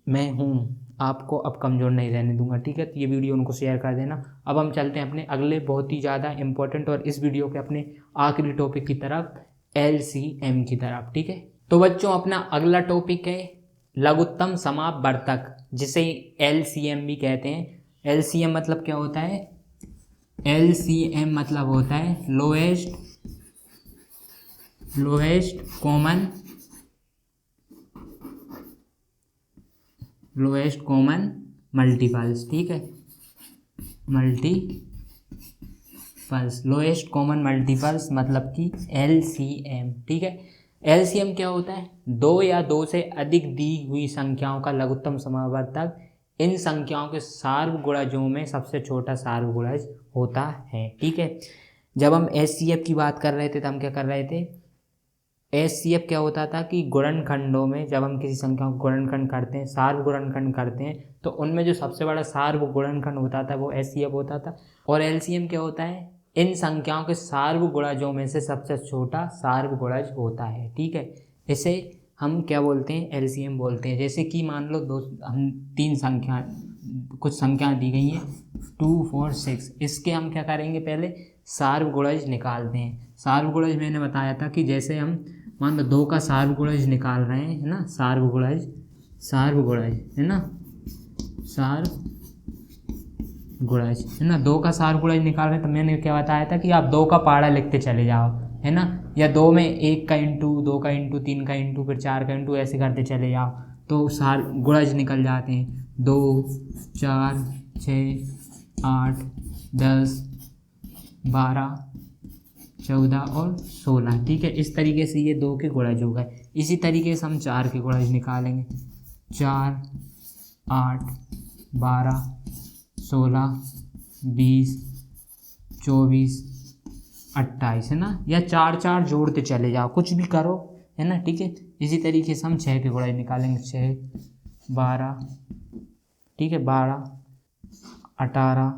मैं हूँ, आपको अब कमज़ोर नहीं रहने दूंगा, ठीक है। तो ये वीडियो उनको शेयर कर देना। अब हम चलते हैं अपने अगले बहुत ही ज़्यादा इंपॉर्टेंट और इस वीडियो के अपने आखिरी टॉपिक की तरफ, LCM की तरफ, ठीक है। तो बच्चों अपना अगला टॉपिक है लघुत्तम समापवर्तक, जिसे LCM भी कहते हैं। LCM मतलब क्या होता है, LCM मतलब होता है लोएस्ट कॉमन मल्टीपल्स, ठीक है, मल्टीपल्स, लोएस्ट कॉमन मल्टीपल्स मतलब कि LCM, ठीक है। LCM क्या होता है? दो या दो से अधिक दी हुई संख्याओं का लघुत्तम समावर्तक इन संख्याओं के सार्वगुणजों में सबसे छोटा सार्वगुणज होता है, ठीक है। जब हम SCF की बात कर रहे थे तो हम क्या कर रहे थे? SCF क्या होता था कि गुणनखंडों में जब हम किसी संख्या को गुणनखंड करते हैं, सार्वगुणनखंड करते हैं, तो उनमें जो सबसे बड़ा सार्वगुणनखंड होता था वो SCF होता था। और LCM क्या होता है? इन संख्याओं के सार्वगुणजों में से सबसे छोटा सार्वगुणज होता है, ठीक है। इसे हम क्या बोलते हैं? LCM बोलते हैं। जैसे कि मान लो कुछ संख्याएं दी गई हैं 2, 4, 6, इसके हम क्या करेंगे? पहले सार्वगुणज निकालते हैं। सार्वगुणज मैंने बताया था कि जैसे हम मान लो 2 का सार्वगुणज निकाल रहे हैं, है ना, सार्वगुणज है ना, सार्वगुणज है ना, 2 का सार्वगुणज निकाल रहे हैं, तो मैंने क्या बताया था कि आप 2 का पहाड़ा लिखते चले जाओ, है ना, या 2 में 1 का इंटू, 2 का इंटू, 3 का इंटू, फिर 4 का इंटू, ऐसे करते चले जाओ तो सार्वगुणज निकल जाते हैं। 2, 4, 6, 8, 10, 12, 14 और 16, ठीक है। इस तरीके से ये 2 के गुणज हो गए। इसी तरीके से हम 4 के गुणज निकालेंगे। 4, 8, 12, 16, 20, 24, 28, है ना, या 4 4 जोड़ते चले जाओ, कुछ भी करो, है ना, ठीक है। इसी तरीके से हम 6 के गुणज निकालेंगे। 6, 12, ठीक है, 12, 18,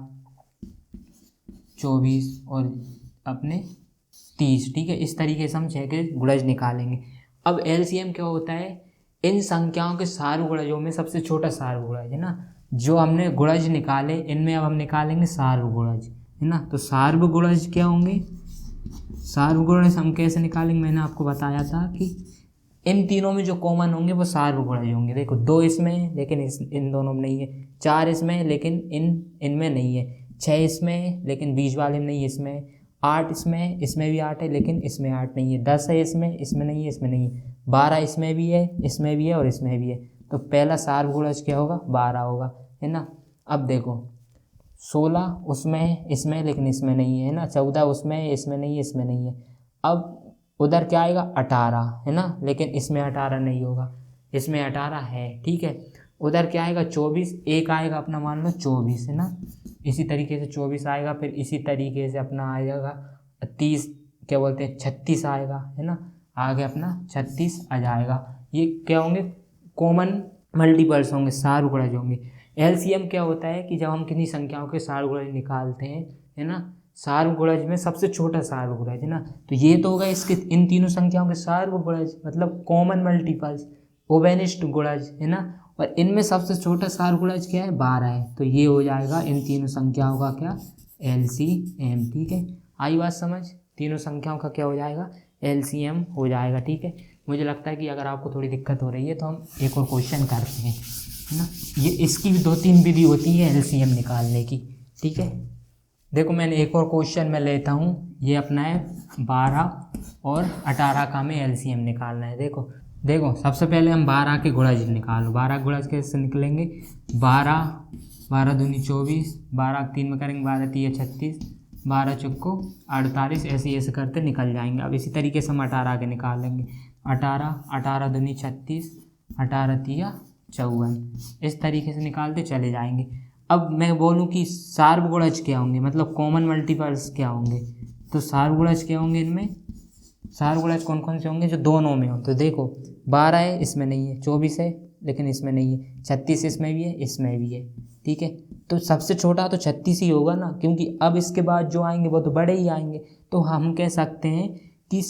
24 और अपने 30, ठीक है। इस तरीके से हम 6 के गुणज निकालेंगे। अब LCM क्या होता है? इन संख्याओं के सार्वगुणजों में सबसे छोटा सार्वगुणज, है ना। जो हमने गुणज निकाले इनमें अब हम निकालेंगे सार्वगुणज, है ना। तो सार्वगुणज क्या होंगे? सार्वगुणज हम कैसे निकालेंगे? मैंने आपको बताया था कि इन तीनों में जो कॉमन होंगे वो सार्वगुणज होंगे। देखो 2 इसमें है लेकिन इन दोनों में नहीं है, 4 इसमें है लेकिन इनमें नहीं है, 6 इसमें है लेकिन बीच वाले में नहीं है, इसमें 8 इसमें भी 8 है लेकिन इसमें 8 नहीं है, 10 है इसमें नहीं है, इसमें नहीं है, 12 इसमें भी है और इसमें भी है। तो पहला सार्वगुणज क्या होगा? 12 होगा, है ना। अब देखो 16 उसमें है, इसमें लेकिन इसमें नहीं है ना, 14 उसमें है, इसमें नहीं है, इसमें नहीं है। अब उधर क्या आएगा? 18, है ना, लेकिन इसमें 18 नहीं होगा, इसमें 18 है, ठीक है। उधर क्या आएगा? 24, एक आएगा अपना मान लो 24, है ना, इसी तरीके से 24 आएगा, फिर इसी तरीके से अपना आएगा 30, क्या बोलते हैं, 36 आएगा, है ना, आगे अपना 36 आ जाएगा। ये क्या होंगे? कॉमन मल्टीपल्स होंगे, सार्वगुणज होंगे। LCM क्या होता है कि जब हम किन्हीं संख्याओं के सार्वगुणज निकालते हैं, है ना, सार्वगुणज में सबसे छोटा सार्वगुणज, है ना, तो ये तो होगा इसके इन तीनों संख्याओं के सार्वगुणज मतलब कॉमन मल्टीपल्स, ओवेनिस्ट गुणज, है ना। और इनमें सबसे छोटा सार्वगुणज क्या है? 12 है। तो ये हो जाएगा इन तीनों संख्याओं का क्या? LCM, ठीक है। आई बात समझ? तीनों संख्याओं का क्या हो जाएगा? LCM हो जाएगा, ठीक है। मुझे लगता है कि अगर आपको थोड़ी दिक्कत हो रही है तो हम एक और क्वेश्चन करते हैं, है ना। ये इसकी भी 2-3 विधि होती है LCM निकालने की, ठीक है। देखो मैंने एक और क्वेश्चन में लेता हूँ, ये अपना है 12 और 18 का हमें LCM निकालना है। देखो सबसे पहले हम 12 के गुणज निकालो। 12 गुणज कैसे निकलेंगे? 12 दूनी 24, 12 3 में करेंगे, 12 3 36, 12 चौको 48, ऐसे करते निकल जाएंगे। अब इसी तरीके से हम 18 के निकालेंगे। 18 दूनी 36, 18 3 54, इस तरीके से निकालते चले जाएंगे। अब मैं बोलूँ कि सार्वगुणज क्या होंगे, मतलब कॉमन मल्टीपल्स क्या होंगे, तो सार्वगुणज क्या होंगे? इनमें सार्वगुणज कौन कौन से होंगे? जो दोनों में हो। तो देखो 12 है, इसमें नहीं है, 24 है लेकिन इसमें नहीं है, 36 इसमें भी है, इसमें भी है, ठीक है। तो सबसे छोटा तो 36 ही होगा ना, क्योंकि अब इसके बाद जो आएंगे वो तो बड़े ही आएंगे। तो हम कह सकते हैं कि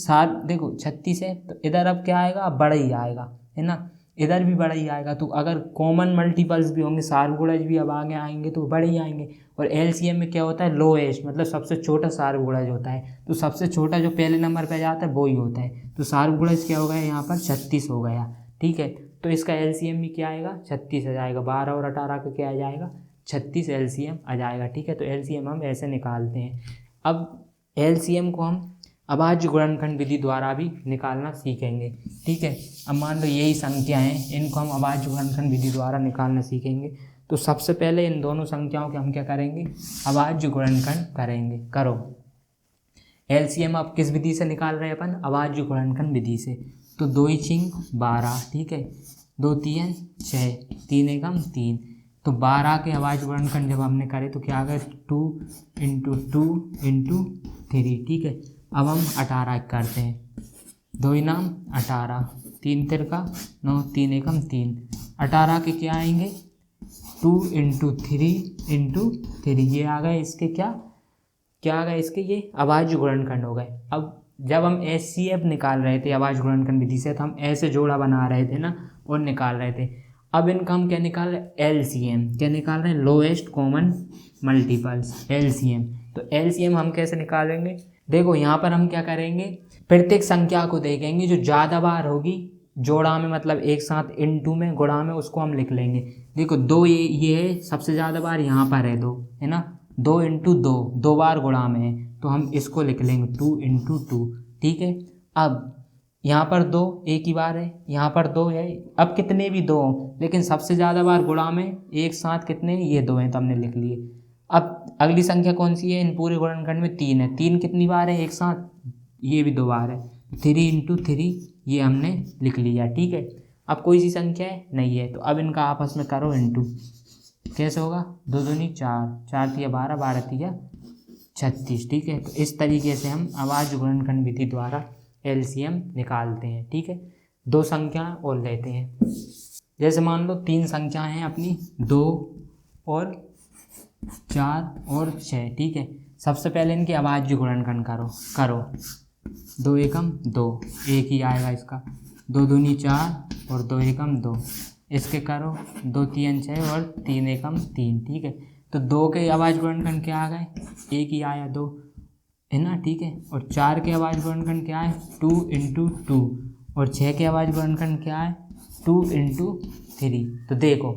देखो 36 है तो इधर अब क्या आएगा? अब बड़ा ही आएगा, है ना, इधर भी बड़ा ही आएगा। तो अगर कॉमन मल्टीपल्स भी होंगे, सार्वगुणज भी अब आगे आएंगे तो बड़े ही आएंगे। और LCM में क्या होता है? लोएस्ट मतलब सबसे छोटा सार्वगुणज होता है। तो सबसे छोटा जो पहले नंबर पे जाता है वो ही होता है। तो सार्वगुणज क्या हो गया यहाँ पर? 36 हो गया, ठीक है। तो इसका LCM भी क्या आएगा? 36 आ जाएगा। 12 और 18 का क्या आ जाएगा? 36 LCM आ जाएगा। ठीक है, तो LCM हम ऐसे निकालते हैं। अब LCM को हम अभाज्य गुणनखंड विधि द्वारा भी निकालना सीखेंगे। ठीक है, अब मान लो यही संख्या हैं, इनको हम अभाज्य गुणनखंड विधि द्वारा निकालना सीखेंगे। तो सबसे पहले इन दोनों संख्याओं के हम क्या करेंगे, अभाज्य गुणनखंड करेंगे। करो LCM अब किस विधि से निकाल रहे हैं अपन, अभाज्य गुणनखंड विधि से। तो 2 × 12, ठीक है, 2 × 3 = 6, 3 × 1 = 3। तो 12 के अभाज्य गुणनखंड जब हमने करे तो क्या आ गए, 2 × 2 × 3। ठीक है, अब हम 18 करते हैं। 2 × 9 = 18, 3 × 3 = 9, 3 × 1 = 3। 18 के क्या आएंगे, 2 × 3 × 3, ये आ गए इसके क्या आ गए इसके, ये अभाज्य गुणनखंड हो गए। अब जब हम HCF निकाल रहे थे अभाज्य गुणनखंड विधि से, तो हम ऐसे जोड़ा बना रहे थे ना और निकाल रहे थे। अब इनका हम क्या निकाल रहे हैं, LCM क्या निकाल रहे हैं, लोएस्ट कॉमन मल्टीपल्स, LCM। तो LCM हम कैसे निकालेंगे, देखो यहाँ पर हम क्या करेंगे, प्रत्येक संख्या को देखेंगे जो ज़्यादा बार होगी जोड़ा में, मतलब एक साथ इनटू में, गुणा में, उसको हम लिख लेंगे। देखो 2 ये है सबसे ज़्यादा बार, यहाँ पर है 2, है ना, 2 × 2, 2 बार गुणा में है, तो हम इसको लिख लेंगे 2 × 2। ठीक है, अब यहाँ पर 2 एक ही बार है, यहाँ पर 2 है। अब कितने भी 2 हों, लेकिन सबसे ज़्यादा बार गुणा में एक साथ कितने, ये 2 हैं, तो हमने लिख लिए। अब अगली संख्या कौन सी है, इन पूरे गुणनखंड में 3 है। 3 कितनी बार है एक साथ, ये भी 2 बार है, 3 × 3 ये हमने लिख लिया। ठीक है, अब कोई सी संख्या है नहीं है, तो अब इनका आपस में करो इंटू, कैसे होगा, 2 × 2 = 4, 4 × 3 = 12, 12 × 3 = 36। ठीक है, तो इस तरीके से हम अभाज्य गुणनखंड विधि द्वारा LCM निकालते हैं। ठीक है, 2 संख्या और लेते हैं, जैसे मान लो 3 संख्याएं हैं अपनी, 2 और 4 और 6। ठीक है, सबसे पहले इनके अभाज्य गुणनखंड करो 2 × 1 = 2, एक ही आएगा इसका, 2 × 2 = 4 और 2 × 1 = 2। इसके करो 2 × 3 = 6 और 3 × 1 = 3। ठीक है, तो 2 के अभाज्य गुणनखंड क्या आ गए, एक ही आया 2, है ना। ठीक है, और 4 के अभाज्य गुणनखंड क्या है, 2 × 2, और 6 के अभाज्य गुणनखंड क्या है, 2 × 3। तो देखो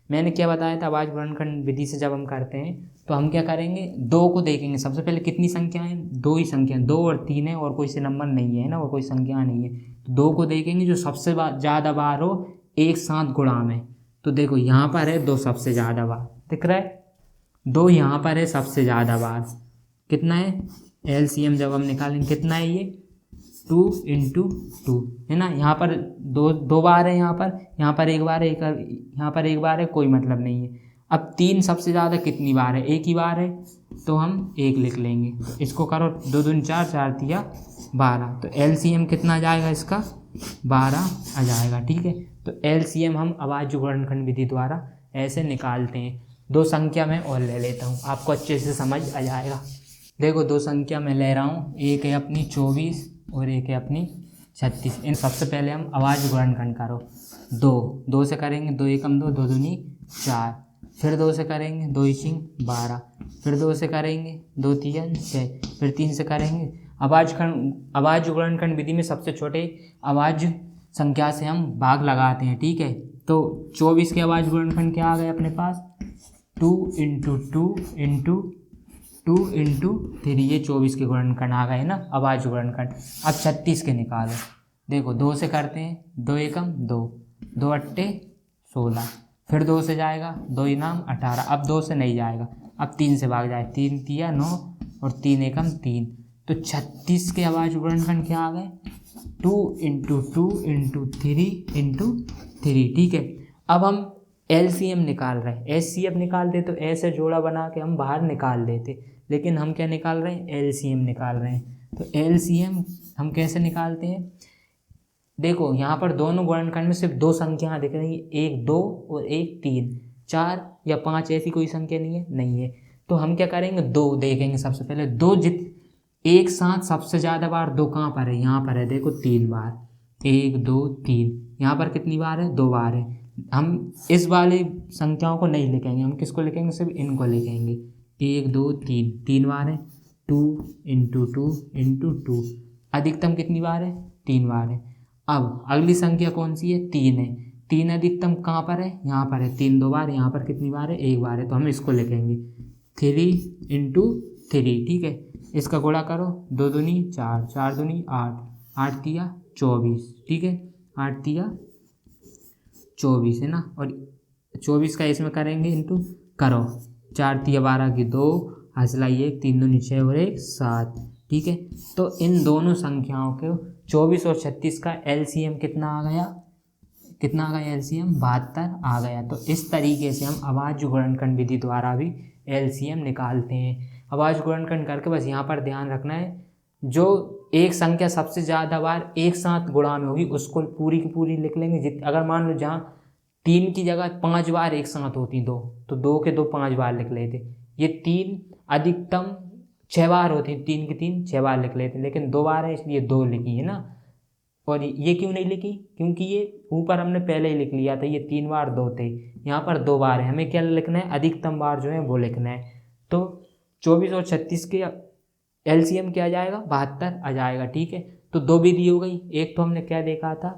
मैंने क्या बताया था, अभाज्य गुणनखंड विधि से जब हम करते हैं तो हम क्या करेंगे, 2 को देखेंगे सबसे पहले, कितनी संख्या है, 2 ही संख्या, 2 और 3 है, और कोई से नंबर नहीं है ना, और कोई संख्या नहीं है। तो 2 को देखेंगे जो सबसे ज़्यादा बार हो एक साथ गुणा में। तो देखो यहाँ पर है 2 सबसे ज़्यादा बार, दिख रहा है, 2 यहाँ पर है सबसे ज़्यादा बार, कितना है, LCM जब हम निकालेंगे कितना है ये, 2 × 2, है ना। यहाँ पर 2 बार है, यहाँ पर 1 बार है, यहाँ पर 1 बार है, कोई मतलब नहीं है। अब 3 सबसे ज़्यादा कितनी बार है, एक ही बार है, तो हम 1 लिख लेंगे। इसको करो 2 × 2 = 4, 4 × 3 = 12। तो LCM कितना आ जाएगा इसका, 12 आ जाएगा। ठीक है, तो LCM हम अभाज्य गुणनखंड विधि द्वारा ऐसे निकालते हैं। 2 संख्या मैं और ले लेता हूँ, आपको अच्छे से समझ आ जाएगा। देखो 2 संख्या मैं ले रहा हूँ, एक है अपनी 24 और एक है अपनी 36। इन सबसे पहले हम अभाज्य गुणनखंड करो, 2 से करेंगे, 2 × 1 = 2, 2 × 2 = 4, फिर 2 से करेंगे, 2 × 3 = 12, फिर 2 से करेंगे, 2 × 3 = 6, फिर 3 से करेंगे। अभाज्य गुणनखंड विधि में सबसे छोटे अभाज्य संख्या से हम भाग लगाते हैं। ठीक है, तो 24 के अभाज्य गुणनखंड क्या आ गए अपने पास, 2 × 2 × 2 × 3, ये 24 के गुणनखंड आ गए ना, अभाज्य गुणनखंड। अब 36 के निकालो, देखो 2 से करते हैं, 2 × 1 = 2, 2 × 8 = 16, फिर 2 से जाएगा, 2 × 9 = 18, अब 2 से नहीं जाएगा, अब 3 से भाग जाए, 3 × 3 = 9 और 3 × 1 = 3। तो 36 के अभाज्य गुणनखंड क्या आ गए, 2 × 2 × 3 × 3। ठीक है, अब हम LCM निकाल रहे हैं, HCF निकालते तो ऐसे जोड़ा बना के हम बाहर निकाल देते, लेकिन हम क्या निकाल रहे हैं, LCM निकाल रहे हैं। तो LCM हम कैसे निकालते हैं, देखो यहाँ पर दोनों गुणनखंड में सिर्फ 2 संख्या दिख रही है, एक 2 और एक 3, 4 या 5 ऐसी कोई संख्या नहीं है। तो हम क्या करेंगे, 2 देखेंगे सबसे पहले, 2 एक साथ सबसे ज़्यादा बार 2 कहाँ पर है, यहाँ पर है, देखो 3 बार, 1 2 3, यहाँ पर कितनी बार है, 2 बार है। हम इस वाली संख्याओं को नहीं लिखेंगे, हम किसको लिखेंगे, सिर्फ इनको लिखेंगे, 1 2 3, 3 बार है, 2 × 2 × 2, अधिकतम कितनी बार है, 3 बार है। अब अगली संख्या कौन सी है, 3 है, 3 अधिकतम कहाँ पर है, यहाँ पर है, 3 2 बार, यहाँ पर कितनी बार है, 1 बार है, तो हम इसको लिखेंगे 3 × 3, ठीक है। इसका गुणा करो, 2 दूनी 4, 4 दूनी 8, 8 तिया 24, ठीक है, 8 तिया 24 है ना, और 24 का इसमें करेंगे इंटू करो, 4 तिया 12 की 2, हासिल 1, 3 दूनी 6 और 1 7, ठीक है। तो इन दोनों संख्याओं के 24 और 36 का एलसीएम कितना आ गया, कितना आ गया एलसीएम, 72 आ गया। तो इस तरीके से हम अभाज्य गुणनखंड विधि द्वारा भी एलसीएम निकालते हैं। अभाज्य गुणनखंड करके बस यहाँ पर ध्यान रखना है, जो एक संख्या सबसे ज़्यादा बार एक साथ गुणा में होगी उसको पूरी की पूरी लिख लेंगे। अगर मान लो जहाँ 3 की जगह 5 बार एक साथ होती दो, तो 2 के 2 5 बार लिख लेते। ये 3 अधिकतम 6 बार होती, 3 की 3 6 बार लिख लेते, लेकिन 2 बार है इसलिए 2 लिखी है ना। और ये क्यों नहीं लिखी, क्योंकि ये ऊपर हमने पहले ही लिख लिया था, ये 3 बार 2 थे, यहाँ पर 2 बार है, हमें क्या लिखना है, अधिकतम बार जो है वो लिखना है। तो 24 और 36 के एलसीएम क्या आ जाएगा, 72 आ जाएगा, ठीक है। तो 2 विधि हो गई, एक तो हमने क्या देखा था,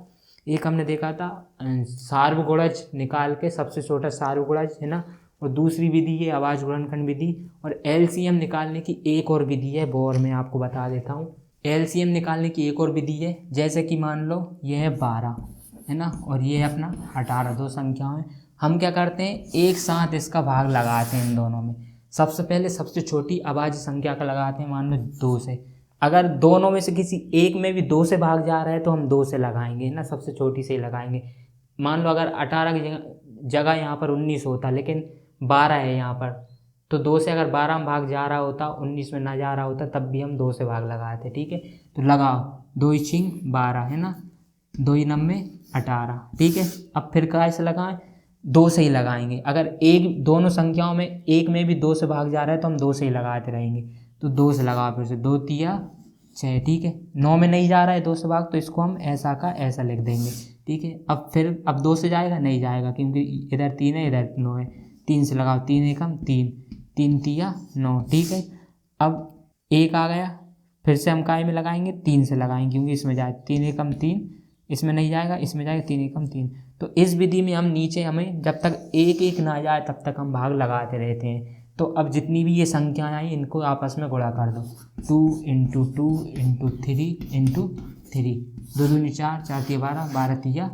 एक हमने देखा था सार्वगुणज निकाल के सबसे छोटा सार्वगुणज है ना, और दूसरी विधि है अभाज्य गुणनखंड विधि। और एलसीएम निकालने की एक और विधि है, वो और मैं आपको बता देता हूँ। एलसीएम निकालने की एक और विधि है, जैसे कि मान लो ये है 12 है ना, और ये है अपना 18, दो संख्याएं हैं। हम क्या करते हैं, एक साथ इसका भाग लगाते हैं इन दोनों में। सबसे पहले सबसे छोटी अभाज्य संख्या का लगाते हैं, मान लो 2 से। अगर दोनों में से किसी एक में भी 2 से भाग जा रहा है तो हम 2 से लगाएंगे ना, सबसे छोटी से ही लगाएंगे। मान लो अगर 18 की जगह यहाँ पर 19 होता, लेकिन 12 है यहाँ पर, तो 2 से अगर 12 में भाग जा रहा होता, 19 में ना जा रहा होता, तब भी हम 2 से भाग लगाए थे, ठीक है। तो लगाओ, 2 × 12 है ना, 2 × 9 18, ठीक है। अब फिर कैसे लगाएं, 2 से ही लगाएंगे। अगर एक दोनों संख्याओं में एक में भी 2 से भाग जा रहा है तो हम 2 से ही लगाते रहेंगे। तो 2 से लगाओ, फिर से 2 तिया 6, ठीक है। 9 में नहीं जा रहा है 2 से भाग, तो इसको हम ऐसा का ऐसा लिख देंगे, ठीक है। अब 2 से जाएगा, नहीं जाएगा, क्योंकि इधर 3 है इधर 9 है। 3 से लगाओ, 3 एकम 3, 3 तिया 9, ठीक है। अब 1 आ गया, फिर से हम काय में लगाएंगे, 3 से लगाएंगे, क्योंकि इसमें जाए 3 एकम 3, इसमें नहीं जाएगा, इसमें जाएगा 3 एकम 3। तो इस विधि में हम नीचे हमें जब तक एक एक ना जाए तब तक हम भाग लगाते रहते हैं। तो अब जितनी भी ये संख्याएं आई इनको आपस में गुणा कर दो, 2 × 2 × 3 × 3, 2 दूनी 4, 4 तिया 12, 12 तिया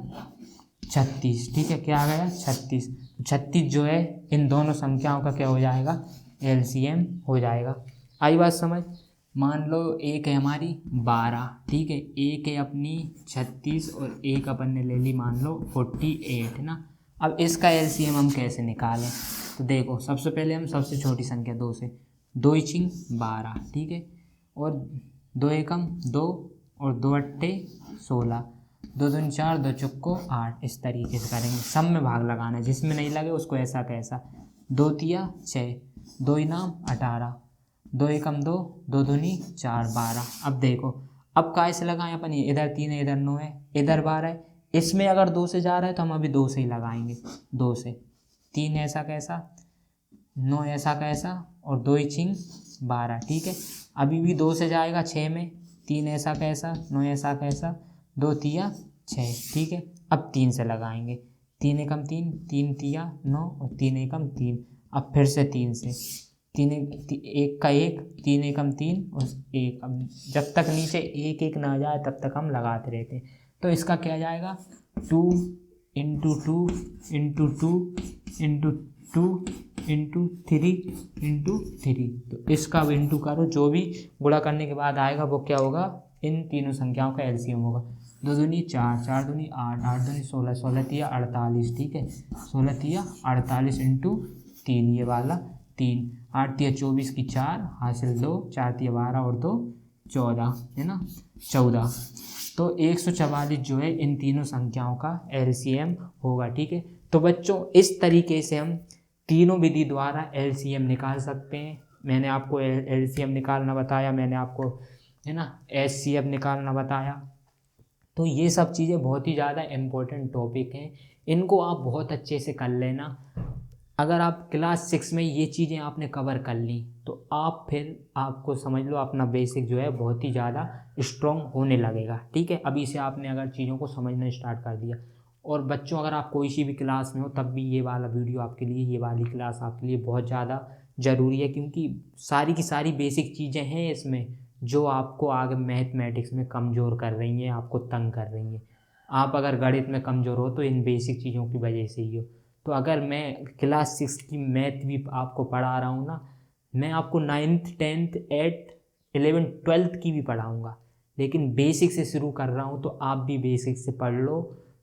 36, ठीक है। क्या आ गया, 36। 36 जो है इन दोनों संख्याओं का क्या हो जाएगा, एलसीएम हो जाएगा। आई बात समझ। मान लो एक है हमारी 12, ठीक है, एक है अपनी 36 और एक अपन ने ले ली मान लो 48 है ना। अब इसका एलसीएम हम कैसे निकालें, तो देखो सबसे पहले हम सबसे छोटी संख्या 2 से, 2 × 12, ठीक है, और 2 एकम 2 और 2 अट्ठे 16, 2 दूनी 4, 2 चौको 8, इस तरीके से करेंगे। सब में भाग लगाना है, जिसमें नहीं लगे उसको ऐसा कैसा। 2 तिया 6, 2 इनाम 18, 2 एकम 2, 2 दूनी 4, 12। अब देखो, अब काय से लगाएं अपन, ये इधर 3 है, इधर 9 है, इधर 12 है, इसमें अगर 2 से जा रहा है तो हम अभी 2 से ही लगाएंगे। 2 से 3 ऐसा कैसा, 9 ऐसा कैसा, और 2 × 12, ठीक है। अभी भी 2 से जाएगा 6 में, 3 ऐसा कैसा, 9 ऐसा कैसा, 2 तिया 6, ठीक है। अब 3 से लगाएंगे, 3 एकम 3, 3 तिया 9 और 3 एकम 3। अब फिर से 3 से, 3 एक का 1, 3 एकम 3 और 1। अब जब तक नीचे एक एक ना जाए तब तक हम लगाते रहते हैं। तो इसका क्या जाएगा, 2 × 2 × 2 × 2 × 3 × 3। तो इसका अब इंटू करो, जो भी गुणा करने के बाद आएगा वो क्या होगा, इन तीनों संख्याओं का एलसीएम होगा। 2 दूनी 4, 4 दूनी 8, 8 दूनी 16, 16 तिया 48, ठीक है। 16 तिया 48 × 3, ये वाला 3, 8 तिया 24 की 4, हासिल 2, 4 तिया 12 और 2 14 है ना, 14। तो 144 जो है इन तीनों संख्याओं का एलसीएम होगा, ठीक है। तो बच्चों इस तरीके से हम तीनों विधि द्वारा एलसीएम निकाल सकते हैं। मैंने आपको एलसीएम निकालना बताया, मैंने आपको है ना एचसीएफ निकालना बताया। तो ये सब चीज़ें बहुत ही ज़्यादा इम्पोर्टेंट टॉपिक हैं, इनको आप बहुत अच्छे से कर लेना। अगर आप क्लास 6 में ये चीज़ें आपने कवर कर ली तो आप फिर आपको समझ लो अपना बेसिक जो है बहुत ही ज़्यादा स्ट्रॉन्ग होने लगेगा, ठीक है। अभी से आपने अगर चीज़ों को समझना स्टार्ट कर दिया। और बच्चों अगर आप कोई सी भी क्लास में हो तब भी ये वाला वीडियो आपके लिए, ये वाली क्लास आपके लिए बहुत ज़्यादा ज़रूरी है, क्योंकि सारी की सारी बेसिक चीज़ें हैं इसमें जो आपको आगे मैथमेटिक्स में कमज़ोर कर रही हैं, आपको तंग कर रही हैं। आप अगर गणित में कमज़ोर हो तो इन बेसिक चीज़ों की वजह से ही हो। तो अगर मैं क्लास 6 की मैथ भी आपको पढ़ा रहा हूँ ना, मैं आपको 9th 10th 8th 11th 12th की भी पढ़ाऊँगा, लेकिन बेसिक से शुरू कर रहा हूँ तो आप भी बेसिक से पढ़ लो,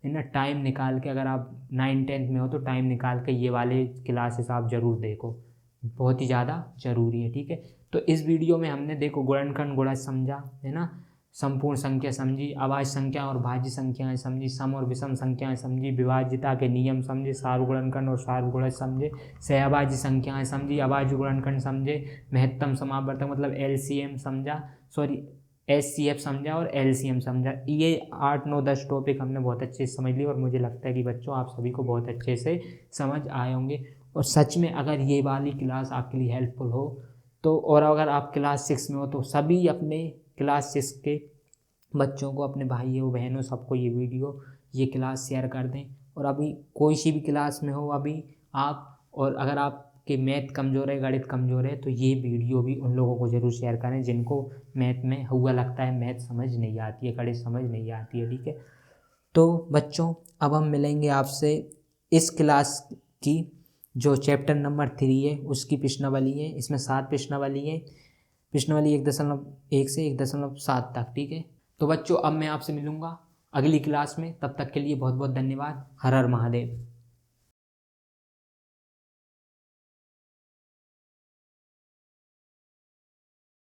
है ना। टाइम निकाल के, अगर आप 9th 10th में हो तो टाइम निकाल के ये वाले क्लासेस आप ज़रूर देखो, बहुत ही ज़्यादा ज़रूरी है, ठीक है। तो इस वीडियो में हमने देखो गुणनखंड गुणज समझा, है ना, संपूर्ण संख्या समझी, अभाज्य संख्या और भाज्य संख्याएं समझी, सम और विषम संख्याएं समझी, विभाज्यता के नियम समझे, सार्वगुणनखंड और सार्वगुणज समझे, सहअभाज्य संख्याएं समझी, अभाज्य गुणनखंड समझे, महत्तम समापवर्तक मतलब एलसीएम समझा, सॉरी एचसीएफ समझा और एलसीएम समझा। ये 8 9 10 टॉपिक हमने बहुत अच्छे से समझ लिए और मुझे लगता है कि बच्चों आप सभी को बहुत अच्छे से समझ आए होंगे। और सच में अगर ये वाली क्लास आपके लिए हेल्पफुल हो तो, और अगर आप क्लास 6 में हो तो सभी अपने क्लास 6 के बच्चों को, अपने भाइयों बहनों सबको ये वीडियो, ये क्लास शेयर कर दें। और अभी कोई सी भी क्लास में हो अभी आप, और अगर आपके मैथ कमज़ोर है, गणित कमज़ोर है, तो ये वीडियो भी उन लोगों को ज़रूर शेयर करें जिनको मैथ में हुआ लगता है मैथ समझ नहीं आती है, गणित समझ नहीं आती है, ठीक है। तो बच्चों अब हम मिलेंगे आपसे इस क्लास की जो चैप्टर नंबर 3 है उसकी प्रश्नावली है। इसमें 7 प्रश्नावली है, प्रश्नावली 1.1 से 1.7 तक, ठीक है। तो बच्चों अब मैं आपसे मिलूँगा अगली क्लास में, तब तक के लिए बहुत बहुत धन्यवाद। हर हर महादेव।